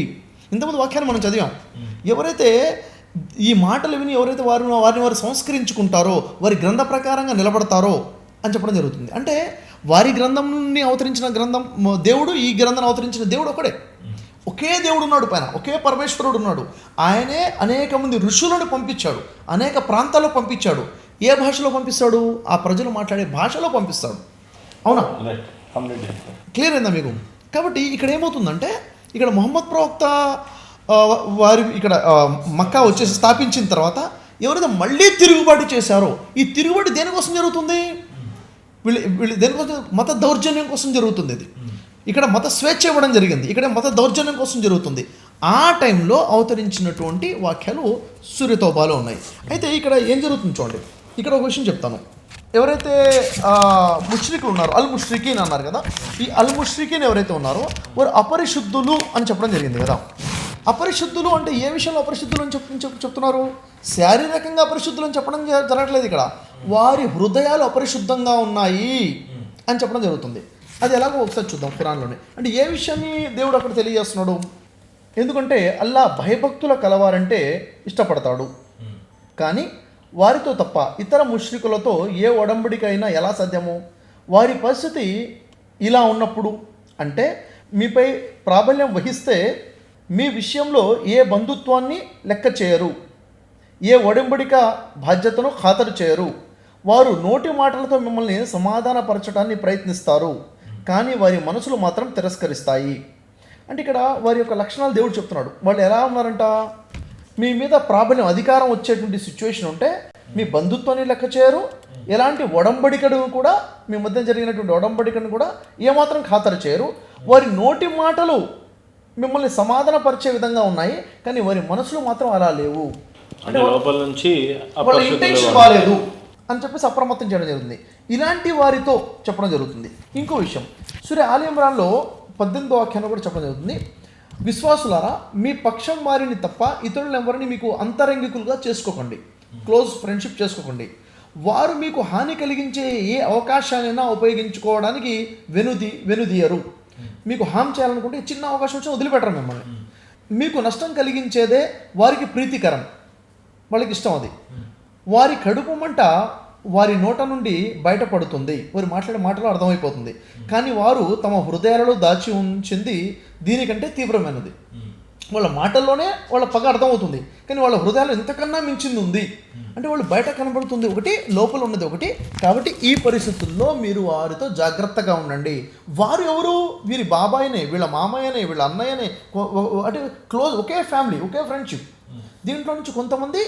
ఇంతకుముందు వాక్యాన్ని మనం చదివాం. ఎవరైతే ఈ మాటలు విని ఎవరైతే వారిని సంస్కరించుకుంటారో, వారి గ్రంథ ప్రకారంగా నిలబడతారో అని చెప్పడం జరుగుతుంది. అంటే వారి గ్రంథంని అవతరించిన గ్రంథం దేవుడు, ఈ గ్రంథాన్ని అవతరించిన దేవుడు ఒకడే, ఒకే దేవుడు ఉన్నాడు, పైన ఒకే పరమేశ్వరుడు ఉన్నాడు. ఆయనే అనేక మంది ఋషులను పంపించాడు, అనేక ప్రాంతాల్లో పంపించాడు. ఏ భాషలో పంపిస్తాడు? ఆ ప్రజలు మాట్లాడే భాషలో పంపిస్తాడు. అవునా? క్లియర్ అయిందా మీకు? కాబట్టి ఇక్కడ ఏమవుతుందంటే, ఇక్కడ మొహమ్మద్ ప్రవక్త వారి ఇక్కడ మక్కా వచ్చేసి స్థాపించిన తర్వాత ఎవరైతే మళ్ళీ తిరుగుబాటు చేశారో, ఈ తిరుగుబాటు దేనికోసం జరుగుతుంది? వీళ్ళు దేనికోసం? మత దౌర్జన్యం కోసం జరుగుతుంది ఇది. ఇక్కడ మత స్వేచ్ఛ ఇవ్వడం జరిగింది, ఇక్కడ మత దౌర్జన్యం కోసం జరుగుతుంది. ఆ టైంలో అవతరించినటువంటి వాక్యాలు సూర్యతోపాలో ఉన్నాయి. అయితే ఇక్కడ ఏం జరుగుతుంది చూడండి, ఇక్కడ ఒక విషయం చెప్తాను. ఎవరైతే ముష్రికులు ఉన్నారో, అల్ ముష్రికీన్ అన్నారు కదా, ఈ అల్ ముష్రికీన్ ఎవరైతే ఉన్నారో వారు అపరిశుద్ధులు అని చెప్పడం జరిగింది కదా. అపరిశుద్ధులు అంటే ఏ విషయంలో అపరిశుద్ధులు అని చెప్తున్నారు? శారీరకంగా అపరిశుద్ధులు అని చెప్పడం జరగట్లేదు ఇక్కడ. వారి హృదయాలు అపరిశుద్ధంగా ఉన్నాయి అని చెప్పడం జరుగుతుంది. అది ఎలాగో ఒకసారి చూద్దాం ఖురాన్లోనే. అంటే ఏ విషయాన్ని దేవుడు అక్కడ తెలియజేస్తున్నాడు? ఎందుకంటే అల్లా భయభక్తుల కలవారంటే ఇష్టపడతాడు, కానీ వారితో తప్ప ఇతర ముష్రికులతో ఏ ఒడంబడికైనా ఎలా సాధ్యమో? వారి పరిస్థితి ఇలా ఉన్నప్పుడు అంటే మీపై ప్రాబల్యం వహిస్తే మీ విషయంలో ఏ బంధుత్వాన్ని లెక్క చేయరు, ఏ ఒడంబడిక బాధ్యతను ఖాతరు చేయరు. వారు నోటి మాటలతో మిమ్మల్ని సమాధానపరచడాన్ని ప్రయత్నిస్తారు, కానీ వారి మనసులు మాత్రం తిరస్కరిస్తాయి. అంటే ఇక్కడ వారి యొక్క లక్షణాలు దేవుడు చెప్తున్నాడు. వాళ్ళు ఎలా ఉన్నారంట? మీ మీద ప్రాబల్యం, అధికారం వచ్చేటువంటి సిచ్యువేషన్ ఉంటే మీ బంధుత్వాన్ని లెక్క చేయరు, ఎలాంటి ఒడంబడికను కూడా, మీ మధ్య జరిగినటువంటి ఒడంబడికను కూడా ఏమాత్రం ఖాతరు చేయరు. వారి నోటి మాటలు మిమ్మల్ని సమాధానపరిచే విధంగా ఉన్నాయి, కానీ వారి మనసులు మాత్రం అలా లేవు. అంటే లోపల నుంచి వాళ్ళ ఇంటెన్షన్ బాగాలేదు అని చెప్పేసి అప్రమత్తం చేయడం జరుగుతుంది. ఇలాంటి వారితో చెప్పడం జరుగుతుంది. ఇంకో విషయం, సూర్య ఆలి ఇమ్రాన్లో 18వ వాక్యాన్ని కూడా చెప్పడం జరుగుతుంది. విశ్వాసులారా, మీ పక్షం వారిని తప్ప ఇతరులను ఎవరిని మీకు అంతరంగికులుగా చేసుకోకండి, క్లోజ్ ఫ్రెండ్షిప్ చేసుకోకండి. వారు మీకు హాని కలిగించే ఏ అవకాశాలైనా ఉపయోగించుకోవడానికి వెనుదీయరు. మీకు హామ్ చేయాలనుకుంటే చిన్న అవకాశం వచ్చినా వదిలిపెట్టరు మిమ్మల్ని. మీకు నష్టం కలిగించేదే వారికి ప్రీతికరం, వాళ్ళకి ఇష్టం అది. వారి కడుపు మంట వారి నోట నుండి బయటపడుతుంది, వారు మాట్లాడే మాటలు అర్థమైపోతుంది, కానీ వారు తమ హృదయాలలో దాచి ఉంచింది దీనికంటే తీవ్రమైనది. వాళ్ళ మాటల్లోనే వాళ్ళ పగ అర్థమవుతుంది, కానీ వాళ్ళ హృదయాలు ఎంతకన్నా మించింది ఉంది. అంటే వాళ్ళు బయట కనబడుతుంది ఒకటి, లోపల ఉన్నది ఒకటి. కాబట్టి ఈ పరిస్థితుల్లో మీరు వారితో జాగ్రత్తగా ఉండండి. వారు ఎవరు? వీరి బాబాయినే, వీళ్ళ మామయ్యనే, వీళ్ళ అన్నయ్యనే, అంటే క్లోజ్, ఒకే ఫ్యామిలీ, ఒకే ఫ్రెండ్షిప్. దీంట్లో నుంచి కొంతమంది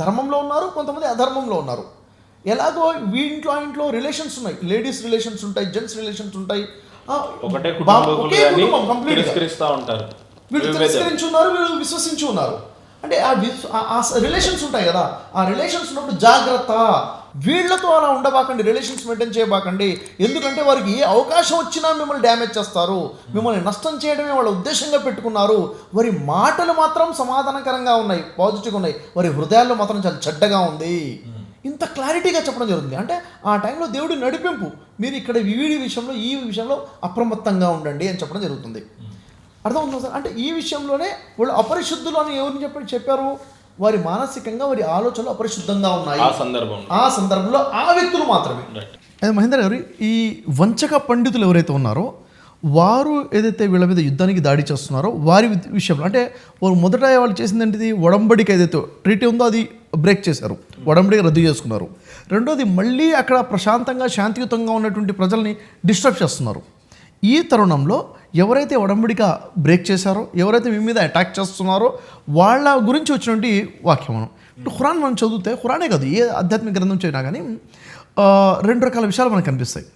ధర్మంలో ఉన్నారు, కొంతమంది అధర్మంలో ఉన్నారు. ఎలాగో వీంట్లో ఆ ఇంట్లో రిలేషన్స్ ఉన్నాయి, లేడీస్ రిలేషన్స్ ఉంటాయి, జెంట్స్ రిలేషన్స్ ఉంటాయి, ఒకే కుటుంబం కంప్లీట్గా ఉంటారు. వీళ్ళు తిరస్కరించి ఉన్నారు, వీళ్ళు విశ్వసించి ఉన్నారు. అంటే ఆ రిలేషన్స్ ఉంటాయి కదా, ఆ రిలేషన్స్ ఉన్నప్పుడు జాగ్రత్త. వీళ్ళతో అలా ఉండబాకండి, రిలేషన్స్ మెయింటైన్ చేయబాకండి. ఎందుకంటే వారికి ఏ అవకాశం వచ్చినా మిమ్మల్ని డ్యామేజ్ చేస్తారు, మిమ్మల్ని నష్టం చేయడమే వాళ్ళ ఉద్దేశంగా పెట్టుకున్నారు. వారి మాటలు మాత్రం సమాధానకరంగా ఉన్నాయి, పాజిటివ్గా ఉన్నాయి, వారి హృదయాల్లో మాత్రం చాలా చెడ్డగా ఉంది. ఇంత క్లారిటీగా చెప్పడం జరుగుతుంది. అంటే ఆ టైంలో దేవుడి నడిపింపు, మీరు ఇక్కడ వీడి విషయంలో, ఈ విషయంలో అప్రమత్తంగా ఉండండి అని చెప్పడం జరుగుతుంది. అర్థం ఉందా సార్? అంటే ఈ విషయంలోనే వాళ్ళు అపరిశుద్ధులు అని ఎవరిని చెప్పారు? వారి మానసికంగా వారి ఆలోచనలు అపరిశుద్ధంగా ఉన్నాయి. ఆ సందర్భంలో ఆ వ్యక్తులు మాత్రమే. అదే మహేందర్ గారు, ఈ వంచక పండితులు ఎవరైతే ఉన్నారో వారు ఏదైతే వీళ్ళ మీద యుద్ధానికి దాడి చేస్తున్నారో వారి విషయంలో, అంటే వారు మొదట వాళ్ళు చేసింది ఏంటిది? ఒడంబడిక ఏదైతే ట్రీటీ ఉందో అది బ్రేక్ చేశారు, ఒడంబడిక రద్దు చేసుకున్నారు. రెండోది, మళ్ళీ అక్కడ ప్రశాంతంగా శాంతియుతంగా ఉన్నటువంటి ప్రజల్ని డిస్టర్బ్ చేస్తున్నారు. ఈ తరుణంలో ఎవరైతే ఒడంబడిక బ్రేక్ చేశారో, ఎవరైతే మీ మీద అటాక్ చేస్తున్నారో వాళ్ళ గురించి వచ్చినటువంటి వాక్యం మనం ఖురాన్ మనం చదివితే, ఖురానే కాదు ఏ ఆధ్యాత్మిక గ్రంథం చదివినా కానీ 2 రకాల విషయాలు మనకు కనిపిస్తాయి.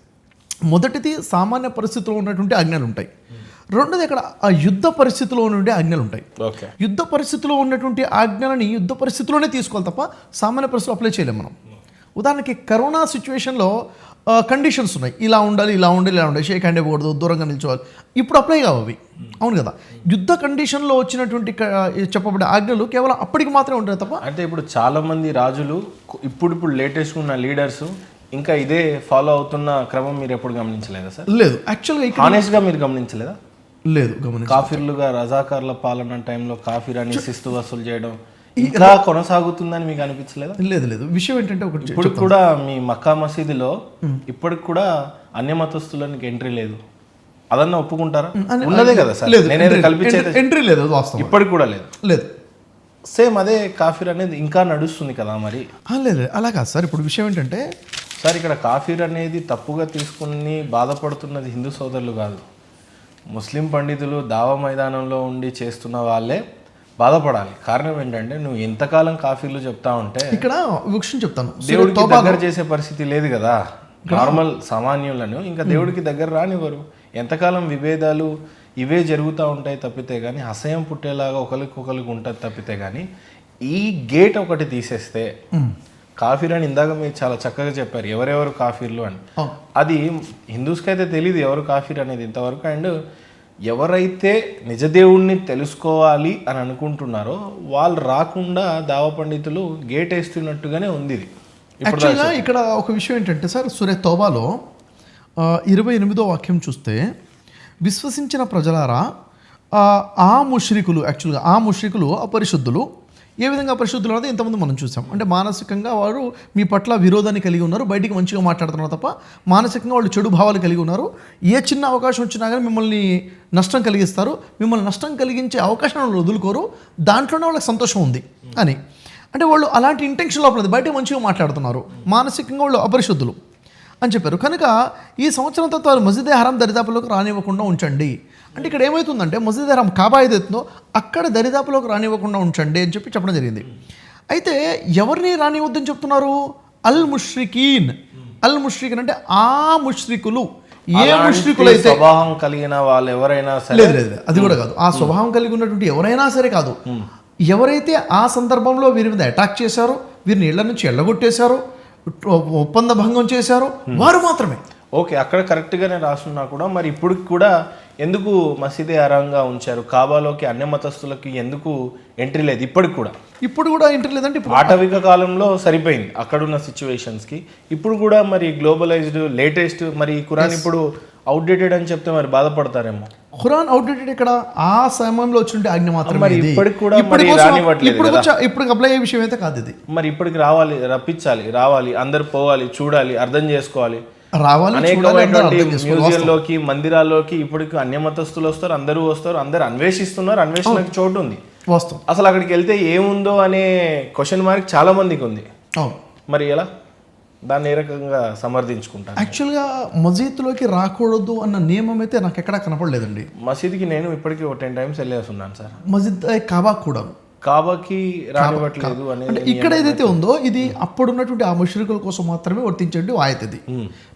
మొదటిది, సామాన్య పరిస్థితిలో ఉన్నటువంటి ఆజ్ఞలు ఉంటాయి. రెండోది, అక్కడ ఆ యుద్ధ పరిస్థితిలో ఉన్నటువంటి ఆజ్ఞలు ఉంటాయి. యుద్ధ పరిస్థితిలో ఉన్నటువంటి ఆజ్ఞలని యుద్ధ పరిస్థితిలోనే తీసుకోవాలి తప్ప సామాన్య పరిస్థితులు అప్లై చేయలేము మనం. ఉదాహరణకి కరోనా సిచ్యువేషన్లో కండిషన్స్ ఉన్నాయి, ఇలా ఉండాలి, ఇలా ఉండాలి, ఇలా ఉండాలి, షేక్ హ్యాండ్ ఇవ్వకూడదు, దూరంగా నిల్చోవాలి. ఇప్పుడు అప్లై కావు అవి, అవును కదా. యుద్ధ కండిషన్లో వచ్చినటువంటి చెప్పబడే ఆజ్ఞలు కేవలం అప్పటికి మాత్రమే ఉంటాయి తప్ప. అంటే ఇప్పుడు చాలామంది రాజులు ఇప్పుడు లేటెస్ట్ ఉన్న లీడర్స్ ఇంకా ఇదే ఫాలో అవుతున్న క్రమం మీరు ఎప్పుడు గమనించలేదా సార్? లేదు, యాక్చువల్గా హానెస్ట్గా మీరు గమనించలేదా? లేదు, గమనించ. కాఫీర్లుగా రజాకార్ల పాలన టైంలో కాఫీర్ అని శిస్తు వసూలు చేయడం ఇంకా కొనసాగుతుందని మీకు అనిపించలేదా? లేదు లేదు. విషయం ఏంటంటే, ఒకటి ఇప్పుడు కూడా మీ మక్కా మసీదులో ఇప్పటికి కూడా సేమ్ మతస్థులకి ఎంట్రీ లేదు, అదన్నా ఒప్పుకుంటారా? ఉన్నదే కదా సార్, నేనేదో కల్పించేది ఎంట్రీ లేదు, వాస్తవం ఇప్పటికి కూడా లేదు. లేదు, సేమ్ అదే కాఫీర్ అనేది ఇంకా నడుస్తుంది కదా మరి? లేదు, అలా కాదు సార్. ఇప్పుడు విషయం ఏంటంటే సార్, ఇక్కడ కాఫీర్ అనేది తప్పుగా తీసుకుని బాధపడుతున్నది హిందూ సోదరులు కాదు, ముస్లిం పండితులు దావా మైదానంలో ఉండి చేస్తున్న వాళ్ళే బాధపడాలి. కారణం ఏంటంటే, నువ్వు ఎంతకాలం కాఫీర్లు చెప్తా ఉంటే ఇక్కడ విషయం చెప్తాను, దేవుడికి దగ్గర చేసే పరిస్థితి లేదు కదా. నార్మల్ సామాన్యులను ఇంకా దేవుడికి దగ్గర రానివ్వరు. ఎంతకాలం విభేదాలు ఇవే జరుగుతూ ఉంటాయి తప్పితే కానీ, అసహ్యం పుట్టేలాగా ఒకరికొకరికి ఉంటుంది తప్పితే కానీ, ఈ గేట్ ఒకటి తీసేస్తే కాఫీర్ అని ఇందాక మీరు చాలా చక్కగా చెప్పారు ఎవరెవరు కాఫీర్లు అని. అది హిందూస్కి అయితే తెలియదు ఎవరు కాఫీర్ అనేది ఇంతవరకు. అండ్ ఎవరైతే నిజదేవుణ్ణి తెలుసుకోవాలి అని అనుకుంటున్నారో వాళ్ళు రాకుండా దావ పండితులు గేట్ వేస్తున్నట్టుగానే ఉంది ఇది. యాక్చువల్గా ఇక్కడ ఒక విషయం ఏంటంటే సార్, సూరే తౌబాలో 28వ వాక్యం చూస్తే, విశ్వసించిన ప్రజలారా ఆ ముష్రికులు అపరిశుద్ధులు. ఏ విధంగా అపరిశుద్ధులు అనేది ఇంతకుముందు మనం చూసాం. అంటే మానసికంగా వారు మీ పట్ల విరోధాన్ని కలిగి ఉన్నారు, బయటికి మంచిగా మాట్లాడుతున్నారు తప్ప మానసికంగా వాళ్ళు చెడు భావాలు కలిగి ఉన్నారు. ఏ చిన్న అవకాశం వచ్చినా కానీ మిమ్మల్ని నష్టం కలిగిస్తారు, మిమ్మల్ని నష్టం కలిగించే అవకాశం వాళ్ళు వదులుకోరు, దాంట్లోనే వాళ్ళకి సంతోషం ఉంది అని. అంటే వాళ్ళు అలాంటి ఇంటెన్షన్ లోపల బయట మంచిగా మాట్లాడుతున్నారు, మానసికంగా వాళ్ళు అపరిశుద్ధులు అని చెప్పారు. కనుక ఈ సంవత్సరం తర్వాత మస్జిద్ హరాం దరిదాపులోకి రానివ్వకుండా ఉంచండి. అంటే ఇక్కడ ఏమవుతుందంటే మస్జిద్ హరాం కాబా ఏదైతుందో అక్కడ దరిదాపులోకి రానివ్వకుండా ఉంచండి అని చెప్పడం జరిగింది. అయితే ఎవరిని రానివ్వద్దని చెప్తున్నారు? అల్ ముష్రికీన్ అంటే ఆ ముష్రికులు. ఏ ముష్రికులు అయితే స్వభావం కలిగిన వాళ్ళు ఎవరైనా సరే, లేదు అది కూడా కాదు, ఆ స్వభావం కలిగి ఉన్నటువంటి ఎవరైనా సరే కాదు, ఎవరైతే ఆ సందర్భంలో వీరి మీద అటాక్ చేశారో, వీరిని ఇళ్ల నుంచి ఎల్లగొట్టేశారో, ఒప్పంద భంగం చేశారో వారు మాత్రమే. ఓకే, అక్కడ కరెక్ట్గానే రాసున్నా కూడా మరి ఇప్పుడు కూడా ఎందుకు మసీదే హరాంగా ఉంచారు? కాబాలోకి అన్య మతస్థులకి ఎందుకు ఎంట్రీ లేదు? ఇప్పుడు కూడా ఎంట్రీ లేదంటే ఆటవిక కాలంలో సరిపోయింది అక్కడున్న సిచ్యువేషన్స్కి. ఇప్పుడు కూడా మరి గ్లోబలైజ్డ్ లేటెస్ట్ మరి ఖురాన్ ఇప్పుడు అవుట్డేటెడ్ అని చెప్తే మరి బాధపడతారేమో. ఖురాన్ అవుట్డేటెడ్ ఇక్కడ ఆ సమయంలో వచ్చిన ఆజ్ఞ మాత్రమే. ఇప్పటికి కూడా ఇప్పుడు అప్లై అయ్యే విషయం అయితే కాదు ఇది. మరి ఇప్పటికి రావాలి, అందరు పోవాలి, చూడాలి, అర్థం చేసుకోవాలి. అనేకమైనటువంటి మ్యూజియంలోకి, మందిరాల్లోకి ఇప్పటికి అన్యమతస్తులు వస్తారు, అందరూ అన్వేషిస్తున్నారు, అన్వేషణకు చోటు ఉంది. అసలు అక్కడికి వెళ్తే ఏముందో అనే క్వశ్చన్ మార్క్ చాలా మందికి ఉంది. మరి ఎలా దాన్ని ఏ రకంగా సమర్థించుకుంటాను? యాక్చువల్గా మసీద్లోకి రాకూడదు అన్న నియమం అయితే నాకు ఎక్కడా కనపడలేదండి. మసీద్కి నేను ఇప్పటికీ 10 times వెళ్ళేస్తున్నాను సార్. మసీద్ కాబాకి రానివ్వట్లేదు అనేది ఇక్కడ ఏదైతే ఉందో ఇది అప్పుడున్నటువంటి ఆ ముష్రికుల కోసం మాత్రమే వర్తించండి ఆయత. ఇది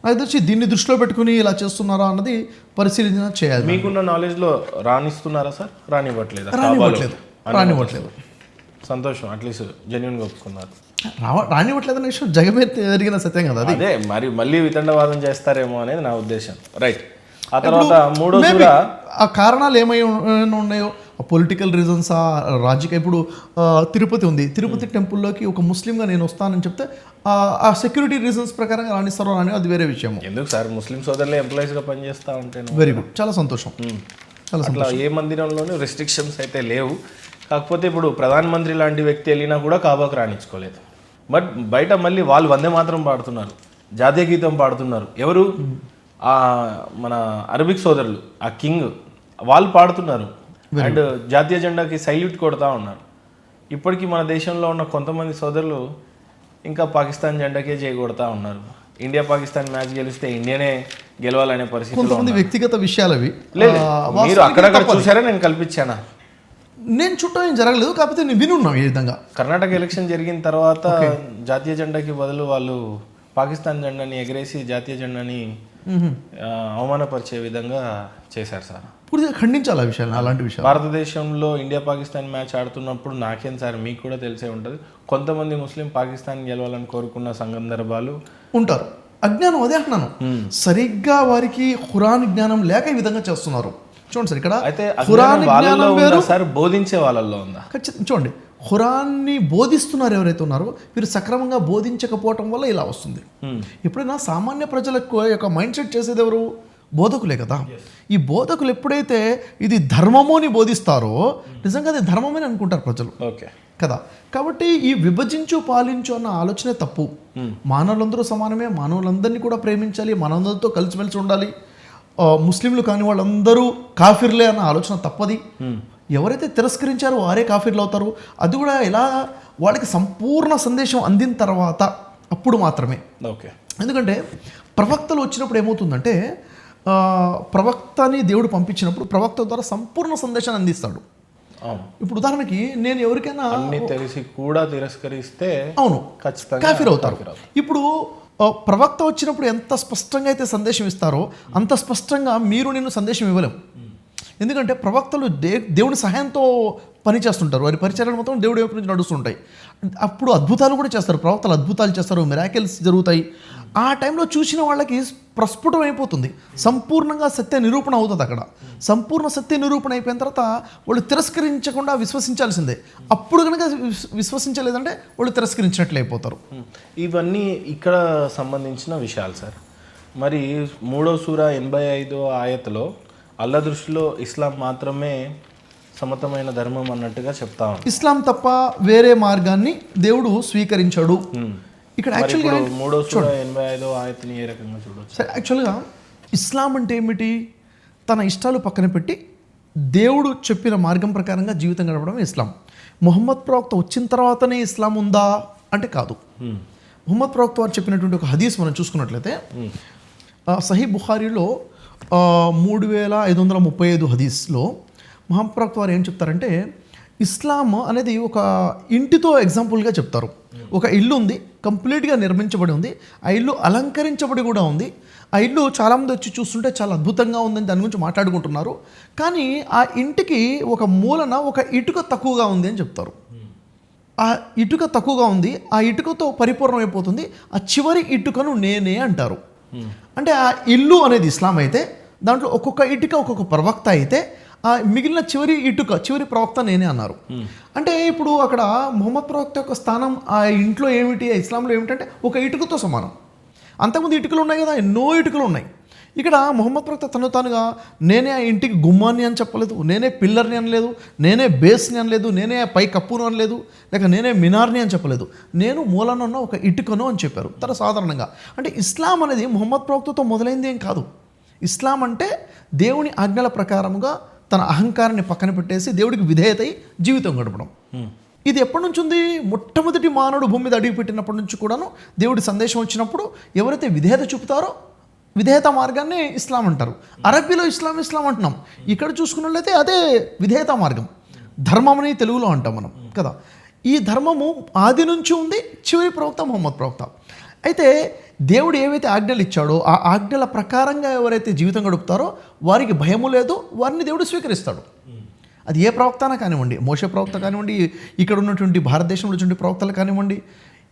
నాకు తెలిసి దీన్ని దృష్టిలో పెట్టుకుని ఇలా చేస్తున్నారా అన్నది పరిశీలన చేయాలి. మీకున్న నాలెడ్జ్ లో రాణిస్తున్నారా సార్? రానివ్వట్లేదు. సంతోషం, అట్లీస్ట్ జెన్యున్ గా ఒప్పుకున్నారు. రానివ్వట్లేదు అనే విషయం జగమే జరిగిన సత్యం కదా. అదే మరి మళ్ళీ వితండవాదం చేస్తారేమో అనేది నా ఉద్దేశం. రైట్. ఆ తర్వాత మూడో సూర, ఆ కారణాలు ఏమైనా ఉన్నాయో, పొలిటికల్ రీజన్స్, రాజకీయ. ఇప్పుడు తిరుపతి ఉంది, తిరుపతి టెంపుల్లోకి ఒక ముస్లింగా నేను వస్తానని చెప్తే ఆ సెక్యూరిటీ రీజన్స్ ప్రకారంగా రాణిస్తారో అని అది వేరే విషయం. ఎందుకు సార్, ముస్లిం సోదరులు ఎంప్లాయీస్గా పనిచేస్తూ ఉంటాను. వెరీ గుడ్, చాలా సంతోషం. అట్లా ఏ మందిరంలోనూ రెస్ట్రిక్షన్స్ అయితే లేవు. కాకపోతే ఇప్పుడు ప్రధానమంత్రి లాంటి వ్యక్తి వెళ్ళినా కూడా కాబాకు రాణించుకోలేదు. బట్ బయట మళ్ళీ వాళ్ళు వందే మాత్రం పాడుతున్నారు, జాతీయ గీతం పాడుతున్నారు. ఎవరు? మన అరబిక్ సోదరులు, ఆ కింగ్ వాళ్ళు పాడుతున్నారు అండ్ జాతీయ జెండాకి సైల్యూట్ కొడతా ఉన్నారు. ఇప్పటికీ మన దేశంలో ఉన్న కొంతమంది సోదరులు ఇంకా పాకిస్తాన్ జెండాకే చేయకొడతా ఉన్నారు. ఇండియా పాకిస్తాన్ మ్యాచ్ గెలిస్తే ఇండియానే గెలవాలనే పరిస్థితి. వ్యక్తిగత విషయాలు అవి. మీరు అక్కడక్కడ చూసారా? నేను కల్పించానా? నేను చుట్టూ ఏం జరగలేదు, కాకపోతే నేను వినున్నాం ఈ విధంగా. కర్ణాటక ఎలక్షన్ జరిగిన తర్వాత జాతీయ జెండాకి బదులు వాళ్ళు పాకిస్తాన్ జెండాని ఎగరేసి జాతీయ జెండాని అవమానపరిచే విధంగా చేశారు సార్. పూర్తిగా ఖండించాలి ఆ విషయాన్ని, అలాంటి విషయాలు. భారతదేశంలో ఇండియా పాకిస్తాన్ మ్యాచ్ ఆడుతున్నప్పుడు నాకేం సార్, మీకు కూడా తెలిసే ఉంటుంది, కొంతమంది ముస్లిం పాకిస్తాన్ గెలవాలని కోరుకున్న సందర్భాలు ఉంటారు. అజ్ఞానం, అదే అంటున్నాను. సరిగ్గా వారికి ఖురాన్ జ్ఞానం లేక ఈ విధంగా చేస్తున్నారు. చూడండి సార్, ఇక్కడ ఖురాన్ జ్ఞానం వేరు, బోధించే వాళ్ళల్లో ఉందా? ఖచ్చితంగా చూడండి, ఖురాన్ని బోధిస్తున్నారు ఎవరైతే ఉన్నారో వీరు సక్రమంగా బోధించకపోవటం వల్ల ఇలా వస్తుంది. ఎప్పుడైనా సామాన్య ప్రజలకు యొక్క మైండ్ సెట్ చేసేది ఎవరు? బోధకులే కదా. ఈ బోధకులు ఎప్పుడైతే ఇది ధర్మము అని బోధిస్తారో నిజంగా అది ధర్మమని అనుకుంటారు ప్రజలు. ఓకే కదా. కాబట్టి ఈ విభజించు పాలించు అన్న ఆలోచనే తప్పు. మానవులందరూ సమానమే, మానవులందరినీ కూడా ప్రేమించాలి, మానవులతో కలిసిమెలిసి ఉండాలి. ముస్లింలు కాని వాళ్ళందరూ కాఫిర్లే అన్న ఆలోచన తప్పది. ఎవరైతే తిరస్కరించారో వారే కాఫిర్లు అవుతారు. అది కూడా ఎలా, వాళ్ళకి సంపూర్ణ సందేశం అందిన తర్వాత అప్పుడు మాత్రమే. ఓకే. ఎందుకంటే ప్రవక్తలు వచ్చినప్పుడు ఏమవుతుందంటే, ప్రవక్తని దేవుడు పంపించినప్పుడు ప్రవక్త ద్వారా సంపూర్ణ సందేశాన్ని అందిస్తాడు. ఇప్పుడు ఉదాహరణకి నేను ఎవరికైనా తెలిసి కూడా తిరస్కరిస్తే అవును ఖచ్చితంగా కాఫిర్ అవుతారు. ఇప్పుడు ప్రవక్త వచ్చినప్పుడు ఎంత స్పష్టంగా అయితే సందేశం ఇస్తారో అంత స్పష్టంగా మీరు నేను సందేశం ఇవ్వలేం. ఎందుకంటే ప్రవక్తలు దేవుడి సహాయంతో పని చేస్తుంటారు, వారి పరిచర్యలు మొత్తం దేవుడి వైపు నుంచి నడుస్తుంటాయి. అప్పుడు అద్భుతాలు కూడా చేస్తారు, ప్రవక్తలు అద్భుతాలు చేస్తారు, మిరాకిల్స్ జరుగుతాయి. ఆ టైంలో చూసిన వాళ్ళకి ప్రస్ఫుటం అయిపోతుంది, సంపూర్ణంగా సత్య నిరూపణ అవుతుంది. అక్కడ సంపూర్ణ సత్య నిరూపణ అయిపోయిన తర్వాత వాళ్ళు తిరస్కరించకుండా విశ్వసించాల్సిందే. అప్పుడు కనుక విశ్వసించలేదంటే వాళ్ళు తిరస్కరించినట్లు అయిపోతారు. ఇవన్నీ ఇక్కడ సంబంధించిన విషయాలు సార్. మరి 3వ సూర 85వ ఆయతలో అల్లా దృష్టిలో ఇస్లాం మాత్రమే సమతమైన ధర్మం అన్నట్టుగా చెప్తా ఉంది. ఇస్లాం తప్ప వేరే మార్గాన్ని దేవుడు స్వీకరించాడు. ఇక్కడ యాక్చువల్గా 3వ సూర 85వ ఆయతని ఏ రకంగా చూడవచ్చు? సరే, యాక్చువల్గా ఇస్లాం అంటే ఏమిటి? తన ఇష్టాలు పక్కన పెట్టి దేవుడు చెప్పిన మార్గం ప్రకారంగా జీవితం గడపడం ఇస్లాం. ముహమ్మద్ ప్రవక్త వచ్చిన తర్వాతనే ఇస్లాం ఉందా అంటే కాదు. ముహమ్మద్ ప్రవక్త వారు చెప్పినటువంటి ఒక హదీస్ మనం చూసుకున్నట్లయితే సహీ బుఖారీలో 3535 హదీస్లో ముహమ్మద్ ప్రవక్త వారు ఏం చెప్తారంటే, ఇస్లాం అనేది ఒక ఇంటితో ఎగ్జాంపుల్గా చెప్తారు. ఒక ఇల్లు ఉంది, కంప్లీట్గా నిర్మించబడి ఉంది, ఆ ఇల్లు అలంకరించబడి కూడా ఉంది. ఆ ఇల్లు చాలామంది వచ్చి చూస్తుంటే చాలా అద్భుతంగా ఉందని దాని గురించి మాట్లాడుకుంటున్నారు. కానీ ఆ ఇంటికి ఒక మూలన ఒక ఇటుక తక్కువగా ఉంది అని చెప్తారు. ఆ ఇటుక తక్కువగా ఉంది, ఆ ఇటుకతో పరిపూర్ణమైపోతుంది, ఆ చివరి ఇటుకను నేనే అంటారు. అంటే ఆ ఇల్లు అనేది ఇస్లాం అయితే దాంట్లో ఒక్కొక్క ఇటుక ఒక్కొక్క ప్రవక్త అయితే ఆ మిగిలిన చివరి ఇటుక చివరి ప్రవక్త నేనే అన్నారు. అంటే ఇప్పుడు అక్కడ ముహమ్మద్ ప్రవక్త యొక్క స్థానం ఆ ఇంట్లో ఏమిటి, ఆ ఇస్లాంలో ఏమిటంటే ఒక ఇటుకతో సమానం. అంతకుముందు ఇటుకలు ఉన్నాయి కదా, ఎన్నో ఇటుకలు ఉన్నాయి. ఇక్కడ ముహమ్మద్ ప్రవక్త తను తానుగా నేనే ఆ ఇంటికి గుమ్మాన్ని అని చెప్పలేదు, నేనే పిల్లర్ని అనలేదు, నేనే బేస్ని అనలేదు, నేనే పై కప్పును అనలేదు, లేక నేనే మినార్ని అని చెప్పలేదు. నేను మూలనున్న ఒక ఇటుకను అని చెప్పారు తన సాధారణంగా. అంటే ఇస్లాం అనేది ముహమ్మద్ ప్రవక్తతో మొదలైంది ఏం కాదు. ఇస్లాం అంటే దేవుని ఆజ్ఞల ప్రకారముగా తన అహంకారాన్ని పక్కన పెట్టేసి దేవుడికి విధేయతై జీవితం గడపడం. ఇది ఎప్పటి నుంచి ఉంది? మొట్టమొదటి మానవుడు భూమి మీద అడుగు పెట్టినప్పటి నుంచి కూడాను దేవుడి సందేశం వచ్చినప్పుడు ఎవరైతే విధేయత చూపుతారో విధేయత మార్గాన్ని ఇస్లాం అంటారు. అరబ్బీలో ఇస్లాం అంటున్నాం, ఇక్కడ చూసుకున్నట్లయితే అదే విధేయత మార్గం. ధర్మం అని తెలుగులో అంటాం మనం కదా. ఈ ధర్మము ఆది నుంచి ఉంది, చివరి ప్రవక్త ముహమ్మద్ ప్రవక్త. అయితే దేవుడు ఏవైతే ఆజ్ఞలు ఇచ్చాడో ఆ ఆజ్ఞల ప్రకారంగా ఎవరైతే జీవితం గడుపుతారో వారికి భయము లేదు, వారిని దేవుడు స్వీకరిస్తాడు. అది ఏ ప్రవక్తనా కానివ్వండి, మోషే ప్రవక్త కానివ్వండి, ఇక్కడ ఉన్నటువంటి భారతదేశంలో ఉన్నటువంటి ప్రవక్తలు కానివ్వండి,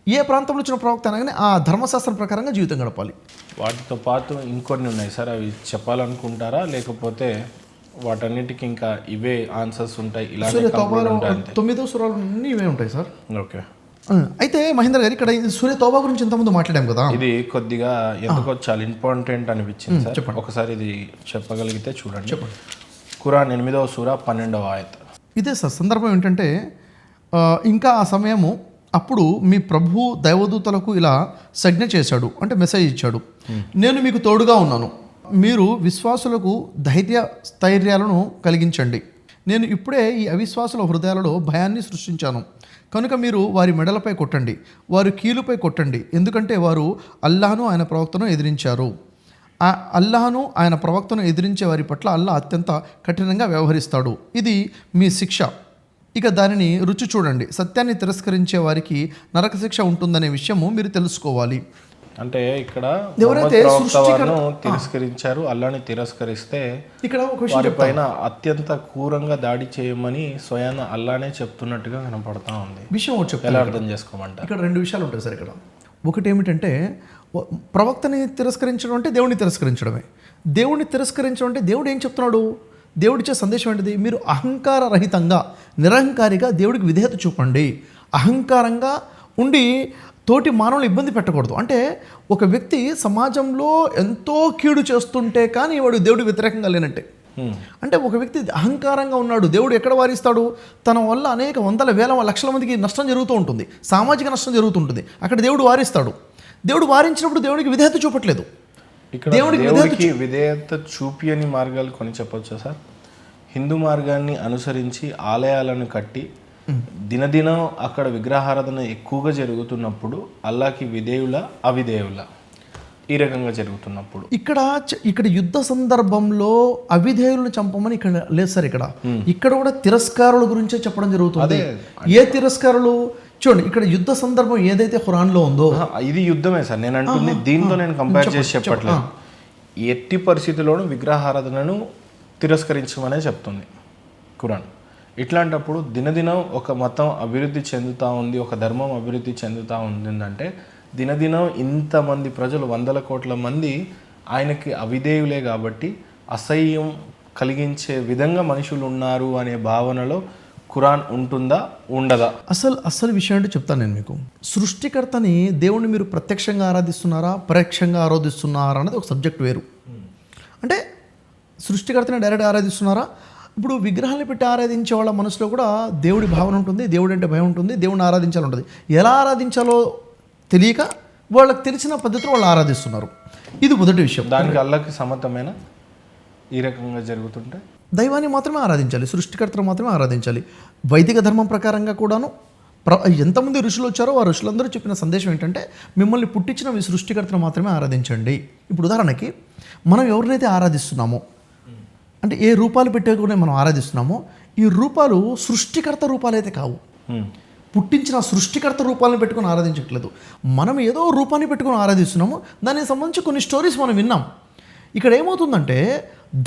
ఏ ప్రాంతంలో వచ్చిన ప్రవక్త అనగానే ఆ ధర్మశాస్త్రం ప్రకారంగా జీవితం గడపాలి. వాటితో పాటు ఇంకొన్ని ఉన్నాయి సార్, అవి చెప్పాలనుకుంటారా లేకపోతే వాటన్నిటికీ ఇంకా ఇవే ఆన్సర్స్ ఉంటాయి? ఇలా 9వ సూరాలు అన్నీ ఇవే ఉంటాయి సార్. ఓకే. అయితే మహేంద్ర గారు ఇక్కడ సూర్య తోబా గురించి ఇంతకుముందు మాట్లాడాం కదా, ఇది కొద్దిగా ఎందుకో చాలా ఇంపార్టెంట్ అనిపించింది సార్. ఒకసారి ఇది చెప్పగలిగితే చూడండి. చెప్పండి. ఖురాన్ 8వ సూర 12వ ఆయత. ఇదే సార్ సందర్భం ఏంటంటే, ఇంకా ఆ సమయము అప్పుడు మీ ప్రభు దైవదూతలకు ఇలా సంజ్ఞ చేశాడు, అంటే మెసేజ్ ఇచ్చాడు, నేను మీకు తోడుగా ఉన్నాను, మీరు విశ్వాసులకు స్థైర్యాలను కలిగించండి. నేను ఇప్పుడే ఈ అవిశ్వాసుల హృదయాలలో భయాన్ని సృష్టించాను, కనుక మీరు వారి మెడలపై కొట్టండి, వారి కీలుపై కొట్టండి, ఎందుకంటే వారు అల్లాహను ఆయన ప్రవక్తను ఎదిరించారు. ఆ అల్లాహను ఆయన ప్రవక్తను ఎదిరించే వారి పట్ల అల్లాహ్ అత్యంత కఠినంగా వ్యవహరిస్తాడు. ఇది మీ శిక్ష, ఇక దానిని రుచి చూడండి. సత్యాన్ని తిరస్కరించే వారికి నరక శిక్ష ఉంటుందనే విషయము మీరు తెలుసుకోవాలి. అంటే ఇక్కడ ఎవరైతే తిరస్కరించారు, అల్లాని తిరస్కరిస్తే ఇక్కడ వారి పైన అత్యంత క్రూరంగా దాడి చేయమని స్వయాన అల్లానే చెప్తున్నట్టుగా కనపడతా ఉంది. విషయం ఎలా అర్థం చేసుకోమంట? ఇక్కడ 2 విషయాలు ఉంటాయి సార్. ఇక్కడ ఒకటి ఏమిటంటే, ప్రవక్తని తిరస్కరించడం అంటే దేవుడిని తిరస్కరించడమే. దేవుడిని తిరస్కరించడం అంటే దేవుడు ఏం చెప్తున్నాడు? దేవుడిచ్చే సందేశం ఏంటిది? మీరు అహంకార రహితంగా నిరహంకారిగా దేవుడికి విధేయత చూపండి. అహంకారంగా ఉండి తోటి మానవులు ఇబ్బంది పెట్టకూడదు. అంటే ఒక వ్యక్తి సమాజంలో ఎంతో కీడు చేస్తుంటే కానీ వాడు దేవుడికి వ్యతిరేకంగా లేనంటే. అంటే ఒక వ్యక్తి అహంకారంగా ఉన్నాడు, దేవుడు ఎక్కడ వారిస్తాడు? తన వల్ల అనేక వందల వేల లక్షల మందికి నష్టం జరుగుతూ ఉంటుంది, సామాజిక నష్టం జరుగుతుంటుంది, అక్కడ దేవుడు వారిస్తాడు. దేవుడు వారించినప్పుడు దేవుడికి విధేయత చూపట్లేదు. దేవుడికి విధేయత చూపియని మార్గాలు కొన్ని చెప్పొచ్చా సార్? హిందూ మార్గాన్ని అనుసరించి ఆలయాలను కట్టి దినదినం అక్కడ విగ్రహారాధన ఎక్కువగా జరుగుతున్నప్పుడు అల్లాకి విధేయుల అవిధేయుల ఈ రకంగా జరుగుతున్నప్పుడు ఇక్కడ యుద్ధ సందర్భంలో అవిధేయులను చంపమని ఇక్కడ లేదు సార్. ఇక్కడ కూడా తిరస్కారుల గురించే చెప్పడం జరుగుతుంది. ఏ తిరస్కారులు? చూడండి ఇక్కడ యుద్ధ సందర్భం ఏదైతే ఖురాన్లో ఉందో ఇది యుద్ధమే సార్, నేను అంటుంది దీంతో నేను కంపేర్ చేసి చెప్పట్లేదు. ఎట్టి పరిస్థితుల్లోనూ విగ్రహారాధనను తిరస్కరించమనే చెప్తుంది ఖురాన్. ఇట్లాంటప్పుడు దినదినం ఒక మతం అభివృద్ధి చెందుతూ ఉంది, ఒక ధర్మం అభివృద్ధి చెందుతూ ఉందంటే దినదినం ఇంతమంది ప్రజలు, 100 కోట్ల మంది ఆయనకి అవిధేయులే కాబట్టి అసహ్యం కలిగించే విధంగా మనుషులు ఉన్నారు అనే భావనలో ఖురాన్ ఉంటుందా ఉండదా? అసలు విషయం అంటే చెప్తాను నేను మీకు. సృష్టికర్తని దేవుణ్ణి మీరు ప్రత్యక్షంగా ఆరాధిస్తున్నారా, పరోక్షంగా ఆరాధిస్తున్నారా అనేది ఒక సబ్జెక్ట్ వేరు. అంటే సృష్టికర్తని డైరెక్ట్గా ఆరాధిస్తున్నారా? ఇప్పుడు విగ్రహాన్ని పెట్టి ఆరాధించే వాళ్ళ మనసులో కూడా దేవుడి భావన ఉంటుంది, దేవుడు అంటే భయం ఉంటుంది, దేవుడిని ఆరాధించాలంటుంది. ఎలా ఆరాధించాలో తెలియక వాళ్ళకి తెలిసిన పద్ధతిలో వాళ్ళు ఆరాధిస్తున్నారు. ఇది మొదటి విషయం. దానికి అల్లకి సమతమైన ఈ రకంగా జరుగుతుంటే దైవాన్ని మాత్రమే ఆరాధించాలి, సృష్టికర్తను మాత్రమే ఆరాధించాలి. వైదిక ధర్మం ప్రకారంగా కూడాను ఎంతమంది ఋషులు వచ్చారో ఆ ఋషులందరూ చెప్పిన సందేశం ఏంటంటే మిమ్మల్ని పుట్టించిన మీ సృష్టికర్తను మాత్రమే ఆరాధించండి. ఇప్పుడు ఉదాహరణకి మనం ఎవరినైతే ఆరాధిస్తున్నామో, అంటే ఏ రూపాలు పెట్టుకునే మనం ఆరాధిస్తున్నామో, ఈ రూపాలు సృష్టికర్త రూపాలు అయితే కావు. పుట్టించిన సృష్టికర్త రూపాలను పెట్టుకుని ఆరాధించట్లేదు. మనం ఏదో రూపాన్ని పెట్టుకుని ఆరాధిస్తున్నాము. దానికి సంబంధించి కొన్ని స్టోరీస్ మనం విన్నాం. ఇక్కడ ఏమవుతుందంటే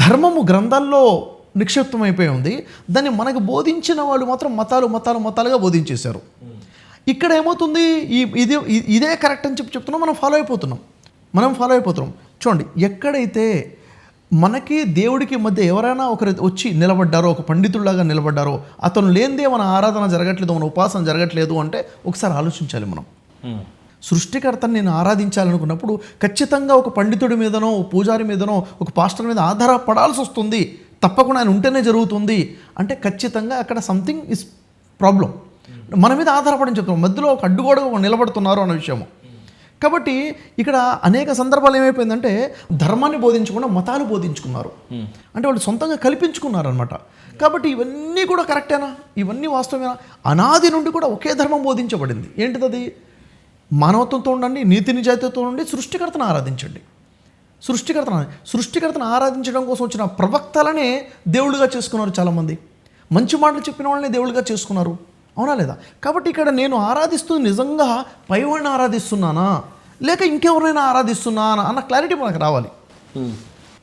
ధర్మము గ్రంథాల్లో నిక్షిప్తమైపోయి ఉంది. దాన్ని మనకు బోధించిన వాళ్ళు మాత్రం మతాలుగా బోధించేశారు. ఇక్కడ ఏమవుతుంది, ఇదే కరెక్ట్ అని చెప్తున్నాం, మనం ఫాలో అయిపోతున్నాం. చూడండి, ఎక్కడైతే మనకి దేవుడికి మధ్య ఎవరైనా ఒకరు వచ్చి నిలబడ్డారో, ఒక పండితుల్లాగా నిలబడ్డారో, అతను లేనిదే మన ఆరాధన జరగట్లేదు, మన ఉపాసన జరగట్లేదు అంటే ఒకసారి ఆలోచించాలి మనం. సృష్టికర్తను నేను ఆరాధించాలనుకున్నప్పుడు ఖచ్చితంగా ఒక పండితుడి మీదనో, ఒక పూజారి మీదనో, ఒక పాస్టర్ మీద ఆధారపడాల్సి వస్తుంది. తప్పకుండా ఆయన ఉంటేనే జరుగుతుంది అంటే ఖచ్చితంగా అక్కడ సంథింగ్ ఇస్ ప్రాబ్లం. మన మీద ఆధారపడని చెప్తాం, మధ్యలో ఒక అడ్డుగోడగా నిలబడుతున్నారు అన్న విషయము. కాబట్టి ఇక్కడ అనేక సందర్భాలు ఏమైపోయిందంటే ధర్మాన్ని బోధించకుండా మతాలు బోధించుకున్నారు. అంటే వాళ్ళు సొంతంగా కల్పించుకున్నారు అనమాట. కాబట్టి ఇవన్నీ కూడా కరెక్టేనా? ఇవన్నీ వాస్తవమేనా? అనాది నుండి కూడా ఒకే ధర్మం బోధించబడింది. ఏంటిది అది? మానవత్వంతో ఉండండి, నీతి నిజాయితీతో ఉండి సృష్టికర్తను ఆరాధించండి. సృష్టికర్తను ఆరాధించడం కోసం వచ్చిన ప్రవక్తలనే దేవుళ్ళుగా చేసుకున్నారు చాలామంది. మంచి మాటలు చెప్పిన వాళ్ళని దేవుళ్ళుగా చేసుకున్నారు, అవునా లేదా? కాబట్టి ఇక్కడ నేను ఆరాధిస్తూ నిజంగా పైవాడిని ఆరాధిస్తున్నానా లేక ఇంకెవరైనా ఆరాధిస్తున్నానా అన్న క్లారిటీ మనకు రావాలి.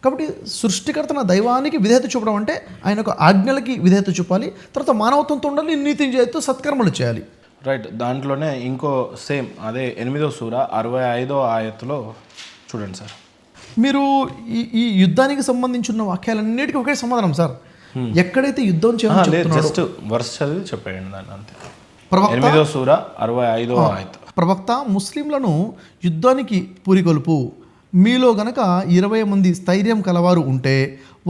కాబట్టి సృష్టికర్తన దైవానికి విధేయత చూపడం అంటే ఆయన యొక్క ఆజ్ఞలకి విధేయత చూపాలి. తర్వాత మానవత్వంతో ఉండాలి, నీతి నిజాయితీతో సత్కర్మలు చేయాలి. రైట్. దాంట్లోనే ఇంకో సేమ్ అదే 8వ సూర 65వ ఆయత్తులో చూడండి సార్. మీరు ఈ యుద్ధానికి సంబంధించిన వాక్యాలన్నిటికీ ఒకే సమాధానం సార్. ఎక్కడైతే యుద్ధం జస్ట్ వర్స్ చదివి చెప్పేయండి దాన్ని అంతే. 8వ సూర 65వ ఆయత్. ప్రవక్త, ముస్లింలను యుద్ధానికి పూరికొల్పు. మీలో గనక 20 మంది స్థైర్యం కలవారు ఉంటే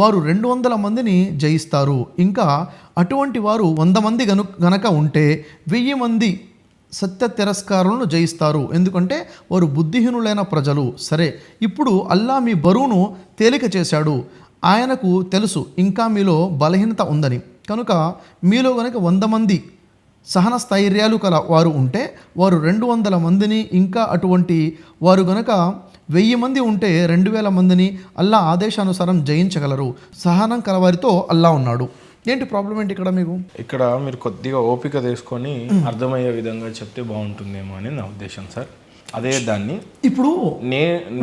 వారు 200 మందిని జయిస్తారు. ఇంకా అటువంటి వారు 100 మంది గనక ఉంటే 1000 మంది సత్య తిరస్కారులను జయిస్తారు. ఎందుకంటే వారు బుద్ధిహీనులైన ప్రజలు. సరే, ఇప్పుడు అల్లా మీ బరువును తేలిక చేశాడు. ఆయనకు తెలుసు ఇంకా మీలో బలహీనత ఉందని. కనుక మీలో గనక 100 మంది సహన స్థైర్యాలు కల వారు ఉంటే వారు 200 మందిని, ఇంకా అటువంటి వారు గనక 1000 మంది ఉంటే 2000 మందిని అల్లా ఆదేశానుసారం జయించగలరు. సహనం కలవారితో అల్లా ఉన్నాడు. ఏంటి ప్రాబ్లం ఏంటి ఇక్కడ? ఇక్కడ మీరు కొద్దిగా ఓపిక తీసుకొని అర్థమయ్యే విధంగా చెప్తే బాగుంటుందేమో అని నా ఉద్దేశం సార్. అదే దాన్ని ఇప్పుడు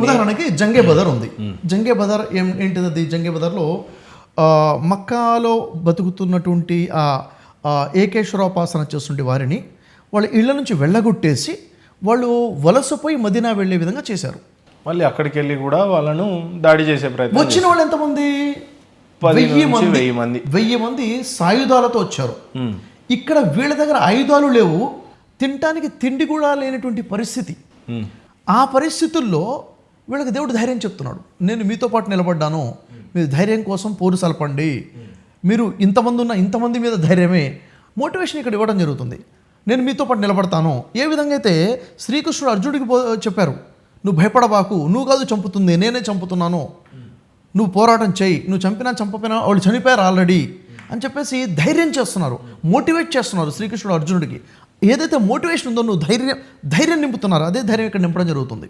ఉదాహరణకి జంగే బదర్ ఉంది. జంగే బదర్ ఏంటిది? అది జంగే బదర్లో మక్కాలో బతుకుతున్నటువంటి ఏకేశ్వరోపాసన చేస్తుంటే వారిని వాళ్ళ ఇళ్ల నుంచి వెళ్ళగొట్టేసి వాళ్ళు వలసపోయి మదీనా వెళ్ళే విధంగా చేశారు. మళ్ళీ అక్కడికి వెళ్ళి కూడా వాళ్ళను దాడి చేసే ప్రయత్నం. వచ్చిన వాళ్ళు ఎంతమంది? 1000 మంది సాయుధాలతో వచ్చారు. ఇక్కడ వీళ్ళ దగ్గర ఆయుధాలు లేవు, తినటానికి తిండి కూడా లేనటువంటి పరిస్థితి. ఆ పరిస్థితుల్లో వీళ్ళకి దేవుడు ధైర్యం చెప్తున్నాడు, నేను మీతో పాటు నిలబడ్డాను, మీరు ధైర్యం కోసం పోరు సలపండి, మీరు ఇంతమంది ఉన్న ఇంతమంది మీద ధైర్యమే. మోటివేషన్ ఇక్కడ ఇవ్వడం జరుగుతుంది. నేను మీతో పాటు నిలబడతాను. ఏ విధంగా అయితే శ్రీకృష్ణుడు అర్జునుడికి చెప్పారు, నువ్వు భయపడబాకు, నువ్వు కాదు చంపుతుంది, నేనే చంపుతున్నాను, నువ్వు పోరాటం చేయి, నువ్వు చంపపోయినా వాళ్ళు చనిపోయారు ఆల్రెడీ అని చెప్పేసి ధైర్యం చేస్తున్నారు, మోటివేట్ చేస్తున్నారు శ్రీకృష్ణుడు అర్జునుడికి. ఏదైతే మోటివేషన్ ఉందో నువ్వు ధైర్యం నింపుతున్నారు, అదే ధైర్యం ఇక్కడ నింపడం జరుగుతుంది.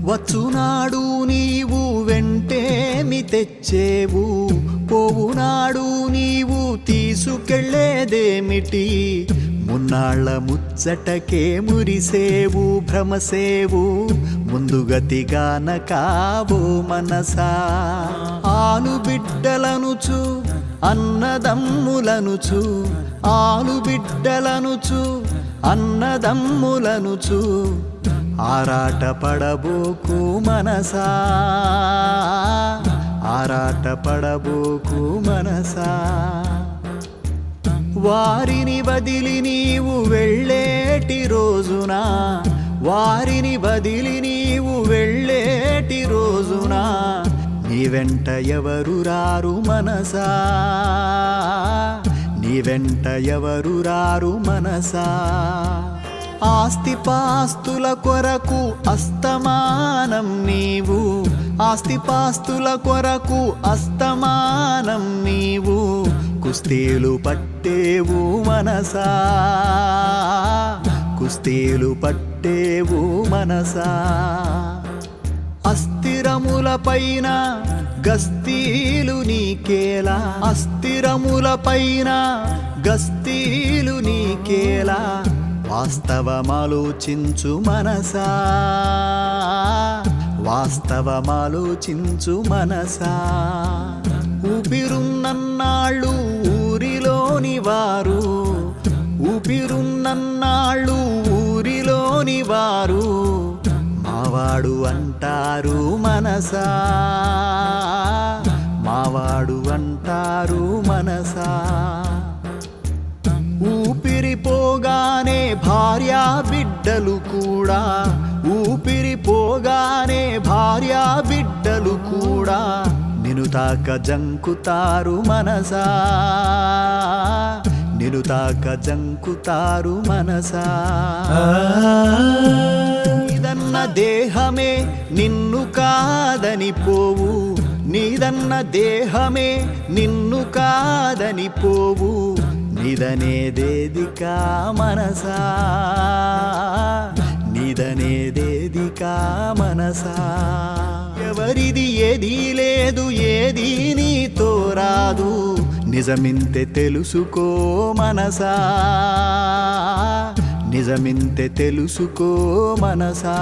వచ్చునాడు నీవు వెంటేమి తెచ్చేవు పోవునాడు నీవు తీసుకెళ్ళేదేమిటి మున్నాళ్ళ ముచ్చటకే మురిసేవు భ్రమసేవు ముందుగతిగాన కావో మనసా ఆలు బిడ్డలనుచు అన్నదమ్ములనుచు ఆలు బిడ్డలనుచు అన్నదమ్ములనుచు ఆరాట పడబోకు మనసా ఆరాట పడబోకు మనసా వారిని వదిలి నీవు వెళ్ళేటి రోజున వారిని వదిలి నీవు వెళ్ళేటి రోజున నీ వెంట ఎవరు రారు మనసా నీ వెంట ఎవరు రారు మనసా ఆస్తిపాస్తుల కొరకు అస్తమానం నీవు ఆస్తిపాస్తుల కొరకు అస్తమానం నీవు కుస్తీలు పట్టేవు మనసా కుస్తీలు పట్టేవు మనసా అస్థిరముల పైన గస్తీలు నీకేలా అస్థిరముల పైన గస్తీలు నీకేలా వాస్తవమాలోచించు మనసా వాస్తవమాలోచించు మనసా ఊపిరున్నన్నాళ్ళు ఊరిలోని వారు ఊపిరున్నన్నాళ్ళు ఊరిలోని వారు మావాడు అంటారు మనసా మావాడు అంటారు మనసా ఊపిరిపోగానే భార్యా బిడ్డలు కూడా ఊపిరిపోగానే భార్యా బిడ్డలు కూడా నిన్ను తాక జంకుతారు మనసా నిన్ను తాక జంకుతారు మనసా నీదన్న దేహమే నిన్ను కాదని పోవు నీదన్న దేహమే నిన్ను కాదని పోవు నిదనేదేదికా మనసా నిదనేదేదికా మనసా ఎవరిది ఏదీ లేదు ఏదీ నీతో రాదు నిజమింతే తెలుసుకో మనసా నిజమింతే తెలుసుకో మనసా